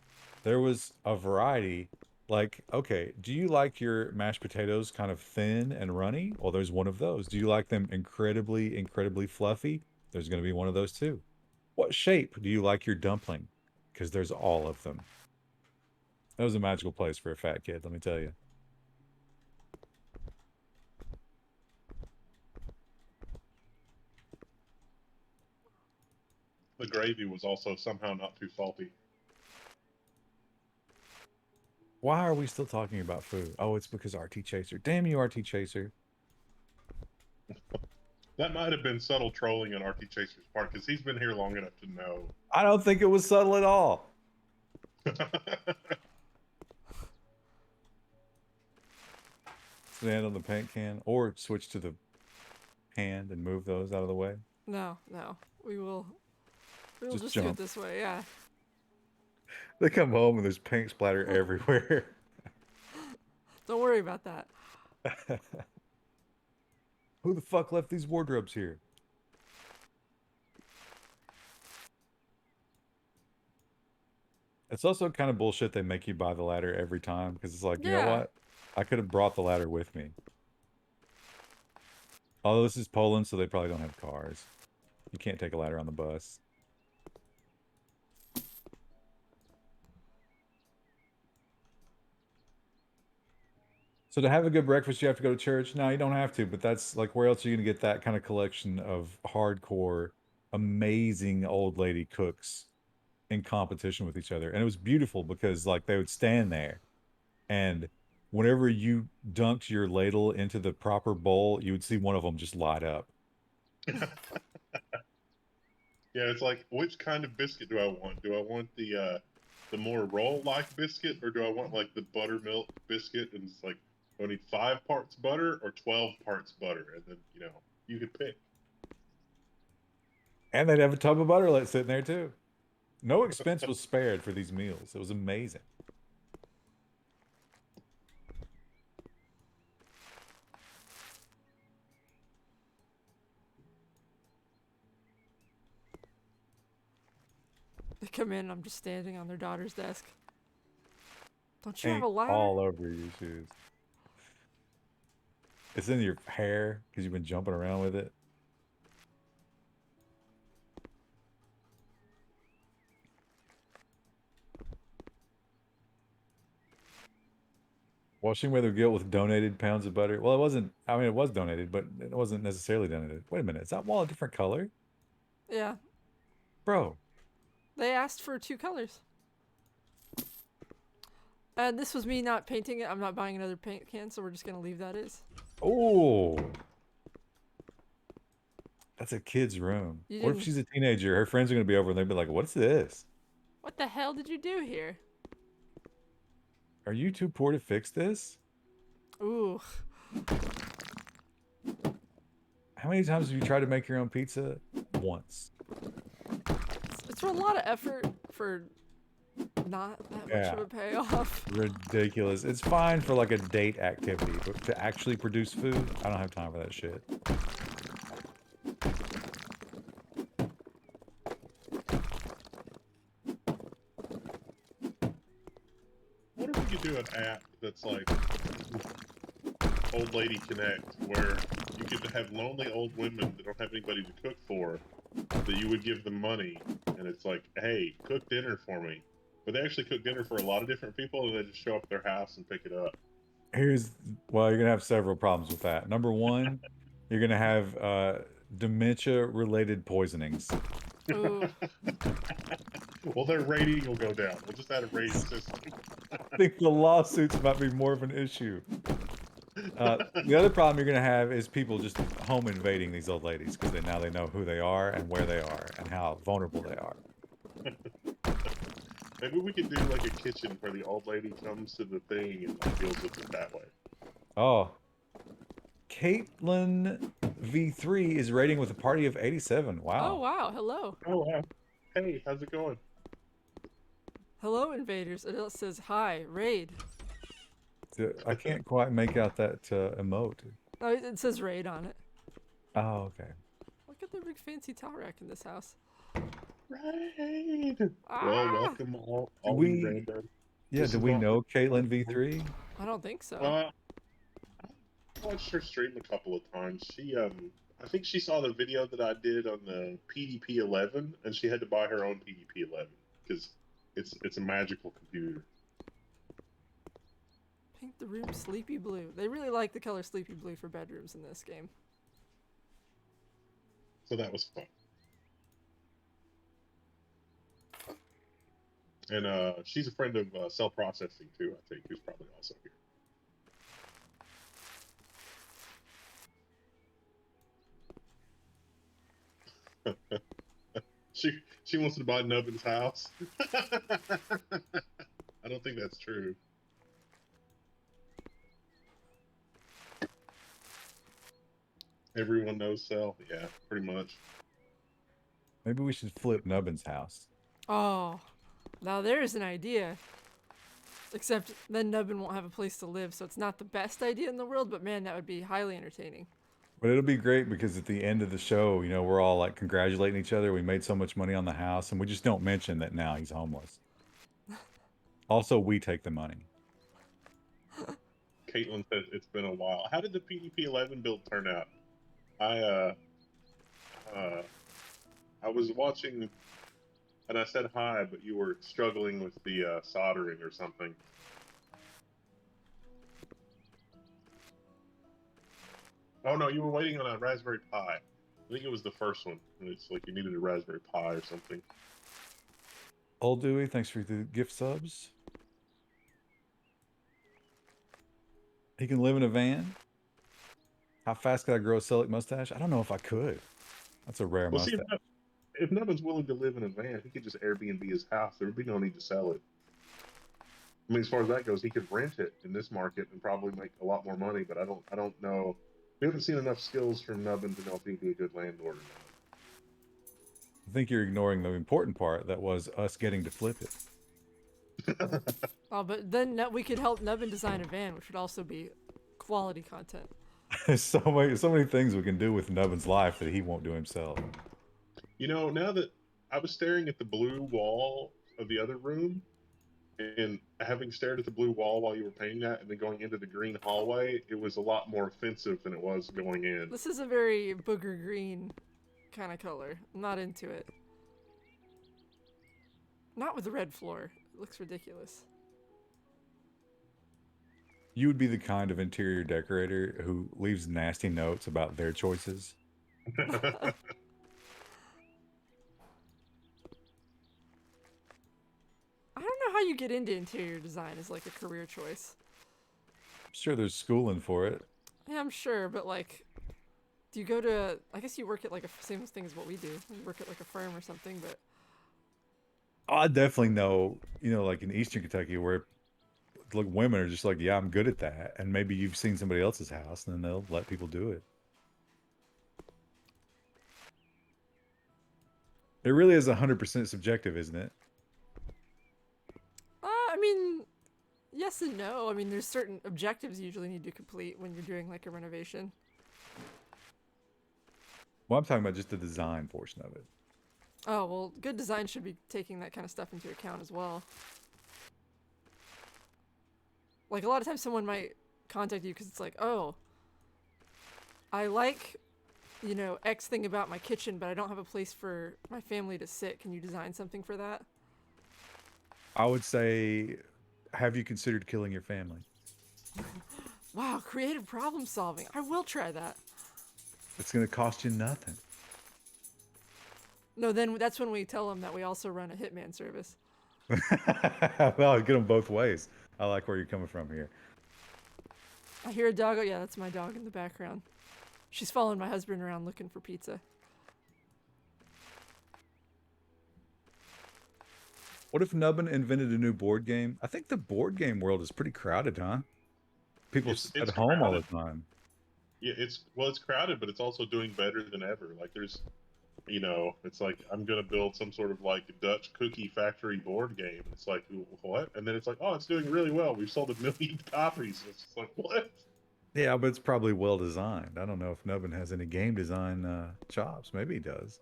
There was a variety. Like, okay, do you like your mashed potatoes kind of thin and runny? Well, there's one of those. Do you like them incredibly, incredibly fluffy? There's going to be one of those too. What shape do you like your dumpling? Because there's all of them. That was a magical place for a fat kid, let me tell you. The gravy was also somehow not too salty. Why are we still talking about food? Oh, it's because RT Chaser. Damn you, RT Chaser. That might have been subtle trolling on RT Chaser's part because he's been here long enough to know. I don't think it was subtle at all. Stand on the paint can or switch to the hand and move those out of the way. No, we'll just do jump. it this way. Yeah. They come home and there's paint splatter everywhere. Don't worry about that. Who the fuck left these wardrobes here? It's also kind of bullshit they make you buy the ladder every time because it's like, you know what? I could have brought the ladder with me. Although this is Poland, so they probably don't have cars. You can't take a ladder on the bus. So to have a good breakfast, you have to go to church? No, you don't have to, but that's like, where else are you going to get that kind of collection of hardcore, amazing old lady cooks in competition with each other? And it was beautiful because like they would stand there and whenever you dunked your ladle into the proper bowl, you would see one of them just light up. Yeah, it's like, which kind of biscuit do I want? Do I want the more roll-like biscuit, or do I want like the buttermilk biscuit? And it's like, do I need 5 parts butter or 12 parts butter? And then, you know, you could pick. And they'd have a tub of butter sitting there too. No expense was spared for these meals. It was amazing. They come in, I'm just standing on their daughter's desk. Don't you have a Paint ladder? all over your shoes. It's in your hair because you've been jumping around with it. Washing away their guilt with donated pounds of butter. Well, it wasn't. I mean, it was donated, but it wasn't necessarily donated. Wait a minute. Is that wall a different color? Yeah. Bro. They asked for 2 colors. And this was me not painting it. I'm not buying another paint can, so we're just going to leave that as. Oh. That's a kid's room. What if she's a teenager? Her friends are going to be over and they'll be like, what's this? What the hell did you do here? Are you too poor to fix this? Ooh. How many times have you tried to make your own pizza? Once. It's a lot of effort for not that much of a payoff. Ridiculous. It's fine for like a date activity, but to actually produce food, I don't have time for that shit. could do an app that's like Old Lady Connect, where you get to have lonely old women that don't have anybody to cook for, that you would give them money, and it's like, hey, cook dinner for me. But they actually cook dinner for a lot of different people, and they just show up at their house and pick it up. Well, you're gonna have several problems with that. Number one, you're gonna have dementia-related poisonings. Ooh. Well, their rating will go down. We'll just add a rating system. I think the lawsuits might be more of an issue. The other problem you're gonna have is people just home invading these old ladies because now they know who they are and where they are and how vulnerable they are. Maybe we could do like a kitchen where the old lady comes to the thing and like, deals with it that way. Oh, Caitlin V3 is rating with a party of 87. Wow. Oh wow. Hello. Oh wow. Hey, how's it going? Hello, invaders. It says hi, raid. I can't quite make out that emote. Oh, it says raid on it. Oh, okay. Look at the big fancy towel rack in this house. Right. Ah! Well, welcome all we- you random. Yeah, This do is we all- know Caitlin V3? I don't think so. I watched her stream a couple of times. She I think she saw the video that I did on the PDP-11, and she had to buy her own PDP-11 because it's a magical computer. Paint the room sleepy blue. They really like the color sleepy blue for bedrooms in this game. So that was fun. And she's a friend of Cell Processing too, I think, who's probably also here. She wants to buy Nubbin's house. I don't think that's true. Everyone knows Cell. Yeah, pretty much. Maybe we should flip Nubbin's house. Oh, now there's an idea. Except then Nubbin won't have a place to live, so it's not the best idea in the world, but man, that would be highly entertaining. But it'll be great because at the end of the show, we're all like congratulating each other. We made so much money on the house, and we just don't mention that now he's homeless. Also, we take the money. Caitlin says it's been a while. How did the PDP-11 build turn out? I was watching, and I said hi, but you were struggling with the soldering or something. Oh no, you were waiting on a Raspberry Pi. I think it was the first one. And it's like you needed a Raspberry Pi or something. Old Dewey, thanks for the gift subs. He can live in a van. How fast could I grow a Celic mustache? I don't know if I could. That's a rare Well, see, mustache. if Nubbin's willing to live in a van, he could just Airbnb his house. There would be no need to sell it. I mean, as far as that goes, he could rent it in this market and probably make a lot more money. But I don't know. We haven't seen enough skills from Nubbin to know if he'd be a good landlord or not. I think you're ignoring the important part that was us getting to flip it. Oh, but then we could help Nubbin design a van, which would also be quality content. There's so many things we can do with Nubbin's life that he won't do himself. Now that I was staring at the blue wall of the other room, and having stared at the blue wall while you were painting that, and then going into the green hallway, it was a lot more offensive than it was going in. This is a very booger green kind of color. I'm not into it. Not with the red floor. It looks ridiculous. You would be the kind of interior decorator who leaves nasty notes about their choices. I don't know how you get into interior design as like a career choice. I'm sure there's schooling for it. Yeah, I'm sure, but like, do you go to? I guess you work at like a same thing as what we do. You work at like a firm or something, but I definitely know, like in Eastern Kentucky where like women are just like, yeah, I'm good at that. And maybe you've seen somebody else's house and then they'll let people do it. It really is 100% subjective, isn't it? I mean, yes and no. I mean, there's certain objectives you usually need to complete when you're doing like a renovation. Well, I'm talking about just the design portion of it. Oh, well, good design should be taking that kind of stuff into account as well. Like a lot of times someone might contact you because it's like, oh, I like, you know, X thing about my kitchen, but I don't have a place for my family to sit. Can you design something for that? I would say, have you considered killing your family? Wow, creative problem solving. I will try that. It's going to cost you nothing. No, then that's when we tell them that we also run a hitman service. Well, get them both ways. I like where you're coming from here. I hear a dog. Oh, yeah, that's my dog in the background. She's following my husband around looking for pizza. What if Nubbin invented a new board game? I think the board game world is pretty crowded, huh? People at It's home all the crowded. time. Yeah, it's crowded, but it's also doing better than ever. Like there's, it's like I'm gonna build some sort of like Dutch cookie factory board game. It's like what? And then it's like, oh, it's doing really well. We've sold 1 million copies. It's just like what? Yeah, but it's probably well designed. I don't know if Nubbin has any game design chops. Maybe he does.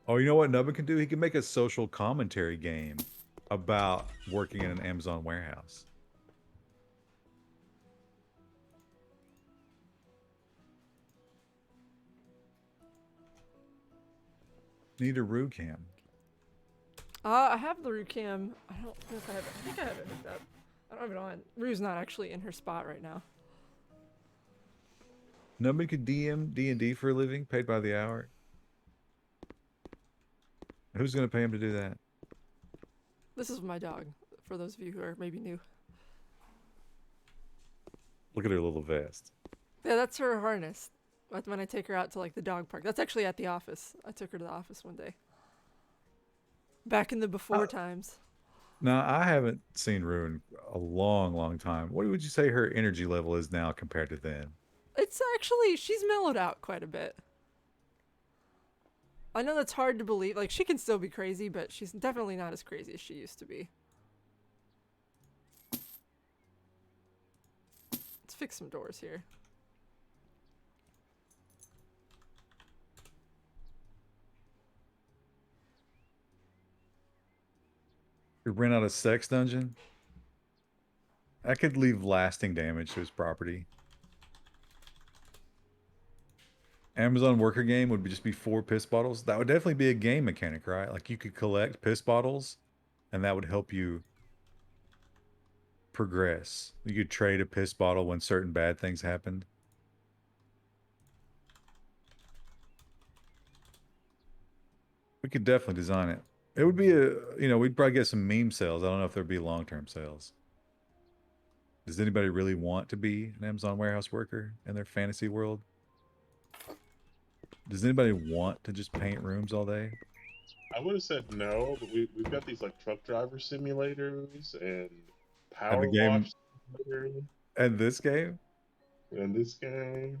Oh, you know what Nubbin can do? He can make a social commentary game about working in an Amazon warehouse. Need a Roo cam. I have the Rue cam. I don't know if I have it. I think I have it hooked up. I don't have it on. Rue's not actually in her spot right now. Nubbin could DM D&D for a living, paid by the hour. Who's going to pay him to do that? This is my dog, for those of you who are maybe new. Look at her little vest. Yeah, that's her harness. That's when I take her out to like the dog park. That's actually at the office. I took her to the office one day. Back in the before times. Now, I haven't seen Rue in a long, long time. What would you say her energy level is now compared to then? It's actually, she's mellowed out quite a bit. I know that's hard to believe. Like, she can still be crazy, but she's definitely not as crazy as she used to be. Let's fix some doors here. He ran out of sex dungeon? That could leave lasting damage to his property. Amazon worker game would just be 4 piss bottles. That would definitely be a game mechanic, right? Like you could collect piss bottles and that would help you progress. You could trade a piss bottle when certain bad things happened. We could definitely design it. It would be we'd probably get some meme sales. I don't know if there'd be long-term sales. Does anybody really want to be an Amazon warehouse worker in their fantasy world? Does anybody want to just paint rooms all day? I would have said no, but we've got these like truck driver simulators and And the power game wash simulators and this game? in this game.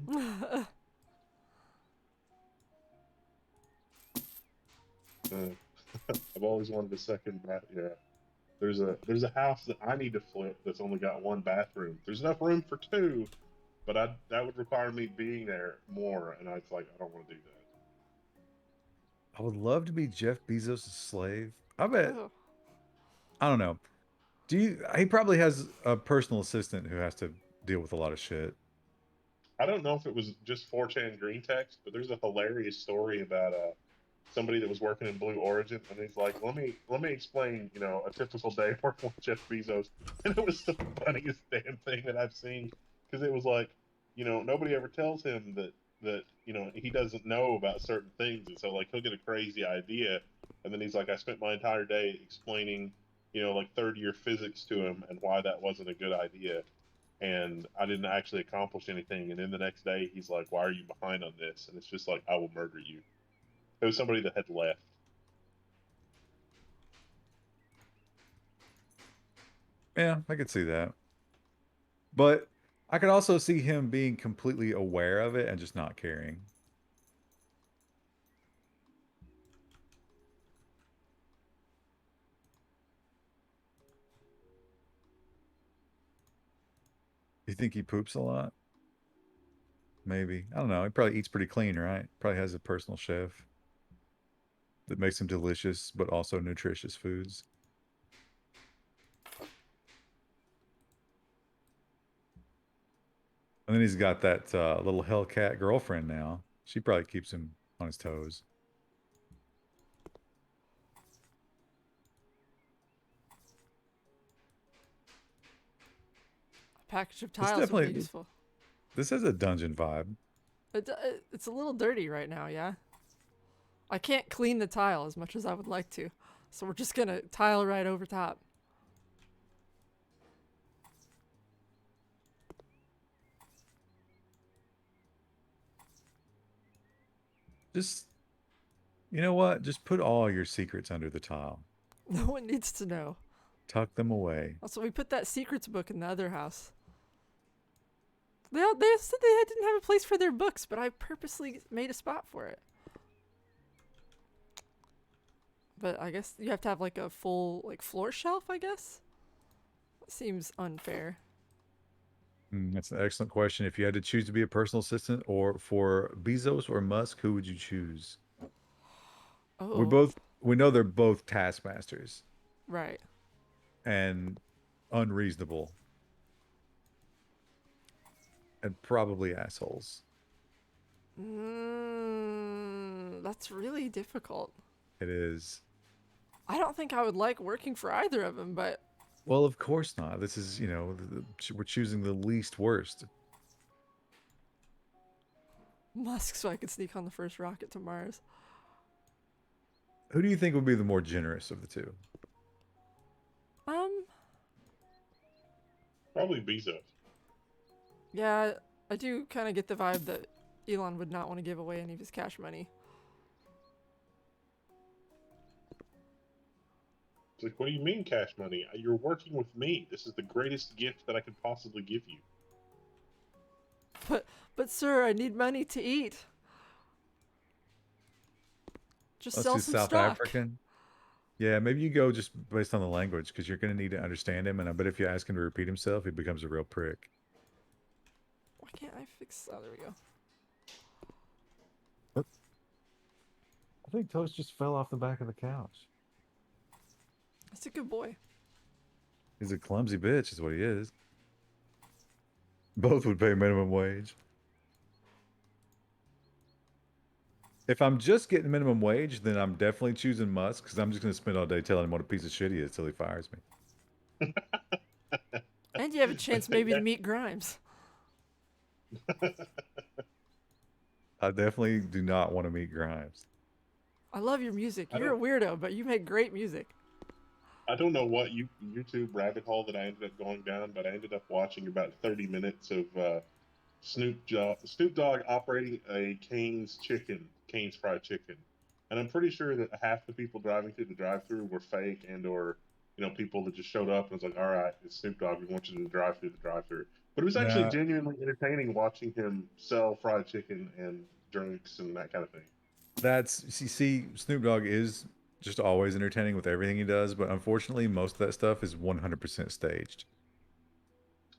I've always wanted a second bath. Yeah, there's a house that I need to flip that's only got 1 bathroom. There's enough room for 2, but that would require me being there more, and I was like, I don't want to do that. I would love to be Jeff Bezos' slave. I bet. Oh. I don't know. He probably has a personal assistant who has to deal with a lot of shit. I don't know if it was just 4chan green text, but there's a hilarious story about somebody that was working in Blue Origin, and he's like, let me explain, a typical day working with Jeff Bezos, and it was the funniest damn thing that I've seen, because it was like, nobody ever tells him that he doesn't know about certain things, and so like he'll get a crazy idea, and then he's like, I spent my entire day explaining, like third-year physics to him and why that wasn't a good idea. And I didn't actually accomplish anything. And then the next day, he's like, "Why are you behind on this?" And it's just like, "I will murder you." It was somebody that had left. Yeah, I could see that. But I could also see him being completely aware of it and just not caring. You think he poops a lot? Maybe. I don't know. He probably eats pretty clean, right? Probably has a personal chef that makes him delicious but also nutritious foods. And then he's got that little Hellcat girlfriend now. She probably keeps him on his toes. A package of This tiles would be definitely useful. this has a dungeon vibe. It's a little dirty right now, yeah? I can't clean the tile as much as I would like to. So we're just gonna tile right over top. Just you know what? Just put all your secrets under the tile. No one needs to know. Tuck them away. Also, we put that secrets book in the other house. They said they didn't have a place for their books, but I purposely made a spot for it. But I guess you have to have like a full like floor shelf, I guess? Seems unfair. That's an excellent question. If you had to choose to be a personal assistant or for Bezos or Musk, who would you choose? Oh, We know they're both taskmasters right. and unreasonable and probably assholes. That's really difficult. It is. I don't think I would like working for either of them, but Well, of course not. This is, we're choosing the least worst. Musk so I could sneak on the first rocket to Mars. Who do you think would be the more generous of the two? Probably Bezos. Yeah, I do kind of get the vibe that Elon would not want to give away any of his cash money. It's like, what do you mean cash money? You're working with me. This is the greatest gift that I could possibly give you. But sir, I need money to eat. Just Let's sell do some South stock. African. Yeah, maybe you go just based on the language because you're going to need to understand him. And I bet if you ask him to repeat himself, he becomes a real prick. Why can't I fix? Oh, there we go. I think Toast just fell off the back of the couch. That's a good boy. He's a clumsy bitch, is what he is. Both would pay minimum wage. If I'm just getting minimum wage, then I'm definitely choosing Musk because I'm just going to spend all day telling him what a piece of shit he is till he fires me. And you have a chance maybe to meet Grimes. I definitely do not want to meet Grimes. I love your music. You're a weirdo, but you make great music. I don't know what YouTube rabbit hole that I ended up going down, but I ended up watching about 30 minutes of Snoop Dogg operating a Cane's Fried Chicken, and I'm pretty sure that half the people driving through the drive-through were fake or people that just showed up and was like, "All right, it's Snoop Dogg. We want you to drive through the drive-through." But it was actually Nah, genuinely entertaining watching him sell fried chicken and drinks and that kind of thing. see, Snoop Dogg is just always entertaining with everything he does, but unfortunately, most of that stuff is 100% staged.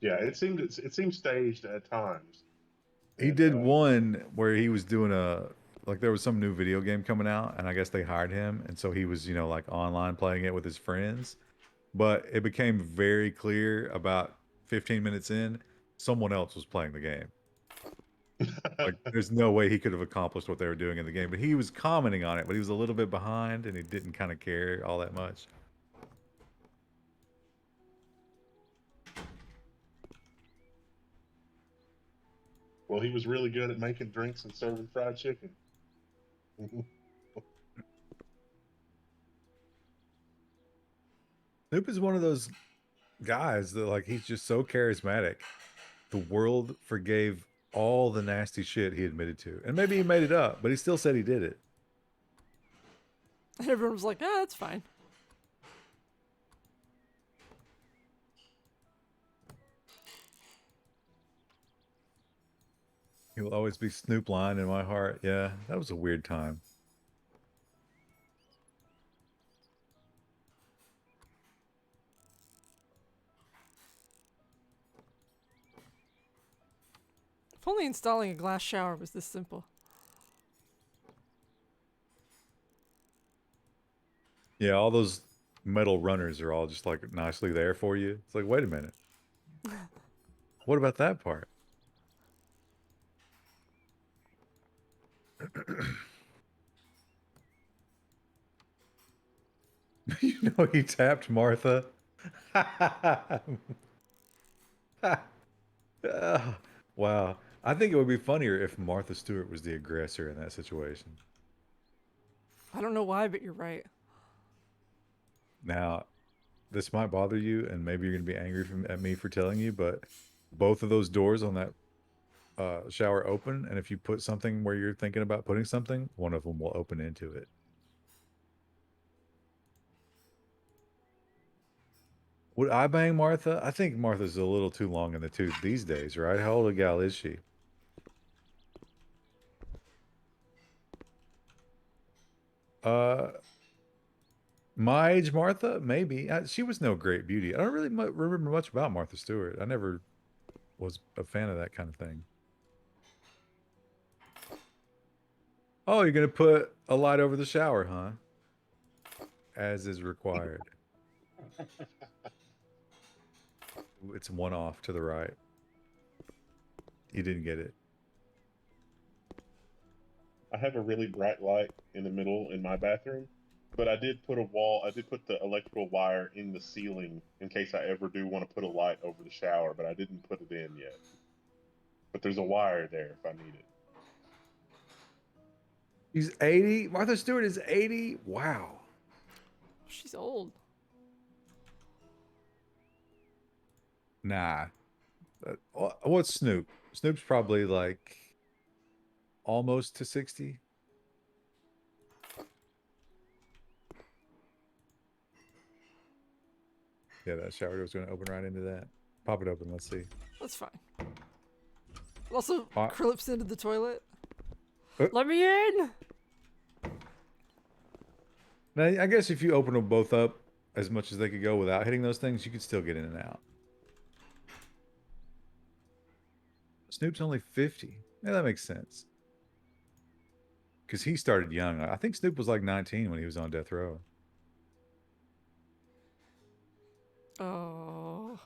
Yeah, it seemed staged at times, He and did one where he was doing there was some new video game coming out, and I guess they hired him, and so he was, like online playing it with his friends. But it became very clear about 15 minutes in, someone else was playing the game. Like, there's no way he could have accomplished what they were doing in the game. But he was commenting on it, but he was a little bit behind, and he didn't kind of care all that much. well, he was really good at making drinks and serving fried chicken. Snoop is one of those guys that, like, he's just so charismatic. The world forgave all the nasty shit he admitted to. And maybe he made it up, but he still said he did it. And everyone was like, ah, that's fine. He will always be Snoop Lion in my heart. Yeah, that was a weird time. If only installing a glass shower was this simple. Yeah, all those metal runners are all just like nicely there for you. It's like, wait a minute. What about that part? You know he tapped Martha. Wow. I think it would be funnier if Martha Stewart was the aggressor in that situation. I don't know why, but you're right. Now, this might bother you, and maybe you're going to be angry at me for telling you, but both of those doors on that shower open, and if you put something where you're thinking about putting something, one of them will open into it. Would I bang Martha? I think Martha's a little too long in the tooth these days, right? How old a gal is she? Uh, my age, Martha? Maybe. She was no great beauty. I don't really remember much about Martha Stewart. I never was a fan of that kind of thing. Oh, you're gonna put a light over the shower, huh? As is required. It's one off to the right. You didn't get it. I have a really bright light in the middle in my bathroom, but I did put the electrical wire in the ceiling in case I ever do want to put a light over the shower, but I didn't put it in yet. But there's a wire there if I need it. She's 80. Martha Stewart is 80. Wow. She's old. Nah. What's Snoop? Snoop's probably like almost to 60. Yeah, that shower door's going to open right into that. Pop it open. Let's see. That's fine. Also, Uh, clips into the toilet. Uh. Let me in! Now, I guess if you open them both up as much as they could go without hitting those things, you could still get in and out. Snoop's only 50. Yeah, that makes sense. Because he started young. I think Snoop was like 19 when he was on death row. Oh.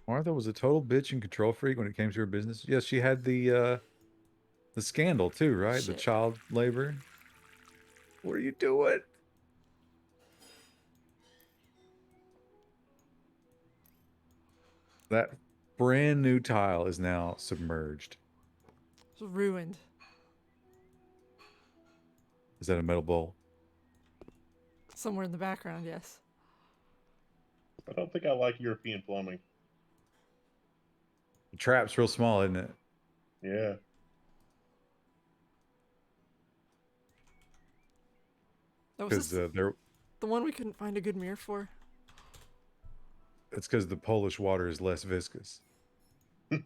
Martha was a total bitch and control freak when it came to her business. Yes, she had the scandal too, right? The Shit. child labor. What are you doing? That brand new tile is now submerged. It's ruined. Is that a metal bowl? Somewhere in the background, yes. I don't think I like European plumbing. The trap's real small, isn't it? Yeah. That was Because this they're the one we couldn't find a good mirror for. it's because the Polish water is less viscous. Or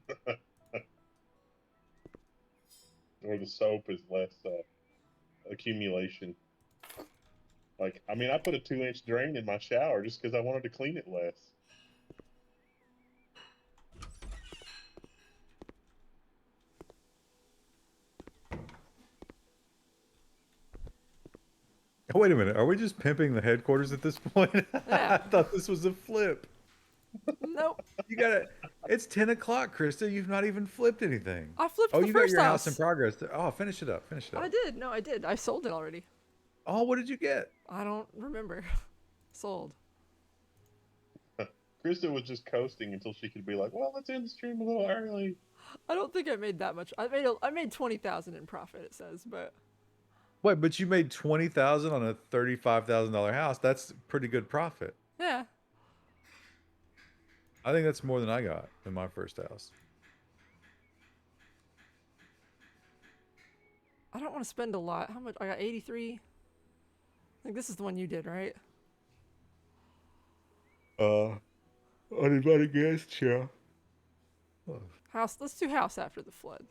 the soap is less accumulation. Like, I mean, I put a 2-inch drain in my shower just because I wanted to clean it less. Oh, wait a minute. Are we just pimping the headquarters at this point? Yeah. I thought this was a flip. Nope. You gotta. It's 10 o'clock, Krista. You've not even flipped anything. I flipped Oh, the you got first your house. house in progress. Oh, finish it up. Finish it up. I did. No, I did. I sold it already. Oh, what did you get? I don't remember. Sold. Krista was just coasting until she could be like, well, let's end the stream a little early. I don't think I made that much. I made 20,000 in profit. It says, but Wait, but you made 20,000 on a $35,000 house. That's pretty good profit. yeah. I think that's more than I got in my first house. I don't want to spend a lot. How much? I got 83. I think this is the one you did, right? Anybody guess, yeah. House. Let's do house after the flood.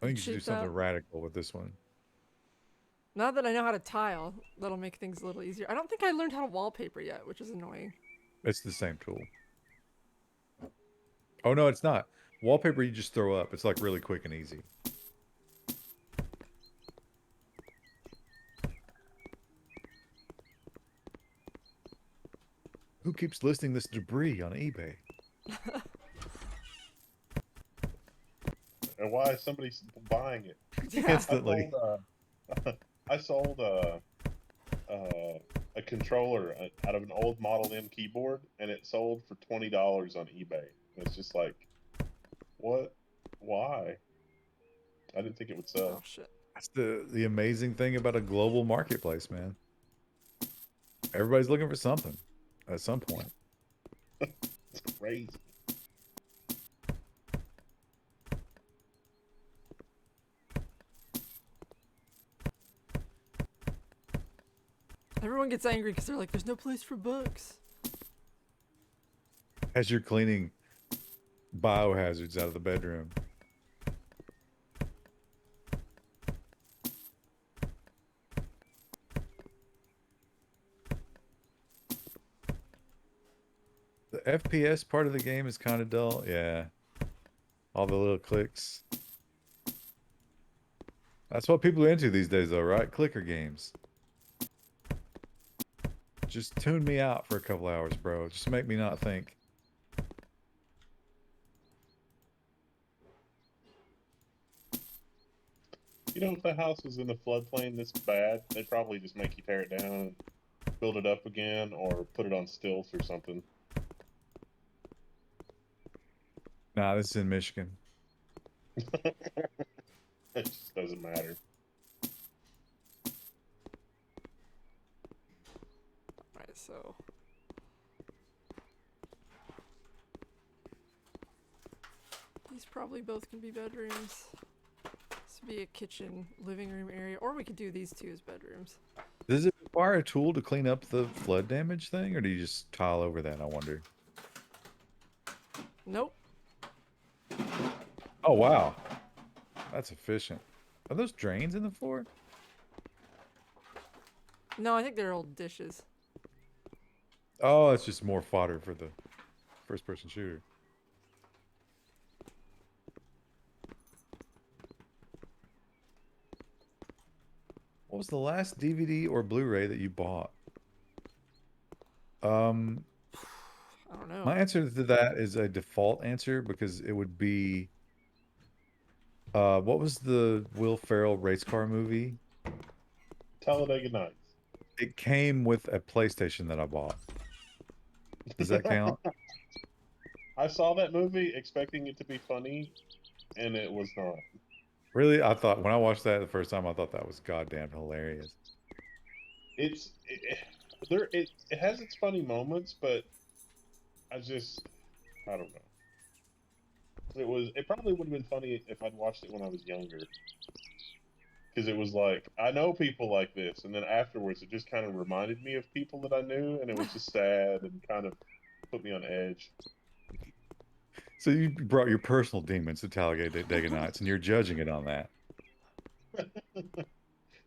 I think you should do Cheaped something out. radical with this one. Now that I know how to tile, that'll make things a little easier. I don't think I learned how to wallpaper yet, which is annoying. It's the same tool. Oh, no, it's not. Wallpaper you just throw up. It's like really quick and easy. Who keeps listing this debris on eBay? And why is somebody buying it? Yeah. Instantly. I sold a controller out of an old Model M keyboard, and it sold for $20 on eBay. And it's just like, what? Why? I didn't think it would Oh sell. shit. That's the amazing thing about a global marketplace, man. Everybody's looking for something at some point. It's crazy. Everyone gets angry because they're like, "There's no place for books." As you're cleaning biohazards out of the bedroom. The FPS part of the game is kind of dull. Yeah. All the little clicks. That's what people are into these days, though, right? Clicker games. Just tune me out for a couple hours, bro. Just make me not think. You know, if the house was in the floodplain this bad, they'd probably just make you tear it down and build it up again, or put it on stilts or something. Nah, this is in Michigan. It just doesn't matter. Alright, so. These probably both can be bedrooms. This would be a kitchen, living room area, or we could do these two as bedrooms. Does it require a tool to clean up the flood damage thing, or do you just tile over that, I wonder? Nope. Oh, wow. That's efficient. Are those drains in the floor? No, I think they're old dishes. Oh, it's just more fodder for the first-person shooter. What was the last DVD or Blu-ray that you bought? I don't know. My answer to that is a default answer because it would be what was the Will Ferrell race car movie? Talladega Nights. It came with a PlayStation that I bought. Does that count? I saw that movie expecting it to be funny, and it was not. Really? I thought when I watched that the first time, I thought that was goddamn hilarious. It has its funny moments, but I don't know. It probably would have been funny if I'd watched it when I was younger, because it was like, I know people like this, and then afterwards it just kind of reminded me of people that I knew, and it was just sad and kind of put me on edge. So you brought your personal demons to Talladega Nights, and you're judging it on that.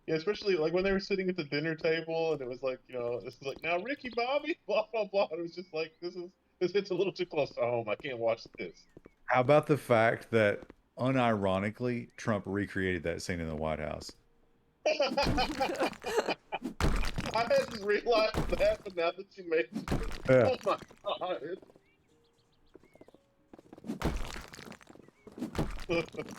Yeah, especially like when they were sitting at the dinner table, and it was like, this is like, now Ricky Bobby, blah blah blah. It was just like, this hits a little too close to home. I can't watch this. How about the fact that, unironically, Trump recreated that scene in the White House? I hadn't realized that, but now that you mentioned it, Yeah. oh my god. Oh, no.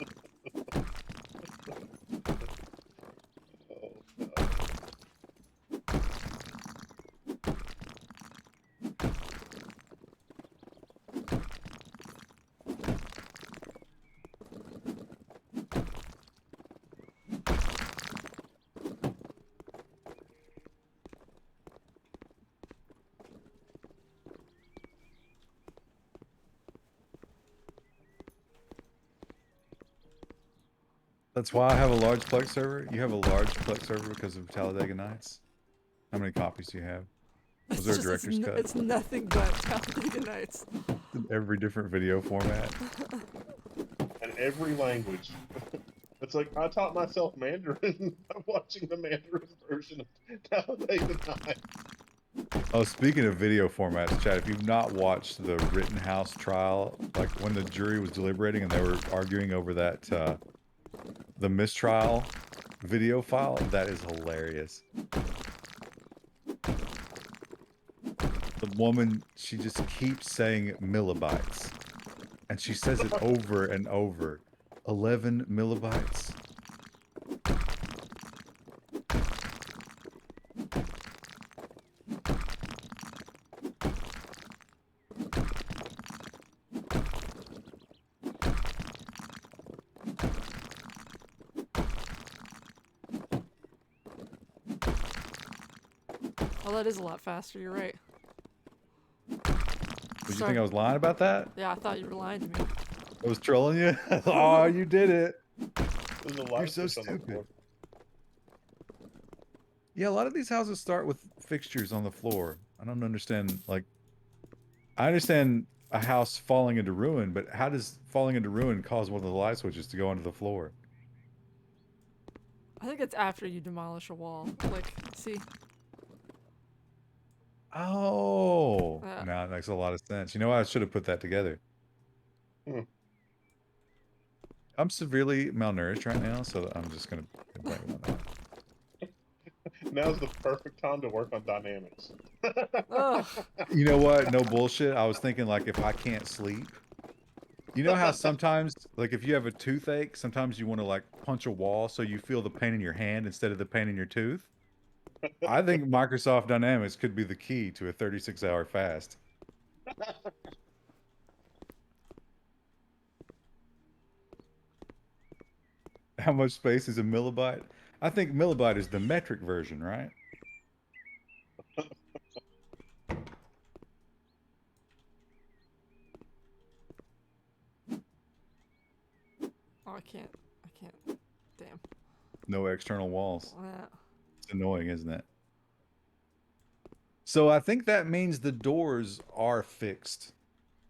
That's why I have a large Plex server. You have a large Plex server because of Talladega Nights? How many copies do you have? Was there a director's cut? It's nothing but Talladega Nights. In every different video format. And every language. It's like, I taught myself Mandarin by watching the Mandarin version of Talladega Nights. Oh, speaking of video formats, Chad, if you've not watched the Rittenhouse trial, like when the jury was deliberating and they were arguing over that, the mistrial video file, that is hilarious. The woman, she just keeps saying millibytes. And she says it over and over. 11 millibytes. Well, that is a lot faster. You're right. Did you Sorry. think I was lying about that? Yeah, I thought you were lying to me. I was trolling you? Oh, you did it. There's a You're light so switch on the stupid. floor. Yeah, a lot of these houses start with fixtures on the floor. I don't understand, like, I understand a house falling into ruin, but how does falling into ruin cause one of the light switches to go onto the floor? I think it's after you demolish a wall. Like, see? Oh, now it makes a lot of sense. You know, I should have put that together. Hmm. I'm severely malnourished right now, so I'm just gonna blame it on that. Now's the perfect time to work on dynamics. Ugh. You know what? No bullshit. I was thinking, like, if I can't sleep, you know how sometimes, like, if you have a toothache, sometimes you want to like punch a wall so you feel the pain in your hand instead of the pain in your tooth. I think Microsoft Dynamics could be the key to a 36-hour fast. How much space is a millibyte? I think millibyte is the metric version, right? Oh, I can't. I can't. Damn. No external walls. Yeah. It's annoying, isn't it? So I think that means the doors are fixed.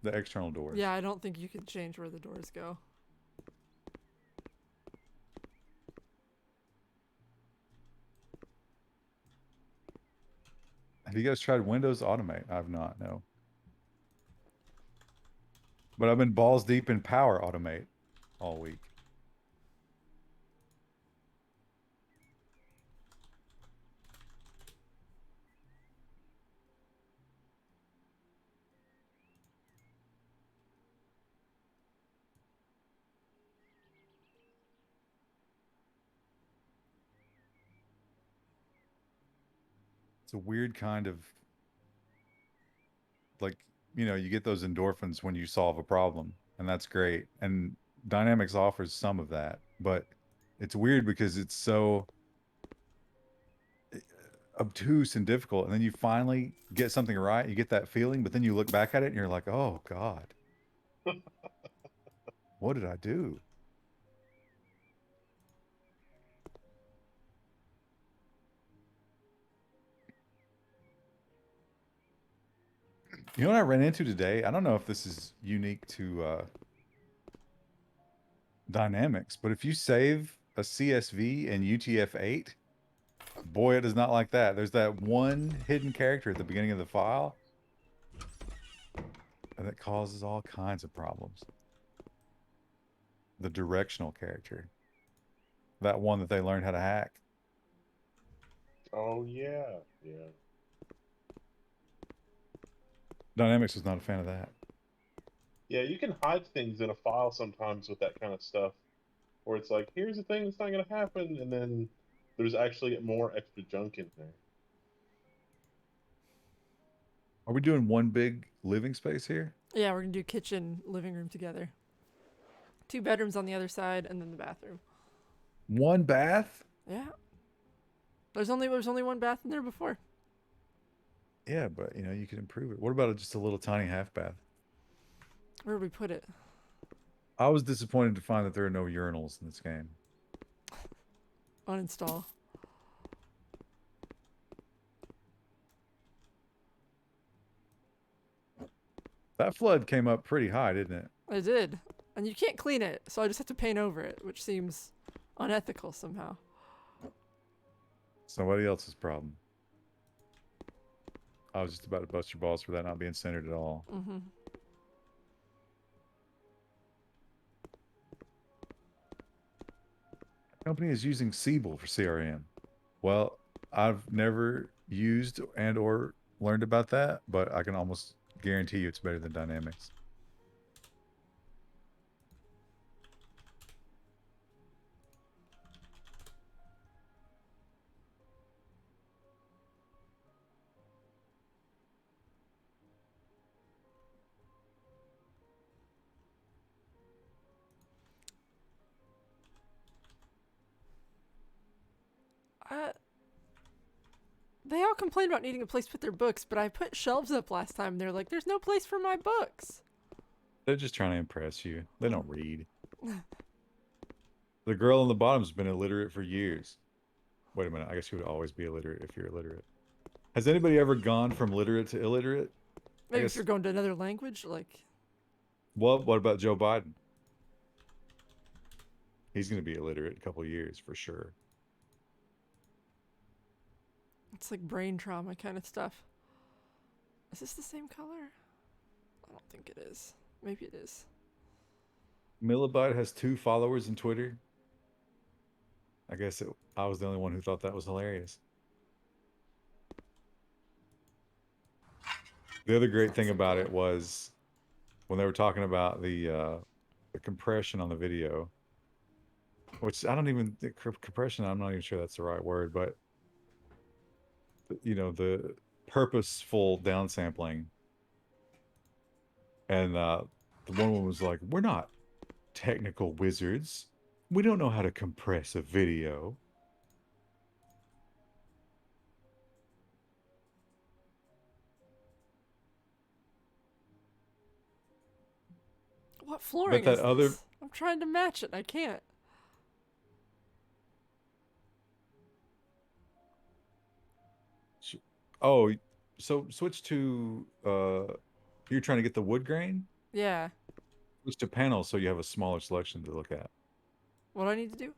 The external doors. Yeah, I don't think you can change where the doors go. Have you guys tried Windows Automate? I've not, no. But I've been balls deep in Power Automate all week. It's a weird kind of, like, you know, you get those endorphins when you solve a problem, and that's great. And Dynamics offers some of that, but it's weird because it's so obtuse and difficult. And then you finally get something right, you get that feeling, but then you look back at it and you're like, oh God, what did I do? You know what I ran into today? I don't know if this is unique to Dynamics, but if you save a CSV in UTF-8, boy, it does not like that. There's that one hidden character at the beginning of the file, and it causes all kinds of problems. The directional character. That one that they learned how to hack. Oh yeah, yeah. Dynamics was not a fan of that. Yeah, you can hide things in a file sometimes with that kind of stuff, where it's like, here's the thing that's not going to happen, and then there's actually more extra junk in there. Are we doing one big living space here? Yeah, we're gonna do kitchen, living room together. 2 bedrooms on the other side, and then the bathroom. One bath? Yeah. There's only 1 bath in there before. Yeah, but you know, you could improve it. What about just a little tiny half bath? Where do we put it? I was disappointed to find that there are no urinals in this game. Uninstall. That flood came up pretty high, didn't it? I did. And you can't clean it, so I just have to paint over it, which seems unethical somehow. Somebody else's problem. I was just about to bust your balls for that not being centered at all. Mm-hmm. Company is using Siebel for CRM. Well, I've never used and or learned about that, but I can almost guarantee you it's better than Dynamics. Uh, they all complain about needing a place to put their books, but I put shelves up last time. And they're like, "There's no place for my books." They're just trying to impress you. They don't read. The girl on the bottom's been illiterate for years. Wait a minute. I guess you would always be illiterate if you're illiterate. Has anybody ever gone from literate to illiterate? Maybe if guess- you're going to another language, like Well, what about Joe Biden? He's going to be illiterate in a couple of years for sure. it's like brain trauma kind of stuff. Is this the same color? I don't think it is. Maybe it is. Millibite has 2 followers in Twitter. I guess I was the only one who thought that was hilarious. The other great thing about it was when they were talking about the compression on the video, which I don't even compression. I'm not even sure that's the right word, but you know, the purposeful downsampling, and the one woman was like, "We're not technical wizards. We don't know how to compress a video." What flooring But that is other this? I'm trying to match it. I can't. oh, so switch to you're trying to get the wood grain? Yeah. Switch to panels so you have a smaller selection to look at. What do I need to do?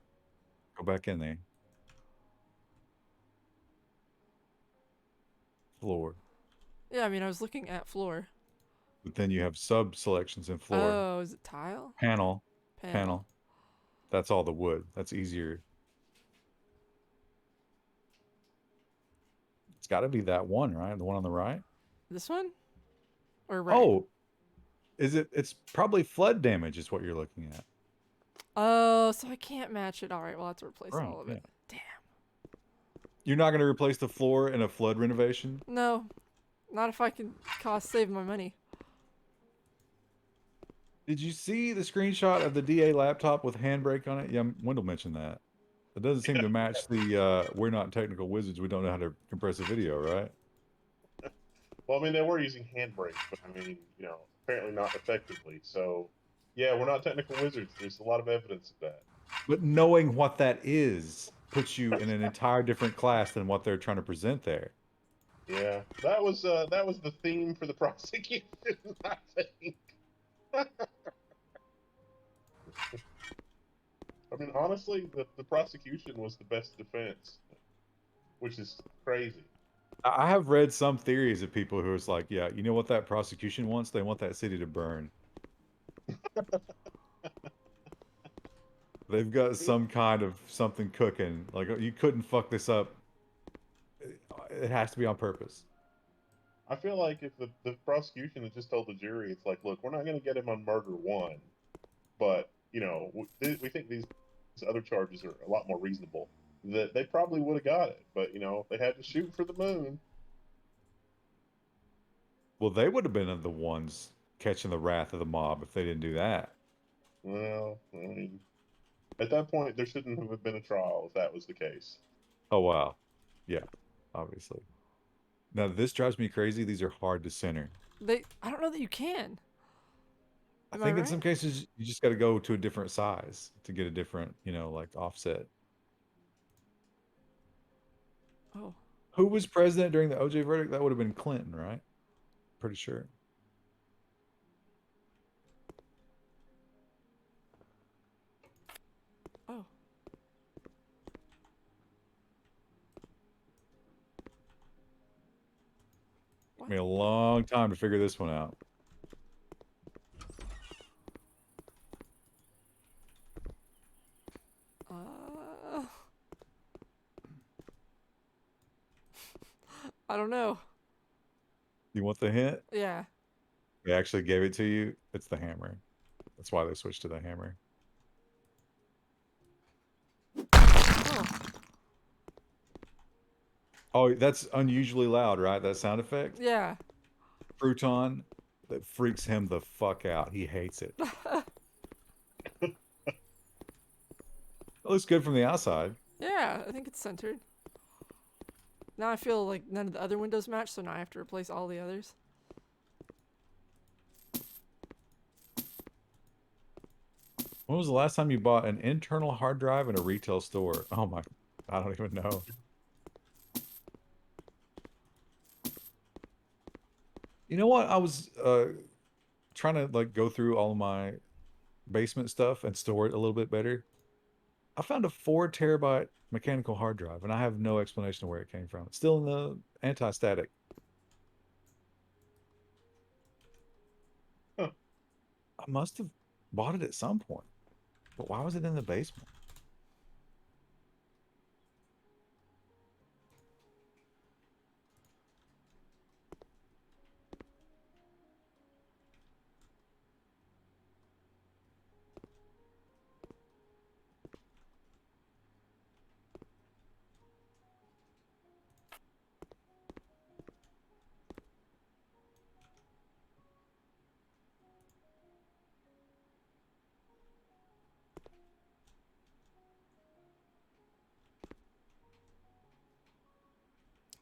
Go back in there. Floor. Yeah, I mean, I was looking at floor. But then you have sub selections in floor. Oh, is it tile? Panel. Panel. That's all the wood. That's easier. It's got to be that one, right? The one on the right? This one? Or right? Oh, is it? It's probably flood damage is what you're looking at. Oh, so I can't match it. All right, well, I have to replace Right, all of yeah. it. Damn. You're not going to replace the floor in a flood renovation? No, not if I can save my money. Did you see the screenshot of the DA laptop with handbrake on it? Yeah, Wendell mentioned that. It doesn't seem to match the we're not technical wizards. We don't know how to compress a video, right? Well, I mean, they were using handbrake, but I mean, apparently not effectively. So, yeah, we're not technical wizards. There's a lot of evidence of that. But knowing what that is puts you in an entire different class than what they're trying to present there. Yeah, that was the theme for the prosecution, I think. I mean, honestly, the prosecution was the best defense, which is crazy. I have read some theories of people who is like, yeah, you know what that prosecution wants? They want that city to burn. They've got some kind of something cooking. Like, you couldn't fuck this up. It has to be on purpose. I feel like if the prosecution had just told the jury, it's like, look, we're not going to get him on murder one, but we think these other charges are a lot more reasonable. That they probably would have got it, but they had to shoot for the moon. Well, they would have been the ones catching the wrath of the mob if they didn't do that. Well, I mean, at that point, there shouldn't have been a trial if that was the case. Oh, wow. Yeah, obviously. Now, this drives me crazy. These are hard to center. I don't know that you can. I Am think in right? some cases, you just got to go to a different size to get a different, like offset. Oh. Who was president during the OJ verdict? That would have been Clinton, right? Pretty sure. Oh. Took me a long time to figure this one out. I don't know. You want the hint? Yeah. They actually gave it to you. It's the hammer. That's why they switched to the hammer. Oh. Oh, that's unusually loud, right? That sound effect? Yeah. Crouton, that freaks him the fuck out. He hates it. It looks good from the outside. Yeah, I think it's centered. Now I feel like none of the other windows match, so now I have to replace all the others. When was the last time you bought an internal hard drive in a retail store? Oh my, I don't even know. You know what? I was trying to like go through all of my basement stuff and store it a little bit better. I found a 4 terabyte mechanical hard drive, and I have no explanation of where it came from. It's still in the anti-static. Huh. I must have bought it at some point, but why was it in the basement?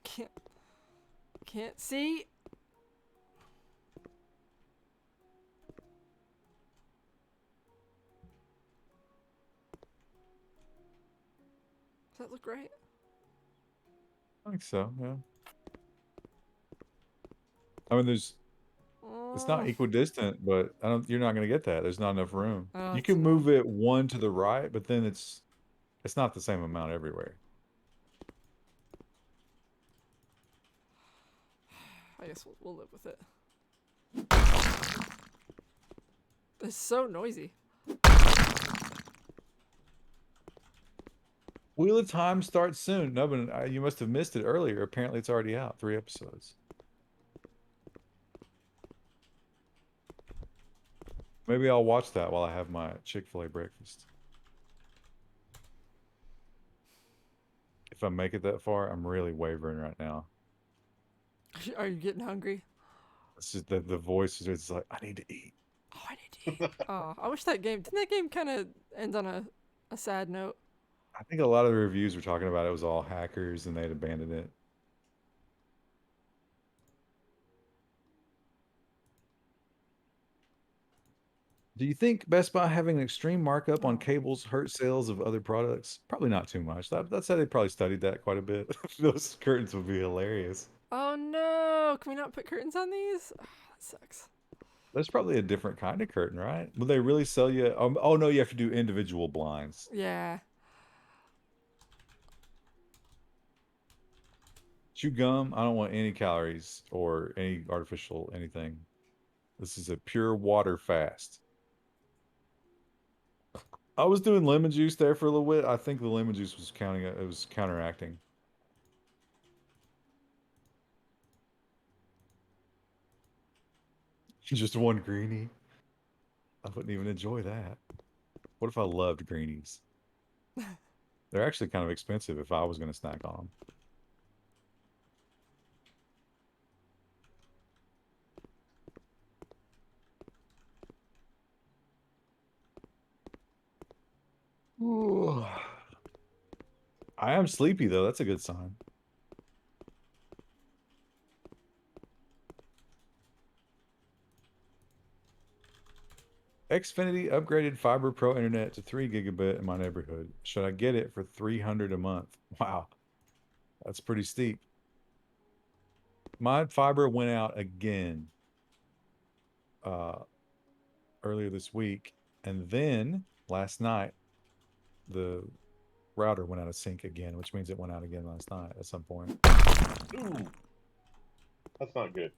Can't can't see. Does that look right? I think so, yeah. I mean, it's not Oh, equidistant, but you're not going to get that. There's not enough room. oh You it's can annoying. move it one to the right, but then it's not the same amount everywhere. I guess we'll live with it. It's so noisy. Wheel of Time starts soon. No, but you must have missed it earlier. Apparently, it's already out. 3 episodes. Maybe I'll watch that while I have my Chick-fil-A breakfast. If I make it that far, I'm really wavering right now. Are you getting hungry? It's just that the voice is just like, I need to eat. Oh, I need to eat. Oh, I wish that game. Didn't that game kind of end on a sad note? I think a lot of the reviews were talking about it was all hackers and they'd abandoned it. Do you think Best Buy having an extreme markup on Oh. cables hurt sales of other products? Probably not too much. That's how they probably studied that quite a bit. Those curtains would be hilarious. Oh no! Can we not put curtains on these? Oh, that sucks. There's probably a different kind of curtain, right? Will they really sell you? Oh no, you have to do individual blinds. Yeah. Chew gum. I don't want any calories or any artificial anything. This is a pure water fast. I was doing lemon juice there for a little bit. I think the lemon juice was counting it. It was counteracting. Just one greenie. I wouldn't even enjoy that. What if I loved greenies? They're actually kind of expensive if I was going to snack on them. Ooh. I am sleepy though. That's a good sign. Xfinity upgraded Fiber Pro internet to 3 gigabit in my neighborhood. Should I get it for $300 a month? Wow, that's pretty steep. My fiber went out again uh, earlier this week, and then last night the router went out of sync again, which means it went out again last night at some point. Ooh, that's not good.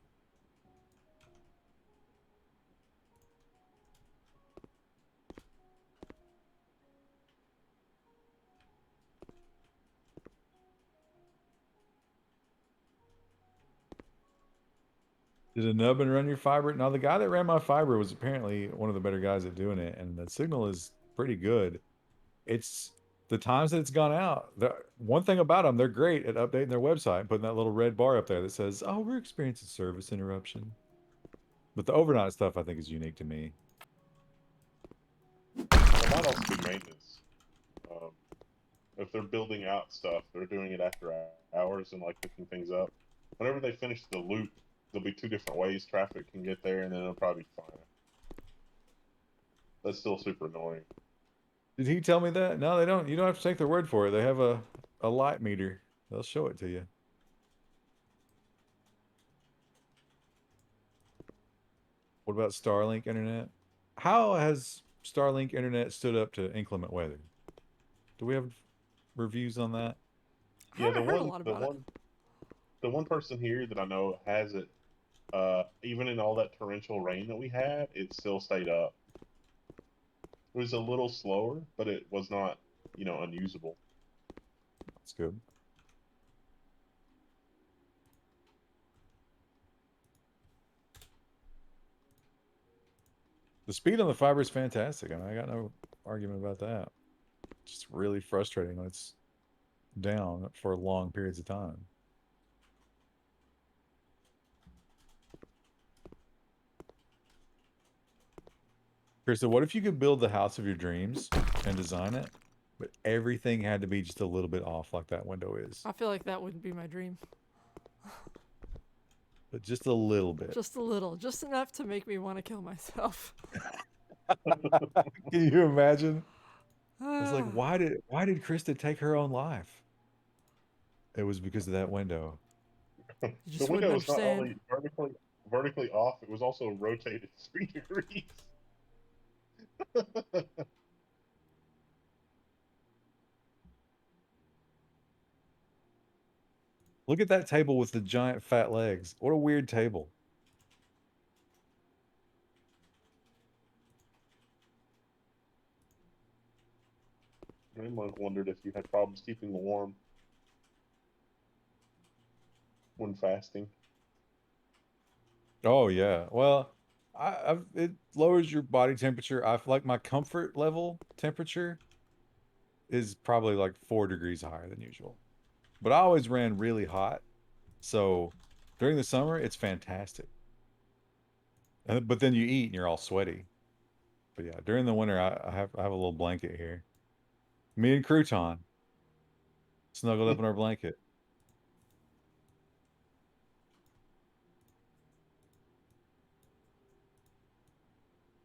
Did a nubbin run your fiber? No, the guy that ran my fiber was apparently one of the better guys at doing it, and the signal is pretty good. It's the times that it's gone out. The one thing about them, they're great at updating their website and putting that little red bar up there that says, "Oh, we're experiencing service interruption." But the overnight stuff, I think, is unique to me. It might also be maintenance. Um, if they're building out stuff, they're doing it after hours and like hooking things up. Whenever they finish the loop, there'll be 2 different ways traffic can get there, and then it'll probably be fine. That's still super annoying. Did he tell me that? No, they don't. You don't have to take their word for it. They have a light meter. They'll show it to you. What about Starlink internet? How has Starlink internet stood up to inclement weather? Do we have reviews on that? I Yeah, the haven't heard a one, lot the about it. one, the one person here that I know has it. Even in all that torrential rain that we had, it still stayed up. It was a little slower, but it was not, unusable. That's good. The speed on the fiber is fantastic. I mean, I got no argument about that. It's just really frustrating when it's down for long periods of time. Krista, what if you could build the house of your dreams and design it, but everything had to be just a little bit off like that window is? I feel like that wouldn't be my dream. But just a little bit. Just a little, just enough to make me want to kill myself. Can you imagine? It's like, why did Krista take her own life? It was because of that window. You The just window wouldn't was not understand. only vertically off; it was also rotated 3 degrees. Look at that table with the giant fat legs. What a weird table. I wondered if you had problems keeping warm when fasting. Oh yeah. Well, it lowers your body temperature. I feel like my comfort level temperature is probably like 4 degrees higher than usual. But I always ran really hot. So during the summer, it's fantastic. But then you eat and you're all sweaty. But yeah, during the winter, I have a little blanket here. Me and Crouton snuggled up in our blanket.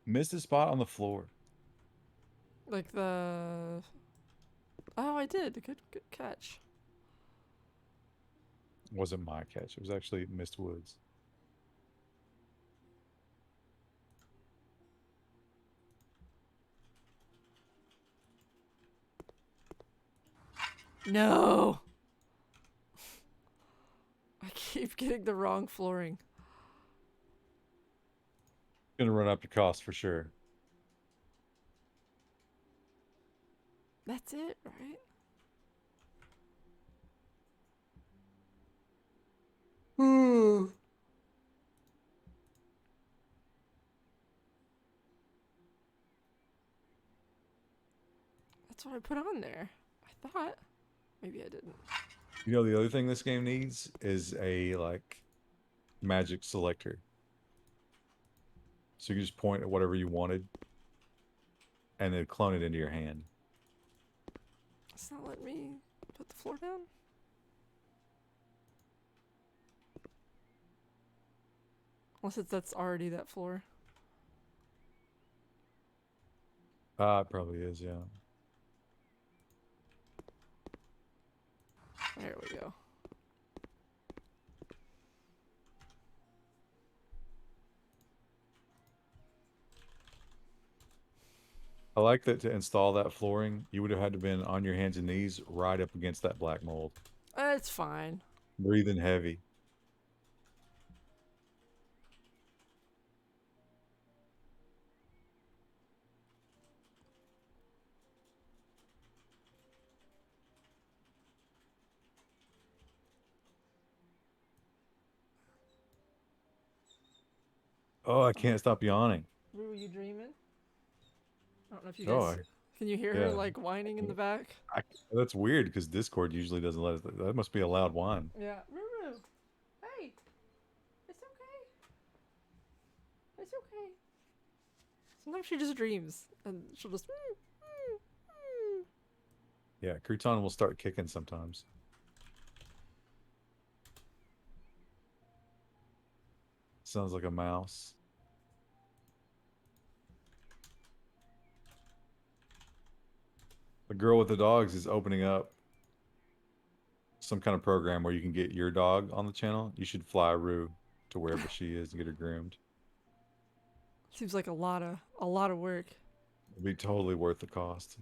Missed a spot on the floor. Like the. Oh, I did. Good catch. Wasn't my catch. It was actually Missed Woods. No! I keep getting the wrong flooring. Gonna run up your cost for sure. That's it, right? That's what I put on there. I thought. Maybe I didn't. You know, the other thing this game needs is a like magic selector. So you can just point at whatever you wanted and then clone it into your hand. It's not letting me put the floor down. Unless that's already that floor. It probably is, yeah. There we go. I like that to install that flooring, you would have had to been on your hands and knees right up against that black mold. It's fine. Breathing heavy. Oh, I can't stop yawning. Rue, you dreaming? I don't know if you Oh, guys can you hear her yeah. like whining in the back? I, that's weird because Discord usually doesn't let us. That must be a loud whine. Yeah. Ruru, hey, it's okay. It's okay. Sometimes she just dreams and she'll just. Yeah, Crouton will start kicking sometimes. Sounds like a mouse. The girl with the dogs is opening up some kind of program where you can get your dog on the channel. You should fly Rue to wherever she is and get her groomed. Seems like a lot of work. It'll be totally worth the cost.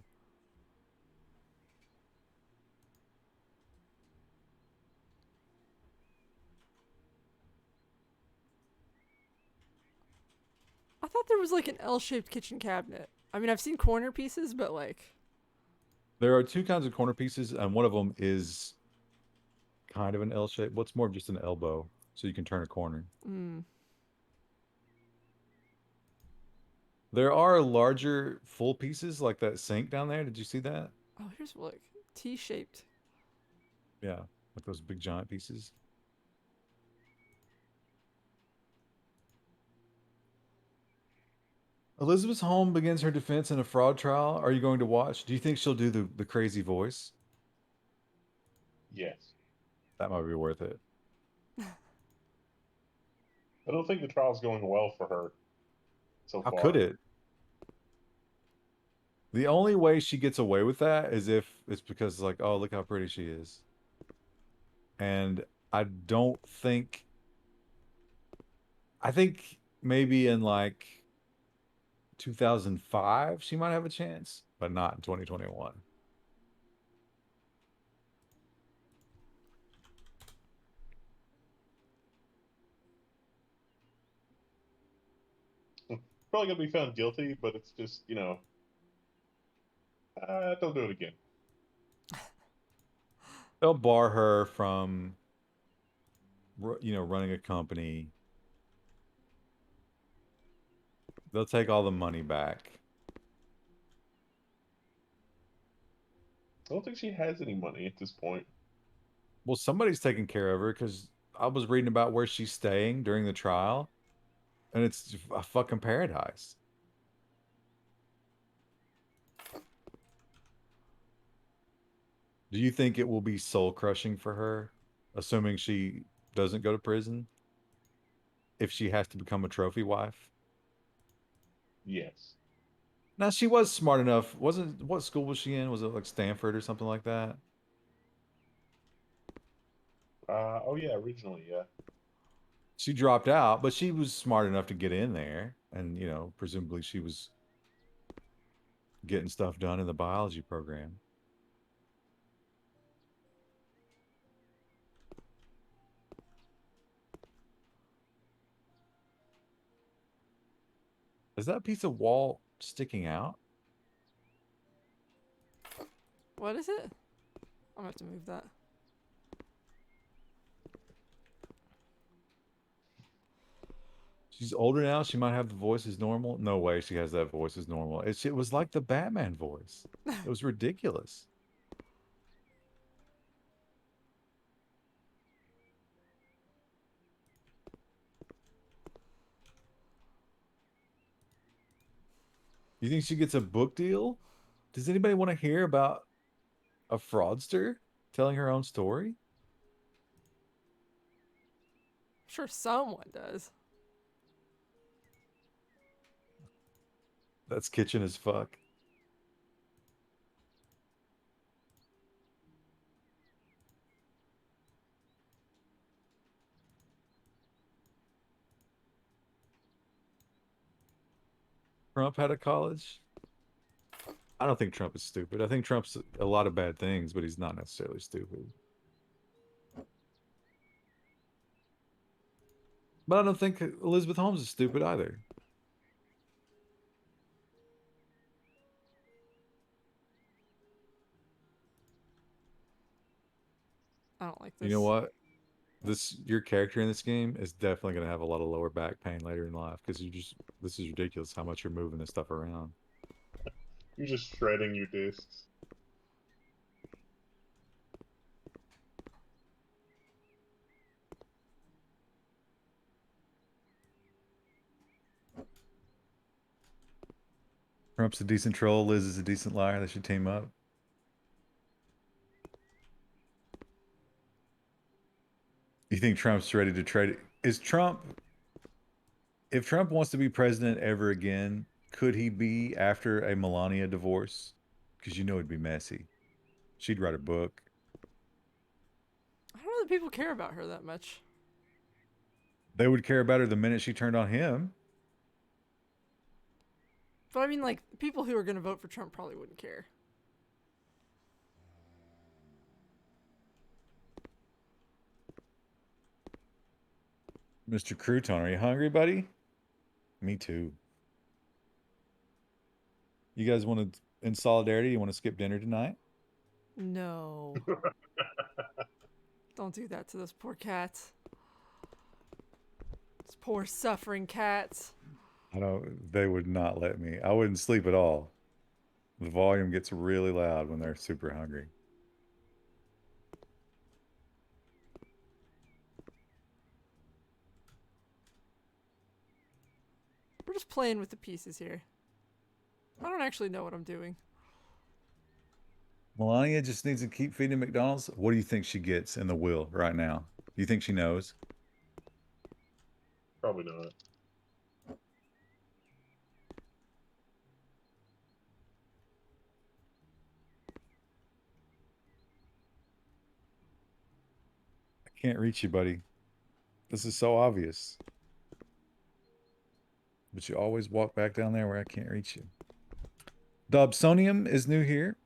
I thought there was like an L-shaped kitchen cabinet. I mean, I've seen corner pieces, but like. There are two kinds of corner pieces, and one of them is kind of an L shape. What's more of just an elbow, so you can turn a corner. Mm. There are larger full pieces like that sink down there. Did you see that? Oh, here's like T-shaped. Yeah, like those big giant pieces. Elizabeth Holmes begins her defense in a fraud trial. Are you going to watch? Do you think she'll do the crazy voice? Yes. That might be worth it. I don't think the trial's going well for her so How could far. it? The only way she gets away with that is if it's because, like, oh, look how pretty she is. And I don't think, I think maybe in like 2005 she might have a chance, but not in 2021. Probably gonna be found guilty, but it's just, don't do it again. They'll bar her from, running a company. They'll take all the money back. I don't think she has any money at this point. Well, somebody's taking care of her because I was reading about where she's staying during the trial, and it's a fucking paradise. Do you think it will be soul crushing for her, assuming she doesn't go to prison, if she has to become a trophy wife? Yes. Now, she was smart enough. Wasn't what school was she in? Was it like Stanford or something like that? Oh yeah, originally, yeah. She dropped out, but she was smart enough to get in there, and presumably she was getting stuff done in the biology program. Is that piece of wall sticking out? What is it? I'm gonna have to move that. She's older now. She might have the voice as normal. No way she has that voice as normal. It was like the Batman voice. It was ridiculous. You think she gets a book deal? Does anybody want to hear about a fraudster telling her own story? I'm sure someone does. That's kitchen as fuck. Trump had a college. I don't think Trump is stupid. I think Trump's a lot of bad things, but he's not necessarily stupid. But I don't think Elizabeth Holmes is stupid either. I don't like You know this. what? your character in this game is definitely going to have a lot of lower back pain later in life because this is ridiculous how much you're moving this stuff around. You're just shredding your discs. Trump's a decent troll. Liz is a decent liar. They should team up. You think Trump's ready to trade? Is Trump? If Trump wants to be president ever again, could he be after a Melania divorce? Because you know it'd be messy. She'd write a book. I don't know that people care about her that much. They would care about her the minute she turned on him. But I mean, like, people who are going to vote for Trump probably wouldn't care. Mr. Crouton, are you hungry, buddy? Me too. You guys want to, in solidarity, you want to skip dinner tonight? No. Don't do that to those poor cats. Those poor suffering cats. I don't, they would not let me. I wouldn't sleep at all. The volume gets really loud when they're super hungry. We're just playing with the pieces here. I don't actually know what I'm doing. Melania just needs to keep feeding McDonald's. What do you think she gets in the will right now? Do you think she knows? Probably not. I can't reach you, buddy. This is so obvious. But you always walk back down there where I can't reach you. Dobsonium is new here.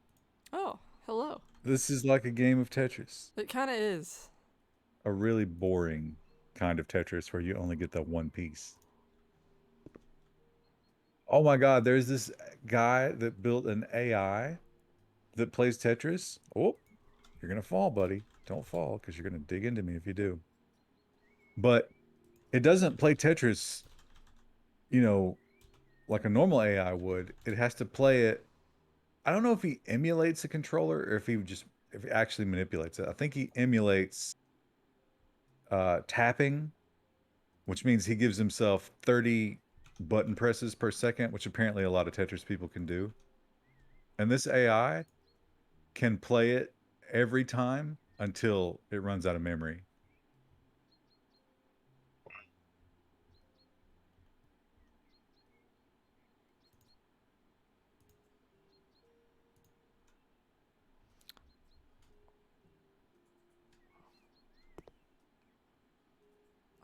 Oh, hello. This is like a game of Tetris. It kind of is. A really boring kind of Tetris where you only get that one piece. Oh my God, there's this guy that built an AI that plays Tetris. Oh, you're going to fall, buddy. Don't fall because you're going to dig into me if you do. But it doesn't play Tetris, like a normal AI would. It has to play it. I don't know if he emulates a controller or if he actually manipulates it. I think he emulates tapping, which means he gives himself 30 button presses per second, which apparently a lot of Tetris people can do. And this AI can play it every time until it runs out of memory.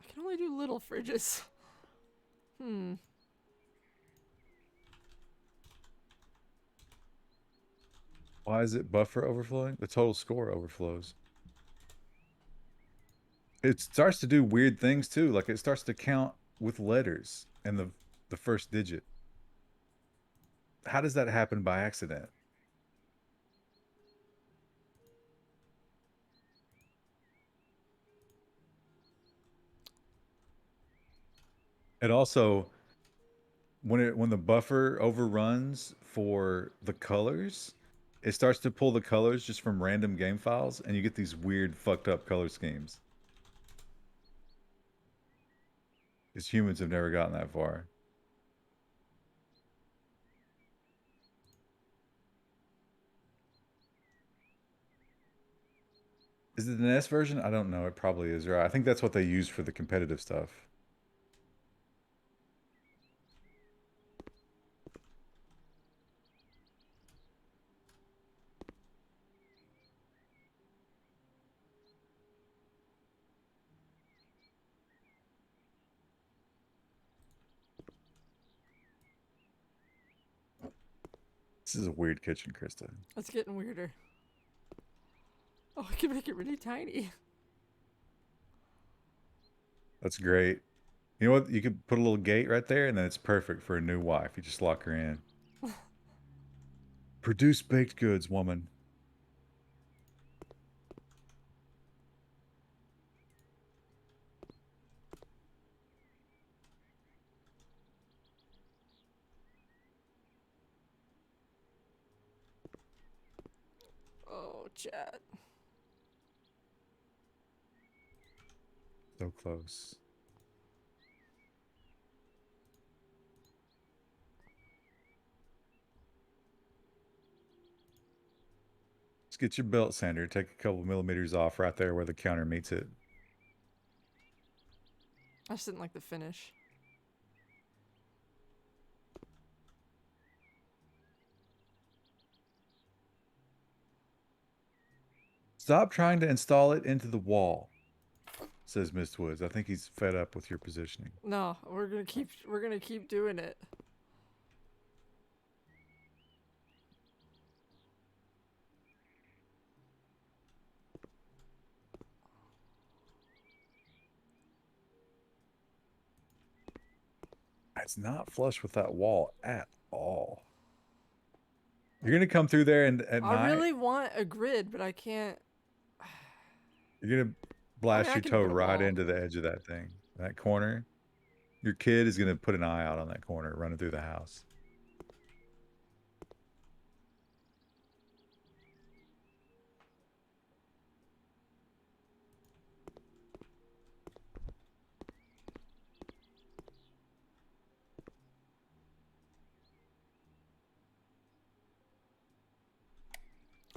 I can only do little fridges. Why is it buffer overflowing? The total score overflows. It starts to do weird things too. Like it starts to count with letters and the first digit. How does that happen by accident? It also when the buffer overruns for the colors, it starts to pull the colors just from random game files and you get these weird fucked up color schemes. Because humans have never gotten that far. Is it the NES version? I don't know. It probably is, right? I think that's what they use for the competitive stuff. This is a weird kitchen, Krista. It's getting weirder. Oh, I can make it really tiny. That's great. You know what? You could put a little gate right there, and then it's perfect for a new wife. You just lock her in. Produce baked goods, woman. Oh, chat. So close. Just get your belt sander. Take a couple millimeters off right there where the counter meets it. I just didn't like the finish. Stop trying to install it into the wall, says Miss Woods. I think he's fed up with your positioning. No, we're gonna keep doing it. It's not flush with that wall at all. You're gonna come through there and at I night. really want a grid, but I can't. You're gonna blast I your can toe put a right wall. into the edge of that thing, that corner. Your kid is gonna put an eye out on that corner, running through the house.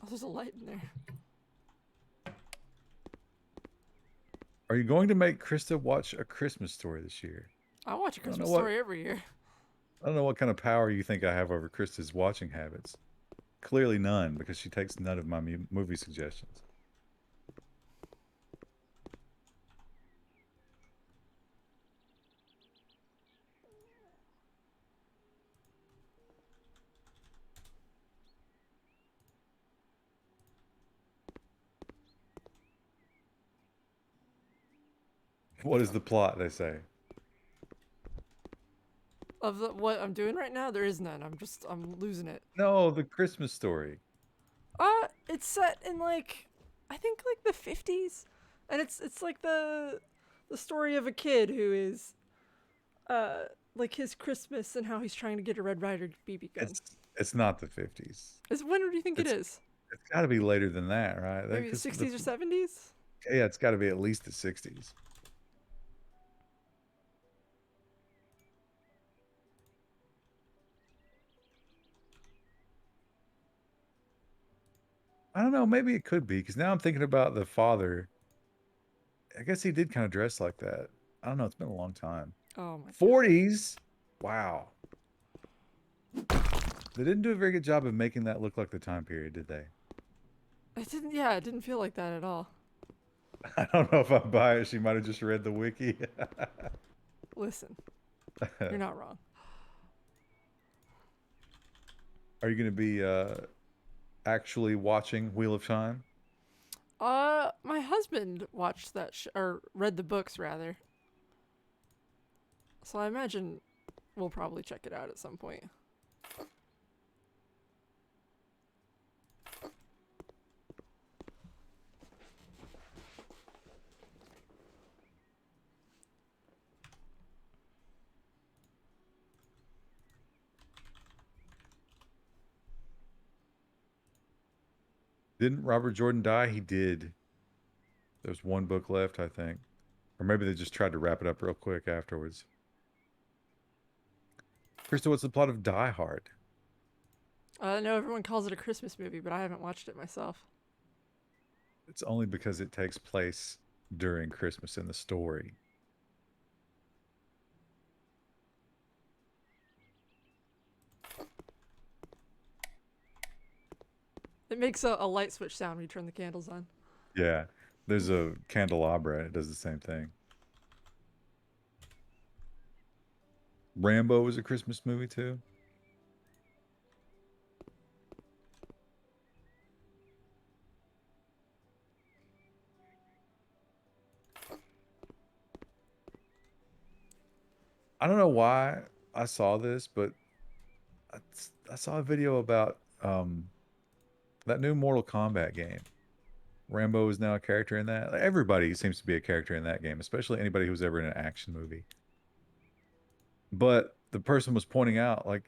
Oh, there's a light in there. Are you going to make Krista watch A Christmas Story this year? I watch A I don't know Christmas what- Story every year. I don't know what kind of power you think I have over Krista's watching habits. Clearly none, because she takes none of my movie suggestions. What is the plot, they say? Of what I'm doing right now, there is none. I'm losing it. No, The Christmas Story. It's set in like, I think like the 50s, and it's like the story of a kid who is, like his Christmas and how he's trying to get a Red Ryder BB gun. It's not the 50s. When do you think it is? It's got to be later than that, right? Maybe the 60s or 70s? Yeah, it's got to be at least the 60s. I don't know. Maybe it could be, because now I'm thinking about the father. I guess he did kind of dress like that. I don't know. It's been a long time. Oh my. 40s? Wow. They didn't do a very good job of making that look like the time period, did they? It didn't. Yeah, it didn't feel like that at all. I don't know if I buy it. She might have just read the wiki. Listen, you're not wrong. Are you going to be actually watching Wheel of Time? My husband watched that or read the books rather. So I imagine we'll probably check it out at some point. Didn't Robert Jordan die? He did. There's one book left, I think. Or maybe they just tried to wrap it up real quick afterwards. Krista, what's the plot of Die Hard? I know everyone calls it a Christmas movie, but I haven't watched it myself. It's only because it takes place during Christmas in the story. It makes a light switch sound when you turn the candles on. Yeah. There's a candelabra. It does the same thing. Rambo was a Christmas movie too. I don't know why I saw this, but I saw a video about that new Mortal Kombat game. Rambo is now a character in that. Like, everybody seems to be a character in that game, especially anybody who's ever in an action movie. But the person was pointing out, like,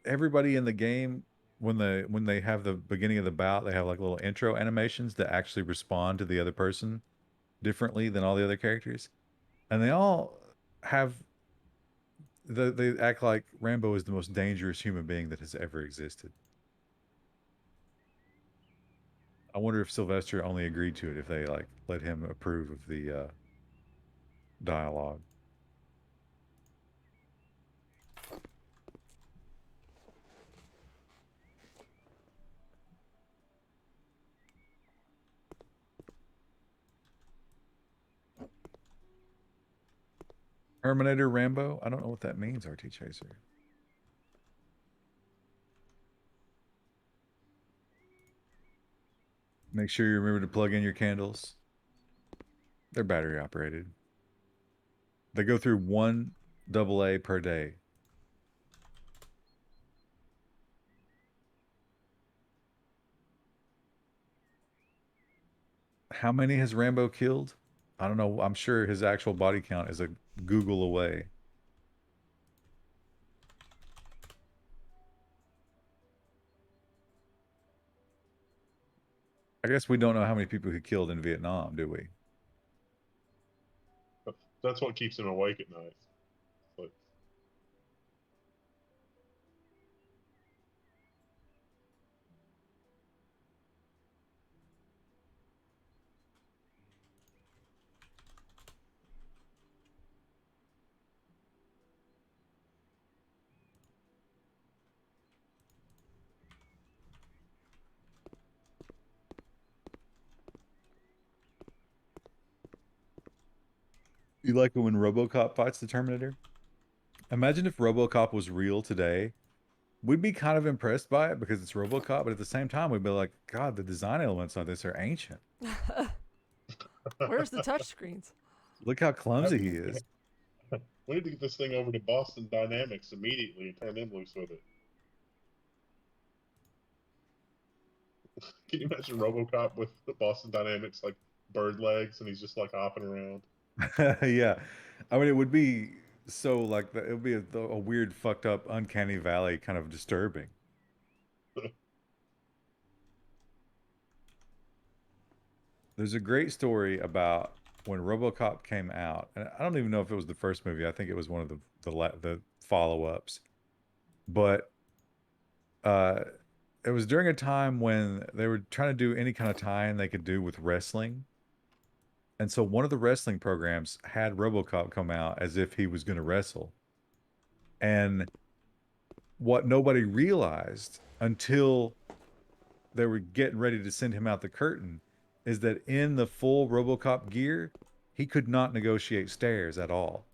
everybody in the game when they have the beginning of the bout, they have like little intro animations that actually respond to the other person differently than all the other characters, and they all have they act like Rambo is the most dangerous human being that has ever existed. I wonder if Sylvester only agreed to it if they like let him approve of the dialogue. Terminator Rambo? I don't know what that means, RT Chaser. Make sure you remember to plug in your candles. They're battery operated. They go through one AA per day. How many has Rambo killed? I don't know. I'm sure his actual body count is a Google away. I guess we don't know how many people he killed in Vietnam, do we? That's what keeps him awake at night. But You like it when RoboCop fights the Terminator? Imagine if RoboCop was real today. We'd be kind of impressed by it because it's RoboCop, but at the same time, we'd be like, God, the design elements on this are ancient. Where's the touchscreens? Look how clumsy he is. we need to get this thing over to Boston Dynamics immediately and turn them loose with it. Can you imagine RoboCop with the Boston Dynamics like bird legs and he's just like hopping around? Yeah. I mean, it would be so like, it would be a weird, fucked up, uncanny valley kind of disturbing. There's a great story about when RoboCop came out, and I don't even know if it was the first movie. I think it was one of the follow-ups. But uh, it was during a time when they were trying to do any kind of tie-in they could do with wrestling. And so one of the wrestling programs had RoboCop come out as if he was going to wrestle. And what nobody realized until they were getting ready to send him out the curtain is that in the full RoboCop gear, he could not negotiate stairs at all,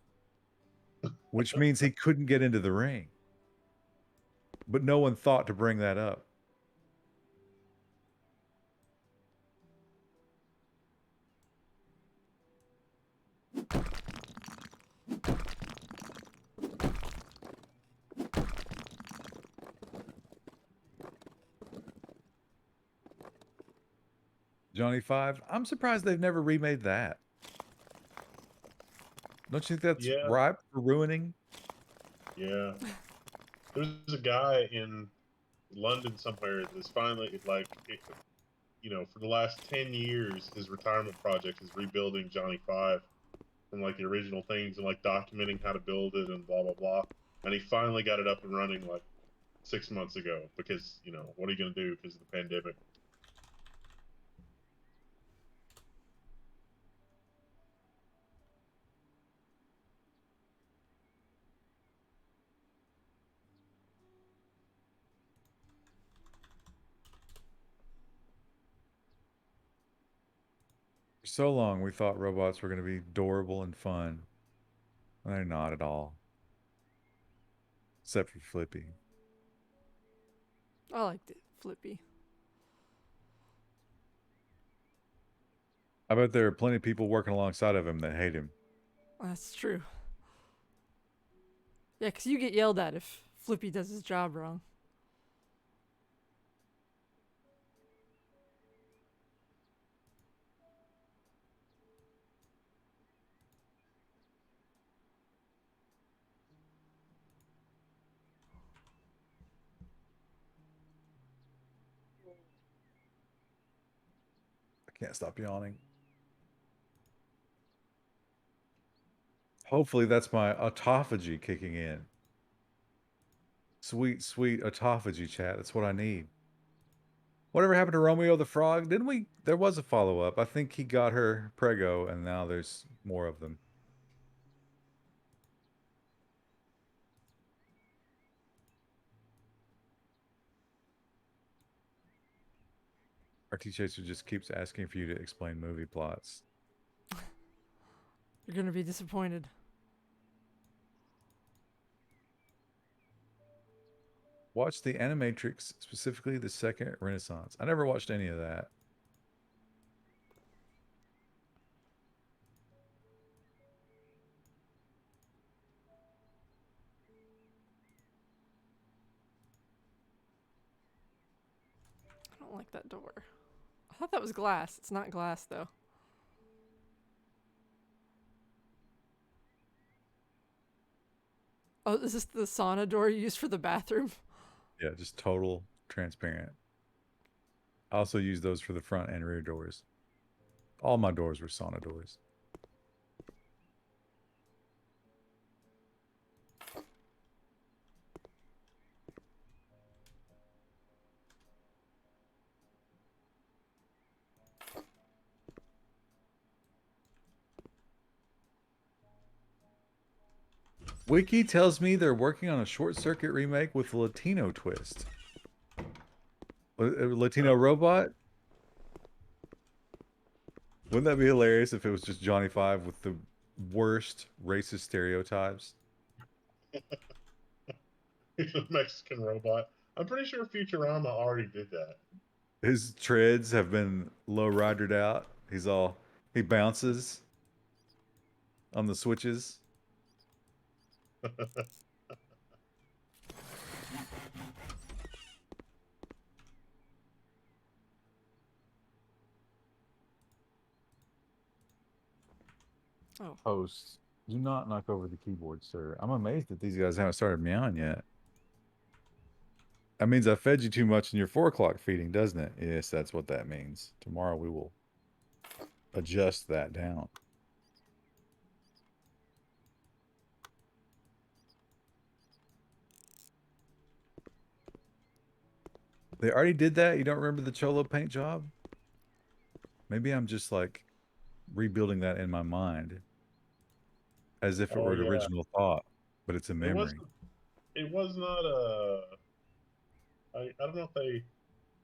which means he couldn't get into the ring. But no one thought to bring that up. Johnny Five, I'm surprised they've never remade that. Don't you think that's Yeah, ripe for ruining? yeah. There's a guy in London somewhere that's finally like, for the last 10 years, his retirement project is rebuilding Johnny Five from like the original things and like documenting how to build it and blah blah blah. And he finally got it up and running like 6 months ago because what are you gonna do because of the pandemic? For so long, we thought robots were going to be adorable and fun. They're not at all, except for Flippy. I liked it. Flippy. I bet there are plenty of people working alongside of him that hate him. That's true. Yeah, 'cause you get yelled at if Flippy does his job wrong. Can't stop yawning. Hopefully that's my autophagy kicking in. Sweet, sweet autophagy chat. That's what I need. Whatever happened to Romeo the Frog? Didn't we? There was a follow-up. I think he got her prego, and now there's more of them. RT Chaser just keeps asking for you to explain movie plots. You're gonna be disappointed. Watch the Animatrix, specifically the second Renaissance. I never watched any of that. I don't like that door. I thought that was glass. It's not glass though. Oh, is this the sauna door you use for the bathroom? Yeah, just total transparent. I also use those for the front and rear doors. All my doors were sauna doors. Wiki tells me they're working on a Short Circuit remake with a Latino twist. A Latino robot? Wouldn't that be hilarious if it was just Johnny Five with the worst racist stereotypes? He's a Mexican robot. I'm pretty sure Futurama already did that. His treads have been low ridered out. He bounces on the switches. Oh. Host, do not knock over the keyboard, sir. I'm amazed that these guys haven't started meowing yet. That means I fed you too much in your 4 o'clock feeding, doesn't it? Yes, that's what that means. Tomorrow we will adjust that down. They already did that? You don't remember the Cholo paint job? Maybe I'm just like rebuilding that in my mind as if it Oh were an yeah, original thought, but it's a it was. memory. It was not a. I don't know if they.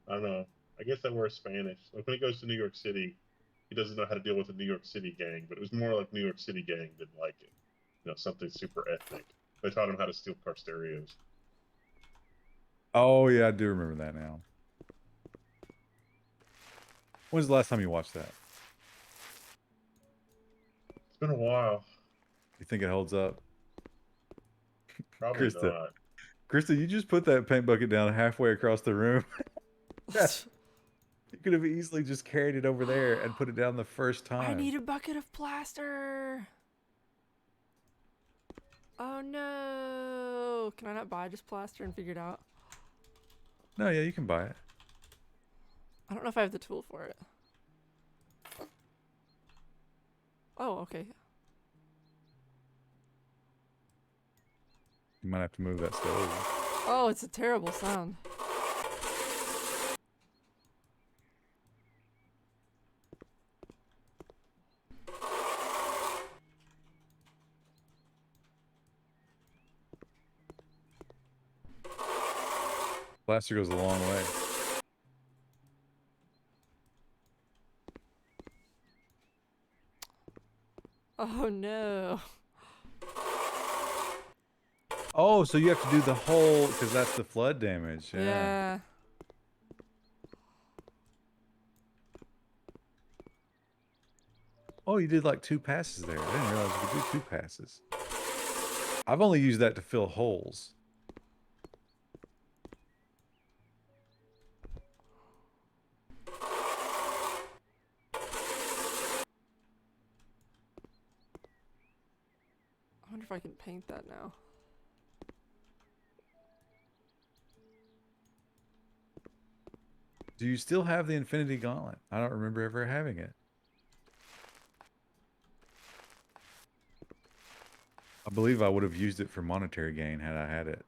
I don't know. I guess they were Spanish. Like when he goes to New York City, he doesn't know how to deal with the New York City gang. But it was more like New York City gang didn't like it. You know, something super ethnic. They taught him how to steal car stereos. Oh, yeah, I do remember that now. When's the last time you watched that? It's been a while. You think it holds up? Probably Krista, not. Krista, you just put that paint bucket down halfway across the room. You could have easily just carried it over there and put it down the first time. I need a bucket of plaster. Oh no. Can I not buy just plaster and figure it out? No, yeah, you can buy it. I don't know if I have the tool for it. Oh, okay. You might have to move that stove. Oh, it's a terrible sound. Plaster goes a long way. Oh no. Oh, so you have to do the whole, because that's the flood damage. Yeah. Oh, you did like 2 passes there. I didn't realize you could do 2 passes. I've only used that to fill holes. I wonder if I can paint that now. Do you still have the Infinity Gauntlet? I don't remember ever having it. I believe I would have used it for monetary gain had I had it.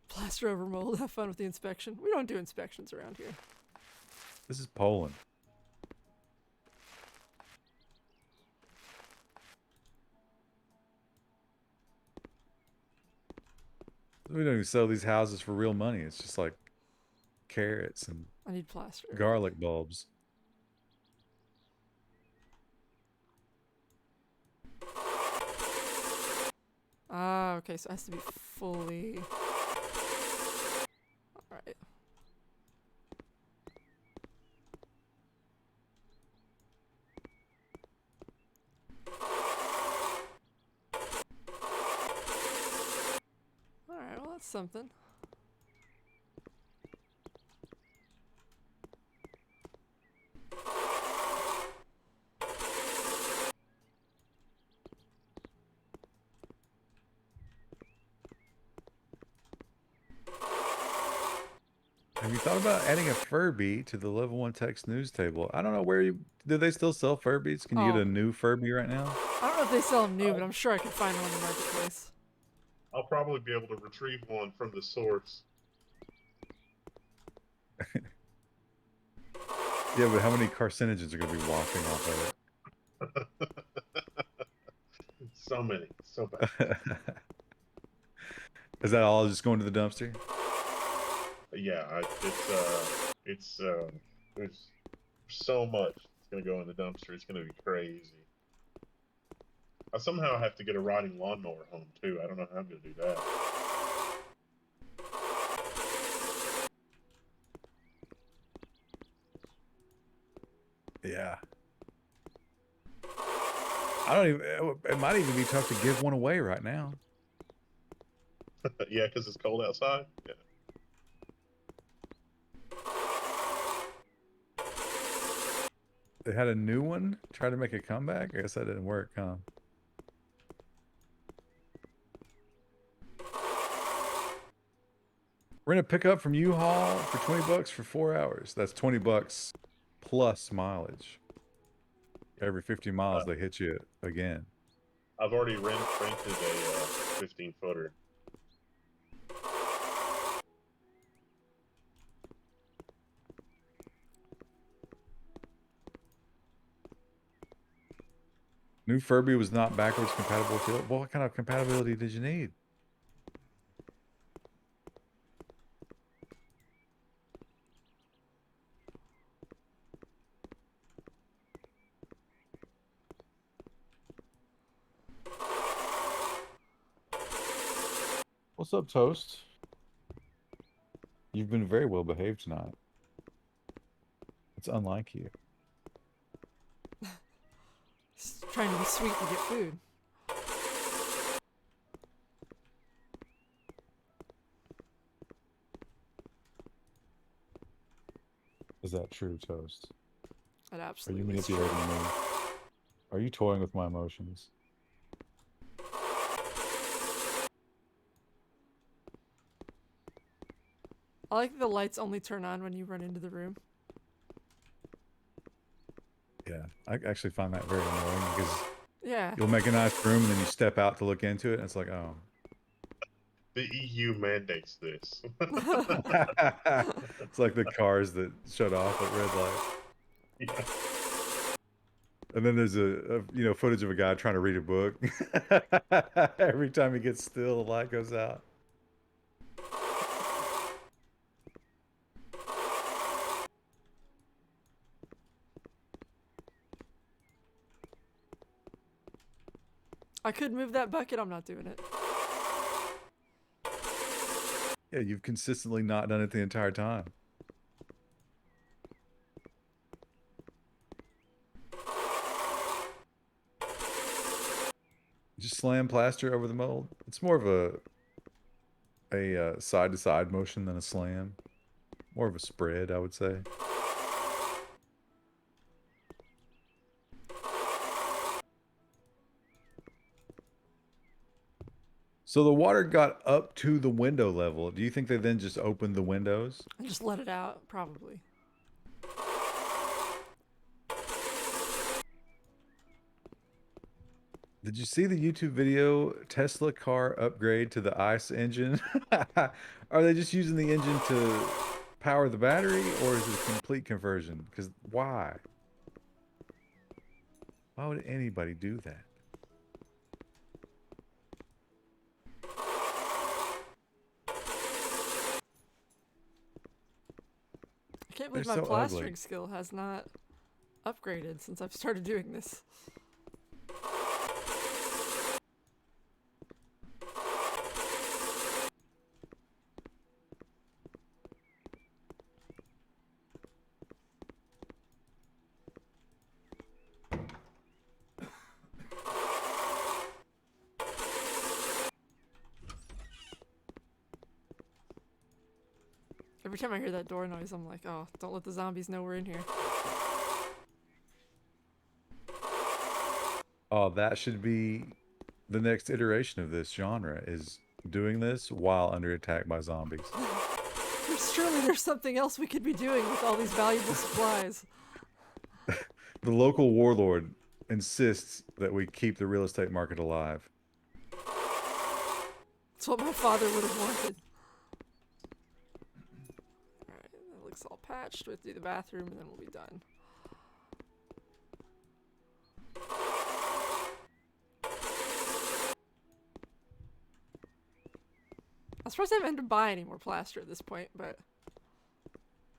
Plaster over mold. Have fun with the inspection. We don't do inspections around here. This is Poland. We don't even sell these houses for real money. It's just like carrots and I need plaster. garlic bulbs. Ah, okay, so it has to be fully... Alright. Alright, well that's something. Have you thought about adding a Furby to the level 1 text news table? I don't know where you... Do they still sell Furbies? Can you get Oh. a new Furby right now? I don't know if they sell them new, but I'm sure I could find one in the marketplace. I'll probably be able to retrieve one from the source. Yeah, but how many carcinogens are going to be wafting off of So many, so bad. it? Is that all just going to the dumpster? Yeah, there's so much that's gonna go in the dumpster. It's gonna be crazy. I somehow have to get a riding lawnmower home too. I don't know how I'm gonna do that. Yeah. I don't even... It might even be tough to give one away right now. Yeah, because it's cold outside. Yeah. They had a new one try to make a comeback. I guess that didn't work, huh? Rent a pickup from U-Haul for 20 bucks for 4 hours. That's 20 bucks plus mileage. Every 50 miles they hit you again. I've already rented a 15-footer. New Furby was not backwards compatible. Well, what kind of compatibility did you need? What's up, Toast? You've been very well behaved tonight. It's unlike you. Just trying to be sweet to get food. Is that true, Toast? That Are absolutely you is true. manipulating me? Are you toying with my emotions? I like that the lights only turn on when you run into the room. Yeah, I actually find that very annoying because Yeah. you'll make a nice room and then you step out to look into it and it's like, oh. The EU mandates this. It's like the cars that shut off at red lights. Yeah. And then there's a footage of a guy trying to read a book. Every time he gets still, the light goes out. I could move that bucket. I'm not doing it. Yeah, you've consistently not done it the entire time. Just slam plaster over the mold. It's more of a side-to-side motion than a slam. More of a spread, I would say. So the water got up to the window level. Do you think they then just opened the windows? And just let it out, probably. Did you see the YouTube video Tesla car upgrade to the ICE engine? Are they just using the engine to power the battery, or is it a complete conversion? Because why? Why would anybody do that? I can't They're believe my so plastering ugly. skill has not upgraded since I've started doing this. Every time I hear that door noise, I'm like, oh, don't let the zombies know we're in here. Oh, that should be the next iteration of this genre, is doing this while under attack by zombies. Surely there's something else we could be doing with all these valuable supplies. The local warlord insists that we keep the real estate market alive. It's what my father would have wanted. Alright, that looks all patched. We'll do the bathroom and then we'll be done. I'm surprised I haven't had to buy any more plaster at this point, but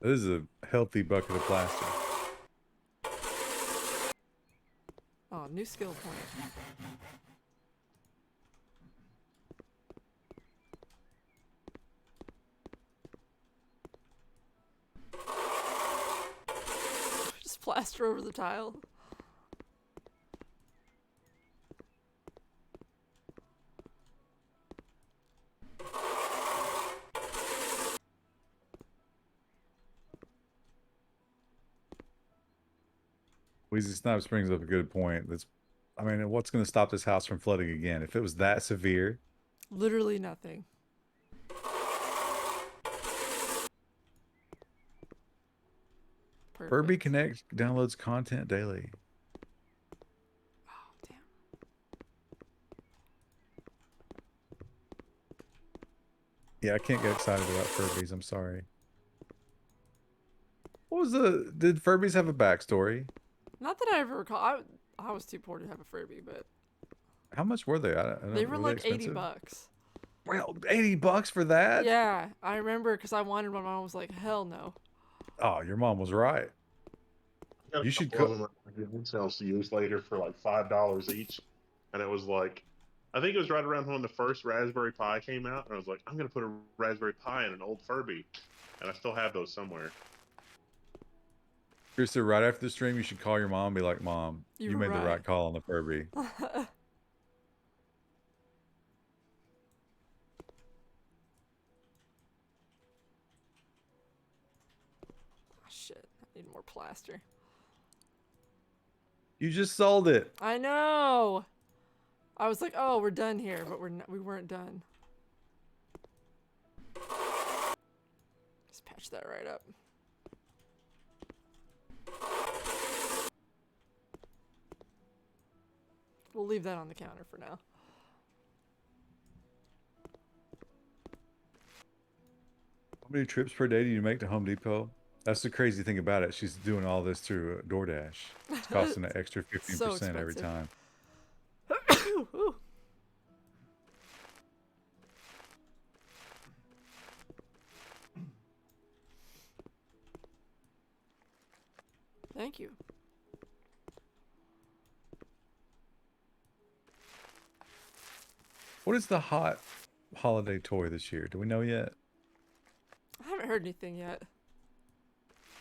This is a healthy bucket of plaster. oh, new skill point. Just plaster over the tile. Wheezy Snipes brings up a good point. I mean, what's going to stop this house from flooding again? If it was that severe, Literally nothing. Perfect. Furby Connect downloads content daily. Oh, damn. Yeah, I can't get excited about Furbies. I'm sorry. Did Furbies have a backstory? Not that I ever recall. I was too poor to have a Furby, but How much were they? I they don't, were were they like 80 expensive? bucks. Well, $80 for that? Yeah, I remember because I wanted one. My mom was like, hell no. Oh, your mom was right. I got a You should couple of cook. them at my sales to use later for like $5 each, and it was like, I think it was right around when the first Raspberry Pi came out, and I was like, I'm gonna put a Raspberry Pi in an old Furby, and I still have those somewhere. Krista, right after the stream, you should call your mom and be like, Mom, You you were made the right. right call on the Furby. Oh, shit, I need more plaster. You just sold it. I know. I was like, oh, we're done here, but we weren't done. Just patch that right up. We'll leave that on the counter for now. How many trips per day do you make to Home Depot? That's the crazy thing about it. She's doing all this through DoorDash. It's costing an extra 15% So every expensive. time. Ooh. Thank you. What is the hot holiday toy this year? Do we know yet? I haven't heard anything yet.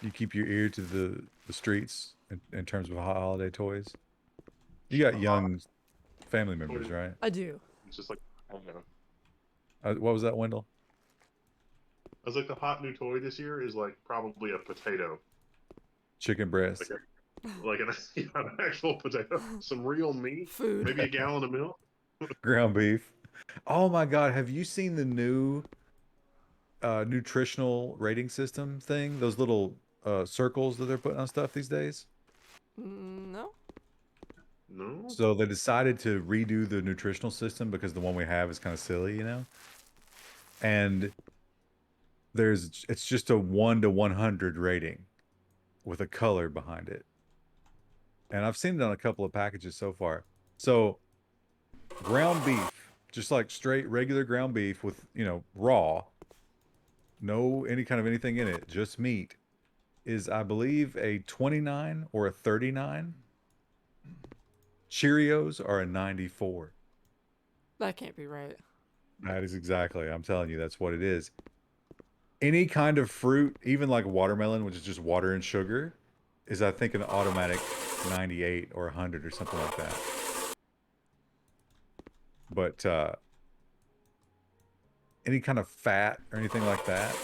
You keep your ear to the streets in terms of hot holiday toys? You got young family members, right? I do. It's just like, I don't know. What was that, Wendell? I was like, the hot new toy this year is like probably a potato, Chicken breast. like an actual potato, some real meat, Food. maybe a gallon of milk. Ground beef. Oh my God, have you seen the new nutritional rating system thing? Those little circles that they're putting on stuff these days? No. No. So they decided to redo the nutritional system because the one we have is kind of silly, you know? And it's just a 1 to 100 rating with a color behind it. And I've seen it on a couple of packages so far. So ground beef, just like straight regular ground beef with, you know, raw, no any kind of anything in it, just meat, is I believe a 29 or a 39. Cheerios are a 94. That can't be right. That is exactly, I'm telling you, that's what it is. Any kind of fruit, even like watermelon, which is just water and sugar, is I think an automatic 98 or 100 or something like that. But any kind of fat or anything like that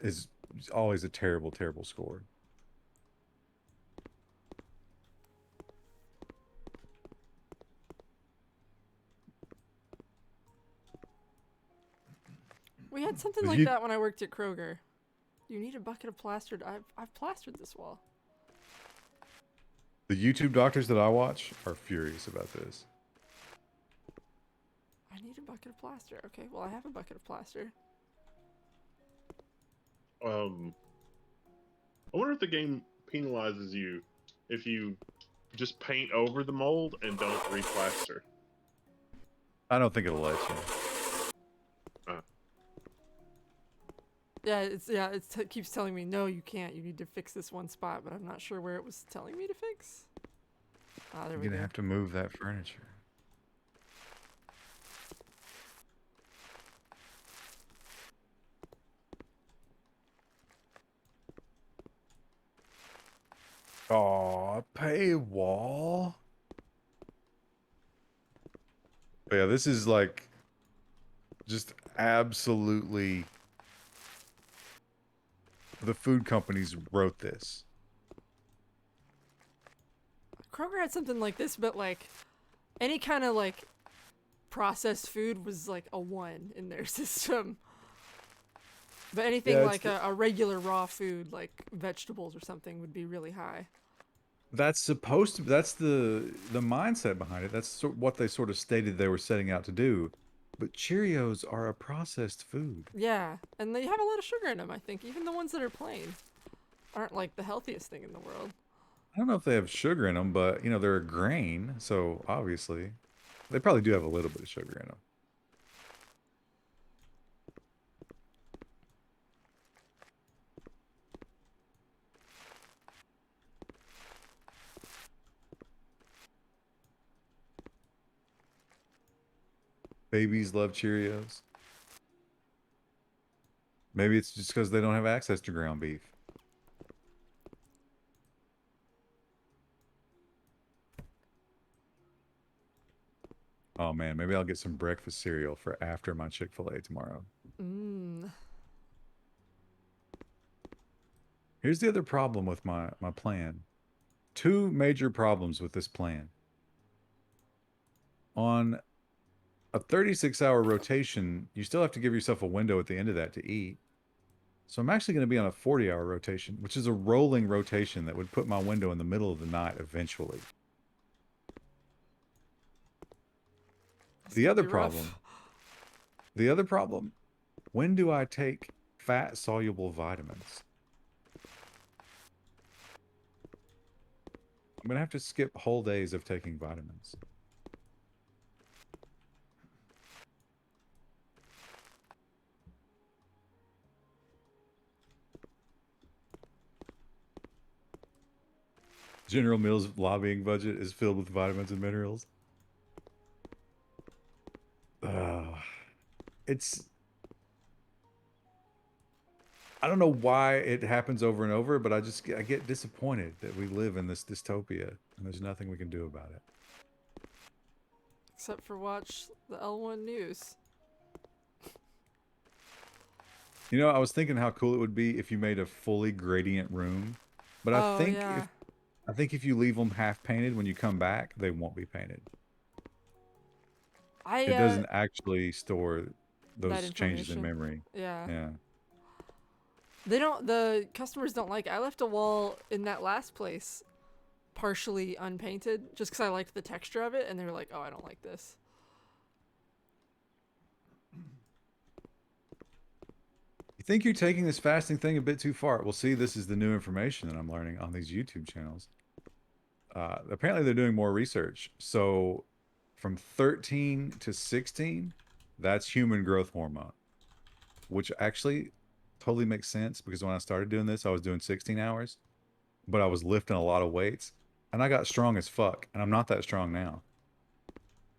is always a terrible, terrible score. We had something Did like you- that when I worked at Kroger. You need a bucket of plastered. I've plastered this wall. The YouTube doctors that I watch are furious about this. I need a bucket of plaster. Okay, well I have a bucket of plaster. I wonder if the game penalizes you if you just paint over the mold and don't replaster. I don't think it'll let you. Yeah, it keeps telling me no, you can't. You need to fix this one spot, but I'm not sure where it was telling me to fix. Ah, there You're we gonna go. have to move that furniture. Aw, paywall. But yeah, this is like just absolutely the food companies wrote this. Kroger had something like this, but like any kind of like processed food was like a 1 in their system. But anything Yeah, like a regular raw food, like vegetables or something, would be really high. That's supposed to. That's the mindset behind it. That's what they sort of stated they were setting out to do. But Cheerios are a processed food. Yeah, and they have a lot of sugar in them, I think. Even the ones that are plain aren't like the healthiest thing in the world. I don't know if they have sugar in them, but you know they're a grain, so obviously they probably do have a little bit of sugar in them. Babies love Cheerios. Maybe it's just because they don't have access to ground beef. Oh man, maybe I'll get some breakfast cereal for after my Chick-fil-A tomorrow. Mmm. Here's the other problem with my plan. Two major problems with this plan. On a 36-hour rotation, you still have to give yourself a window at the end of that to eat. So I'm actually going to be on a 40-hour rotation, which is a rolling rotation that would put my window in the middle of the night eventually. The other problem, when do I take fat-soluble vitamins? I'm going to have to skip whole days of taking vitamins. General Mills' lobbying budget is filled with vitamins and minerals. It's... I don't know why it happens over and over, but I get disappointed that we live in this dystopia and there's nothing we can do about it. Except for watch the L1 news. You know, I was thinking how cool it would be if you made a fully gradient room, but I think yeah. if you leave them half painted when you come back, they won't be painted. I It doesn't actually store that those changes in information. memory. Yeah. Yeah. They don't. The customers don't like it. I left a wall in that last place partially unpainted just because I liked the texture of it, and they were like, "Oh, I don't like this." You think you're taking this fasting thing a bit too far? Well, see, this is the new information that I'm learning on these YouTube channels. Apparently, they're doing more research. So, from 13 to 16, that's human growth hormone, which actually totally makes sense because when I started doing this, I was doing 16 hours, but I was lifting a lot of weights and I got strong as fuck. And I'm not that strong now.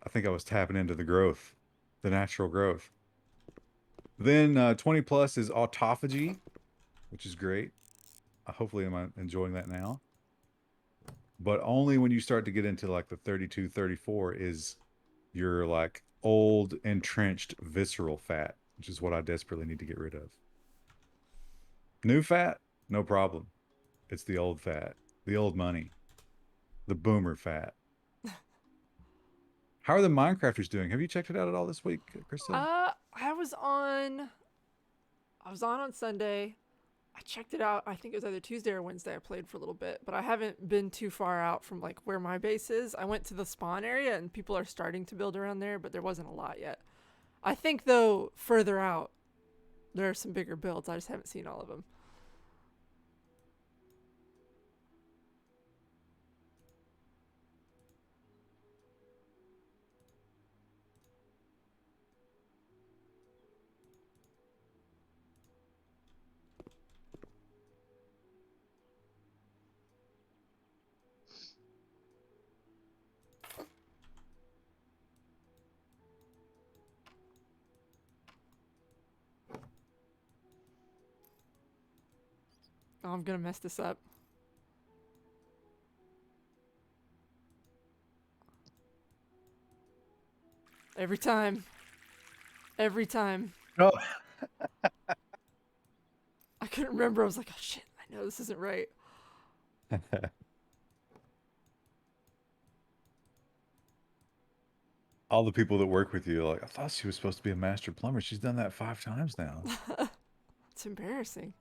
I think I was tapping into the growth, the natural growth. Then 20 plus is autophagy, which is great. Hopefully, I'm enjoying that now. But only when you start to get into like the 32, 34 is your like old, entrenched, visceral fat, which is what I desperately need to get rid of. New fat, no problem. It's the old fat, the old money, the boomer fat. How are the Minecrafters doing? Have you checked it out at all this week, Krista? I was on. I was on Sunday. I checked it out. I think it was either Tuesday or Wednesday. I played for a little bit, but I haven't been too far out from like where my base is. I went to the spawn area and people are starting to build around there, but there wasn't a lot yet. I think though further out there are some bigger builds. I just haven't seen all of them. Oh, I'm gonna mess this up. Every time. Every time. Oh. I couldn't remember. I was like, oh shit, I know this isn't right. All the people that work with you are like, I thought she was supposed to be a master plumber. She's done that 5 times now. It's embarrassing.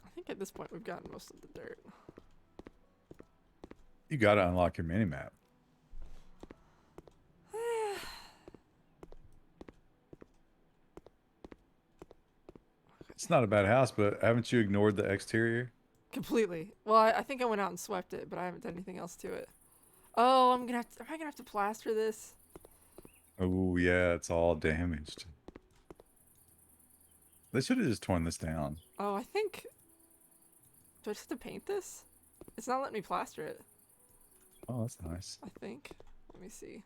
I think at this point we've gotten most of the dirt. You got to unlock your mini map. It's not a bad house, but haven't you ignored the exterior? Completely. Well, I think I went out and swept it, but I haven't done anything else to it. Oh, am I gonna have to plaster this? Oh, yeah, it's all damaged. They should have just torn this down. Oh, I think. Do I just have to paint this? It's not letting me plaster it. Oh, that's nice. I think. Let me see.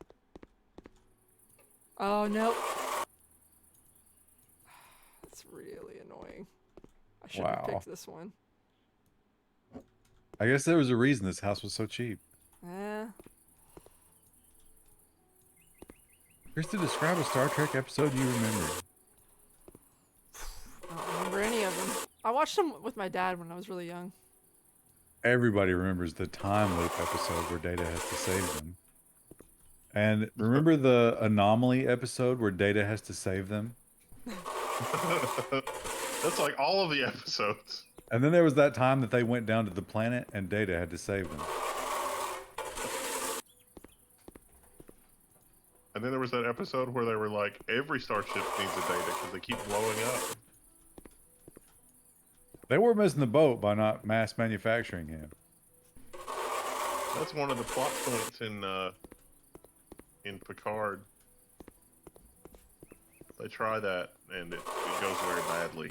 Oh no. That's really annoying. I should have Wow. picked this one. I guess there was a reason this house was so cheap. Eh. Here's to describe a Star Trek episode you remember. I don't remember any of them. I watched them with my dad when I was really young. Everybody remembers the time loop episode where Data has to save them. And remember the anomaly episode where Data has to save them? That's like all of the episodes. And then there was that time that they went down to the planet and Data had to save them. And then there was that episode where they were like, every starship needs a data because they keep blowing up. They were missing the boat by not mass manufacturing him. That's one of the plot points in Picard. They try that, and it goes very badly.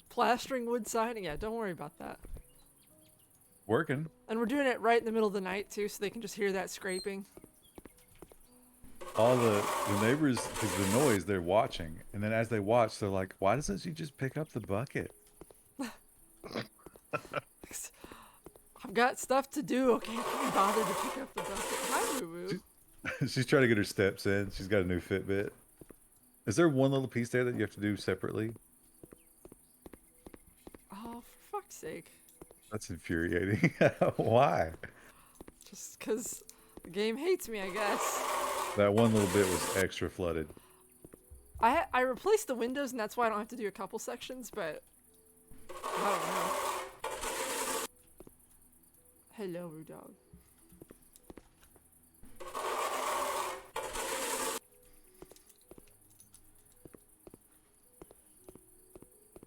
Plastering wood siding? Yeah, don't worry about that. Working. And we're doing it right in the middle of the night, too, so they can just hear that scraping. All the neighbors, because the noise, they're watching. And then as they watch, they're like, why doesn't she just pick up the bucket? got stuff to do. Okay, I can't be bothered to pick up the bucket. Hi, Boo Boo. She's trying to get her steps in. She's got a new Fitbit. Is there one little piece there that you have to do separately? Oh, for fuck's sake. That's infuriating. Why? Just because the game hates me, I guess. That one little bit was extra flooded. I replaced the windows, and that's why I don't have to do a couple sections, but I don't know. Hello, Roo Dog.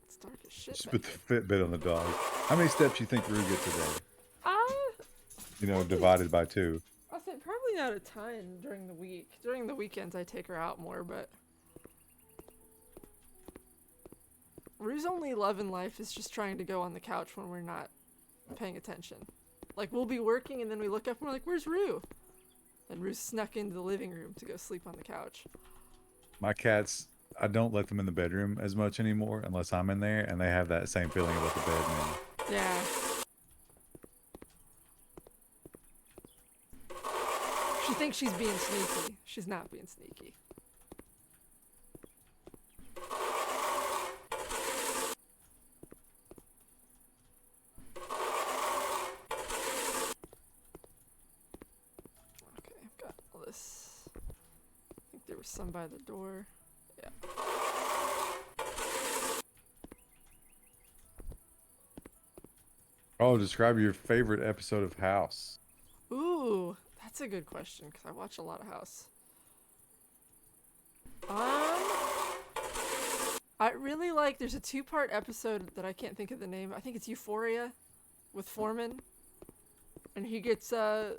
It's dark as shit. Just back put the Fitbit on the dog. How many steps you think Rue gets a day? You know, divided by 2. I think probably not a ton during the week. During the weekends, I take her out more, but Rue's only love in life is just trying to go on the couch when we're not paying attention. Like, we'll be working and then we look up and we're like, where's Rue? And Rue snuck into the living room to go sleep on the couch. My cats, I don't let them in the bedroom as much anymore unless I'm in there, and they have that same feeling about the bed now. Yeah. She thinks she's being sneaky. She's not being sneaky. Okay, I've got all this. I think there was some by the door. Yeah. Oh, describe your favorite episode of House. Ooh, that's a good question because I watch a lot of House. I really like. There's a 2-part episode that I can't think of the name. I think it's Euphoria, with Foreman, and he gets Foul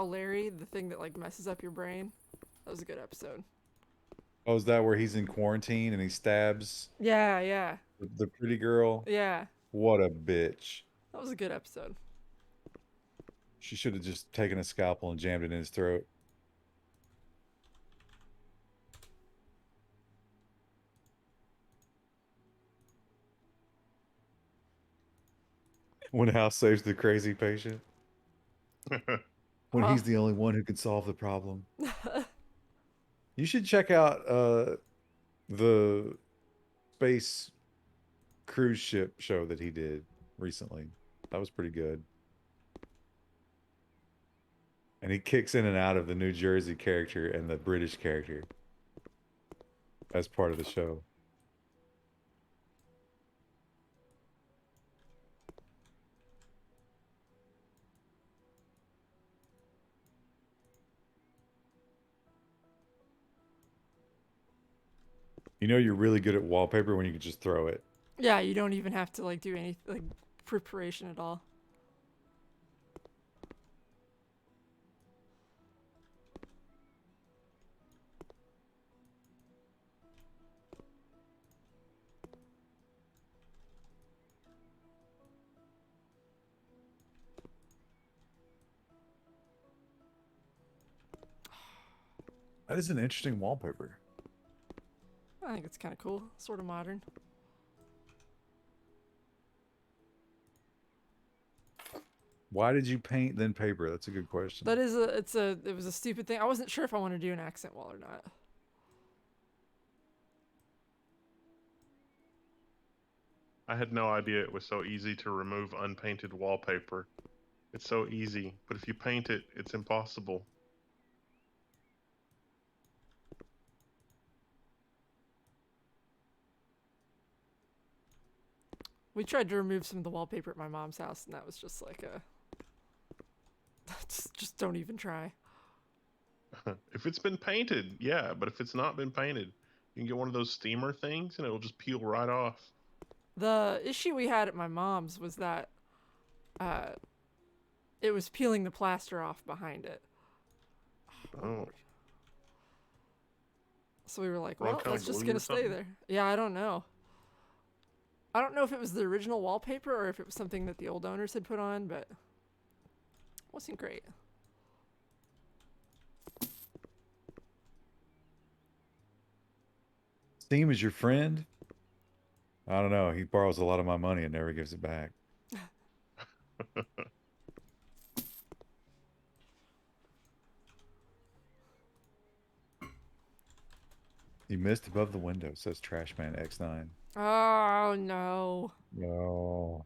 Larry, the thing that like messes up your brain. That was a good episode. Oh, is that where he's in quarantine and he stabs Yeah, yeah, the pretty girl? yeah. What a bitch. That was a good episode. She should have just taken a scalpel and jammed it in his throat. When House saves the crazy patient. When he's the only one who can solve the problem. You should check out the space cruise ship show that he did recently. That was pretty good. And he kicks in and out of the New Jersey character and the British character as part of the show. You know you're really good at wallpaper when you can just throw it. Yeah, you don't even have to like do any like preparation at all. That is an interesting wallpaper. I think it's kind of cool, sort of modern. Why did you paint then paper? That's a good question. That is it was a stupid thing. I wasn't sure if I wanted to do an accent wall or not. I had no idea it was so easy to remove unpainted wallpaper. It's so easy, but if you paint it, it's impossible. We tried to remove some of the wallpaper at my mom's house, and that was just like a just don't even try. If it's been painted, yeah, but if it's not been painted, you can get one of those steamer things and it'll just peel right off. The issue we had at my mom's was that it was peeling the plaster off behind it. Oh. So we were like, Wrong well, kind of that's just glue gonna or stay something? there. Yeah, I don't know. I don't know if it was the original wallpaper or if it was something that the old owners had put on, but it wasn't great. Steam is your friend? I don't know. He borrows a lot of my money and never gives it back. You missed above the window, says Trashman X9. Oh no. No.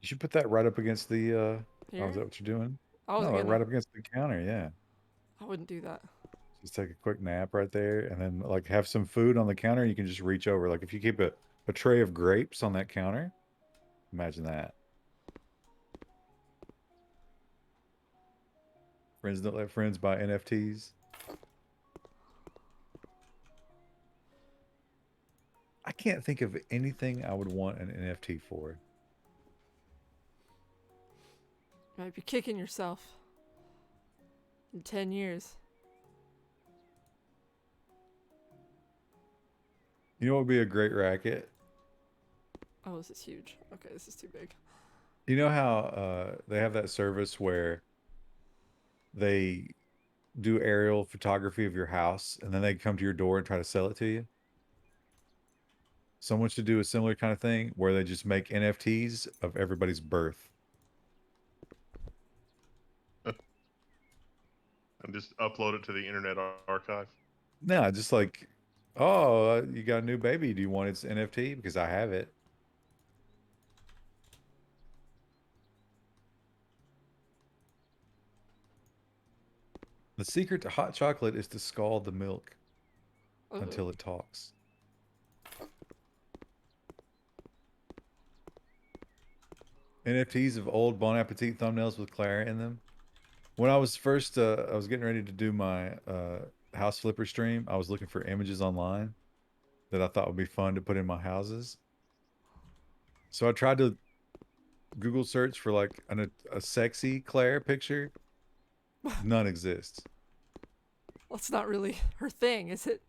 You should put that right up against the oh, is Here? that what you're doing? I No, wasn't like gonna. right up against the counter, yeah. I wouldn't do that. Just take a quick nap right there and then like have some food on the counter. You can just reach over. Like if you keep a tray of grapes on that counter, imagine that. Friends don't let friends buy NFTs. I can't think of anything I would want an NFT for. You might be kicking yourself in 10 years. You know what would be a great racket? Oh, this is huge. Okay, this is too big. You know how they have that service where they do aerial photography of your house and then they come to your door and try to sell it to you? Someone should do a similar kind of thing where they just make NFTs of everybody's birth. And just upload it to the Internet Archive. No, just like, oh, you got a new baby. Do you want its NFT? Because I have it. The secret to hot chocolate is to scald the milk Ugh. until it talks. NFTs of old Bon Appetit thumbnails with Clara in them. When I was first, I was getting ready to do my house flipper stream. I was looking for images online that I thought would be fun to put in my houses. So I tried to Google search for like a sexy Claire picture. None exists. Well, it's not really her thing, is it?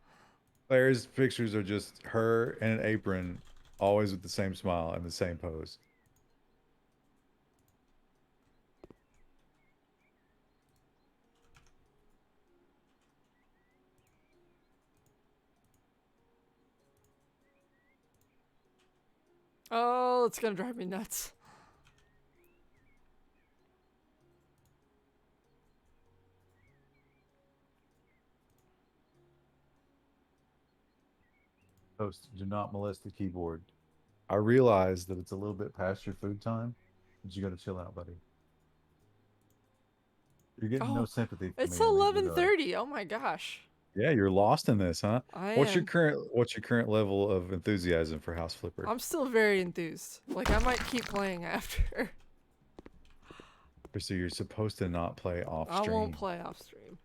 Claire's pictures are just her in an apron, always with the same smile and the same pose. Oh, it's gonna drive me nuts. Post, do not molest the keyboard. I realize that it's a little bit past your food time, but you got to chill out, buddy. You're getting no Oh, sympathy from it's me in these regards. 11:30. Oh my gosh. Yeah, you're lost in this, huh? I What's your am. current level of enthusiasm for House Flipper? I'm still very enthused. Like, I might keep playing after. So you're supposed to not play off I won't stream. play off stream.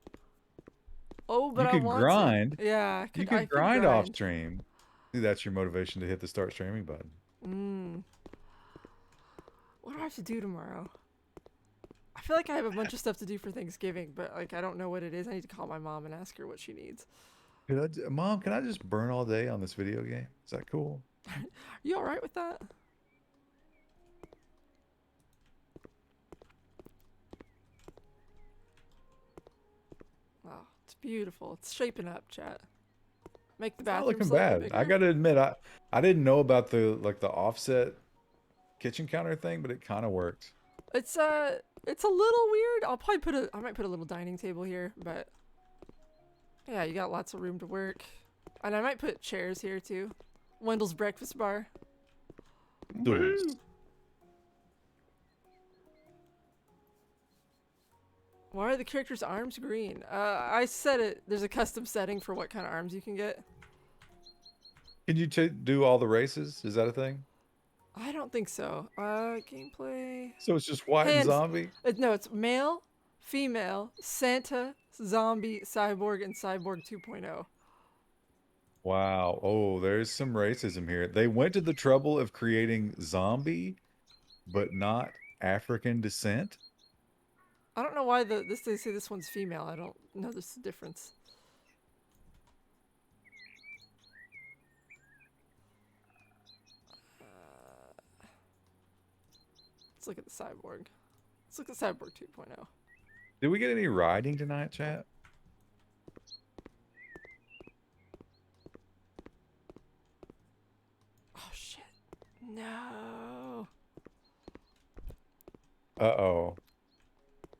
Oh, but You I could want grind. to. Yeah, You I could could grind off grind. stream. See, that's your motivation to hit the start streaming button. What do I have to do tomorrow? I feel like I have a bunch of stuff to do for Thanksgiving, but like I don't know what it is. I need to call my mom and ask her what she needs. Mom, can I just burn all day on this video game? Is that cool? Are you all right with that? Wow, it's beautiful. It's shaping up, chat. Make the It's not bathroom looking slightly bad. bigger. I gotta admit, I didn't know about the offset kitchen counter thing, but it kind of worked. It's a little weird. I might put a little dining table here, but yeah, you got lots of room to work. And I might put chairs here too. Wendell's breakfast bar. Duels. Why are the characters' arms green? I set it. There's a custom setting for what kind of arms you can get. Can you do all the races? Is that a thing? I don't think so. Gameplay. So it's just white and zombie? No, it's male, female, Santa, zombie, cyborg, and cyborg 2.0. Wow. Oh, there's some racism here. They went to the trouble of creating zombie, but not African descent. I don't know why they say this one's female. I don't know this difference. Let's look at the cyborg. Let's look at cyborg 2.0. Did we get any riding tonight, chat? Oh shit. No. Uh-oh.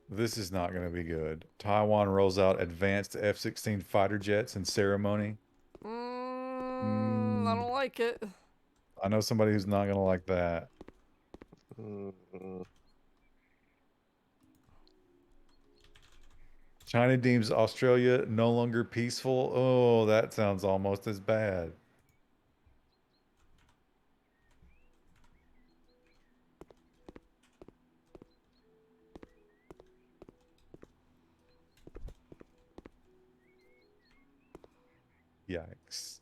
This is not going to be good. Taiwan rolls out advanced F-16 fighter jets in ceremony. I don't like it. I know somebody who's not going to like that. Mm-mm. China deems Australia no longer peaceful. Oh, that sounds almost as bad. Yikes.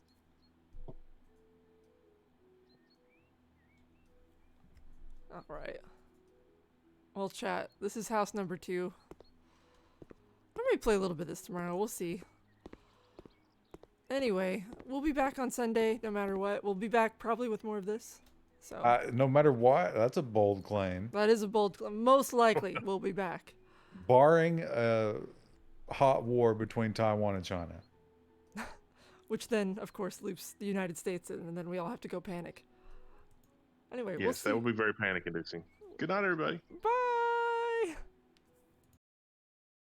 All right. Well, chat. This is house number 2. I may play a little bit of this tomorrow. We'll see. Anyway, we'll be back on Sunday, no matter what. We'll be back probably with more of this. So No matter what, that's a bold claim. that is a bold claim. Most likely, we'll be back. Barring a hot war between Taiwan and China. Which then, of course, loops the United States in, and then we all have to go panic. Anyway, we'll Yes, see. that would be very panic inducing. Good night, everybody. Bye.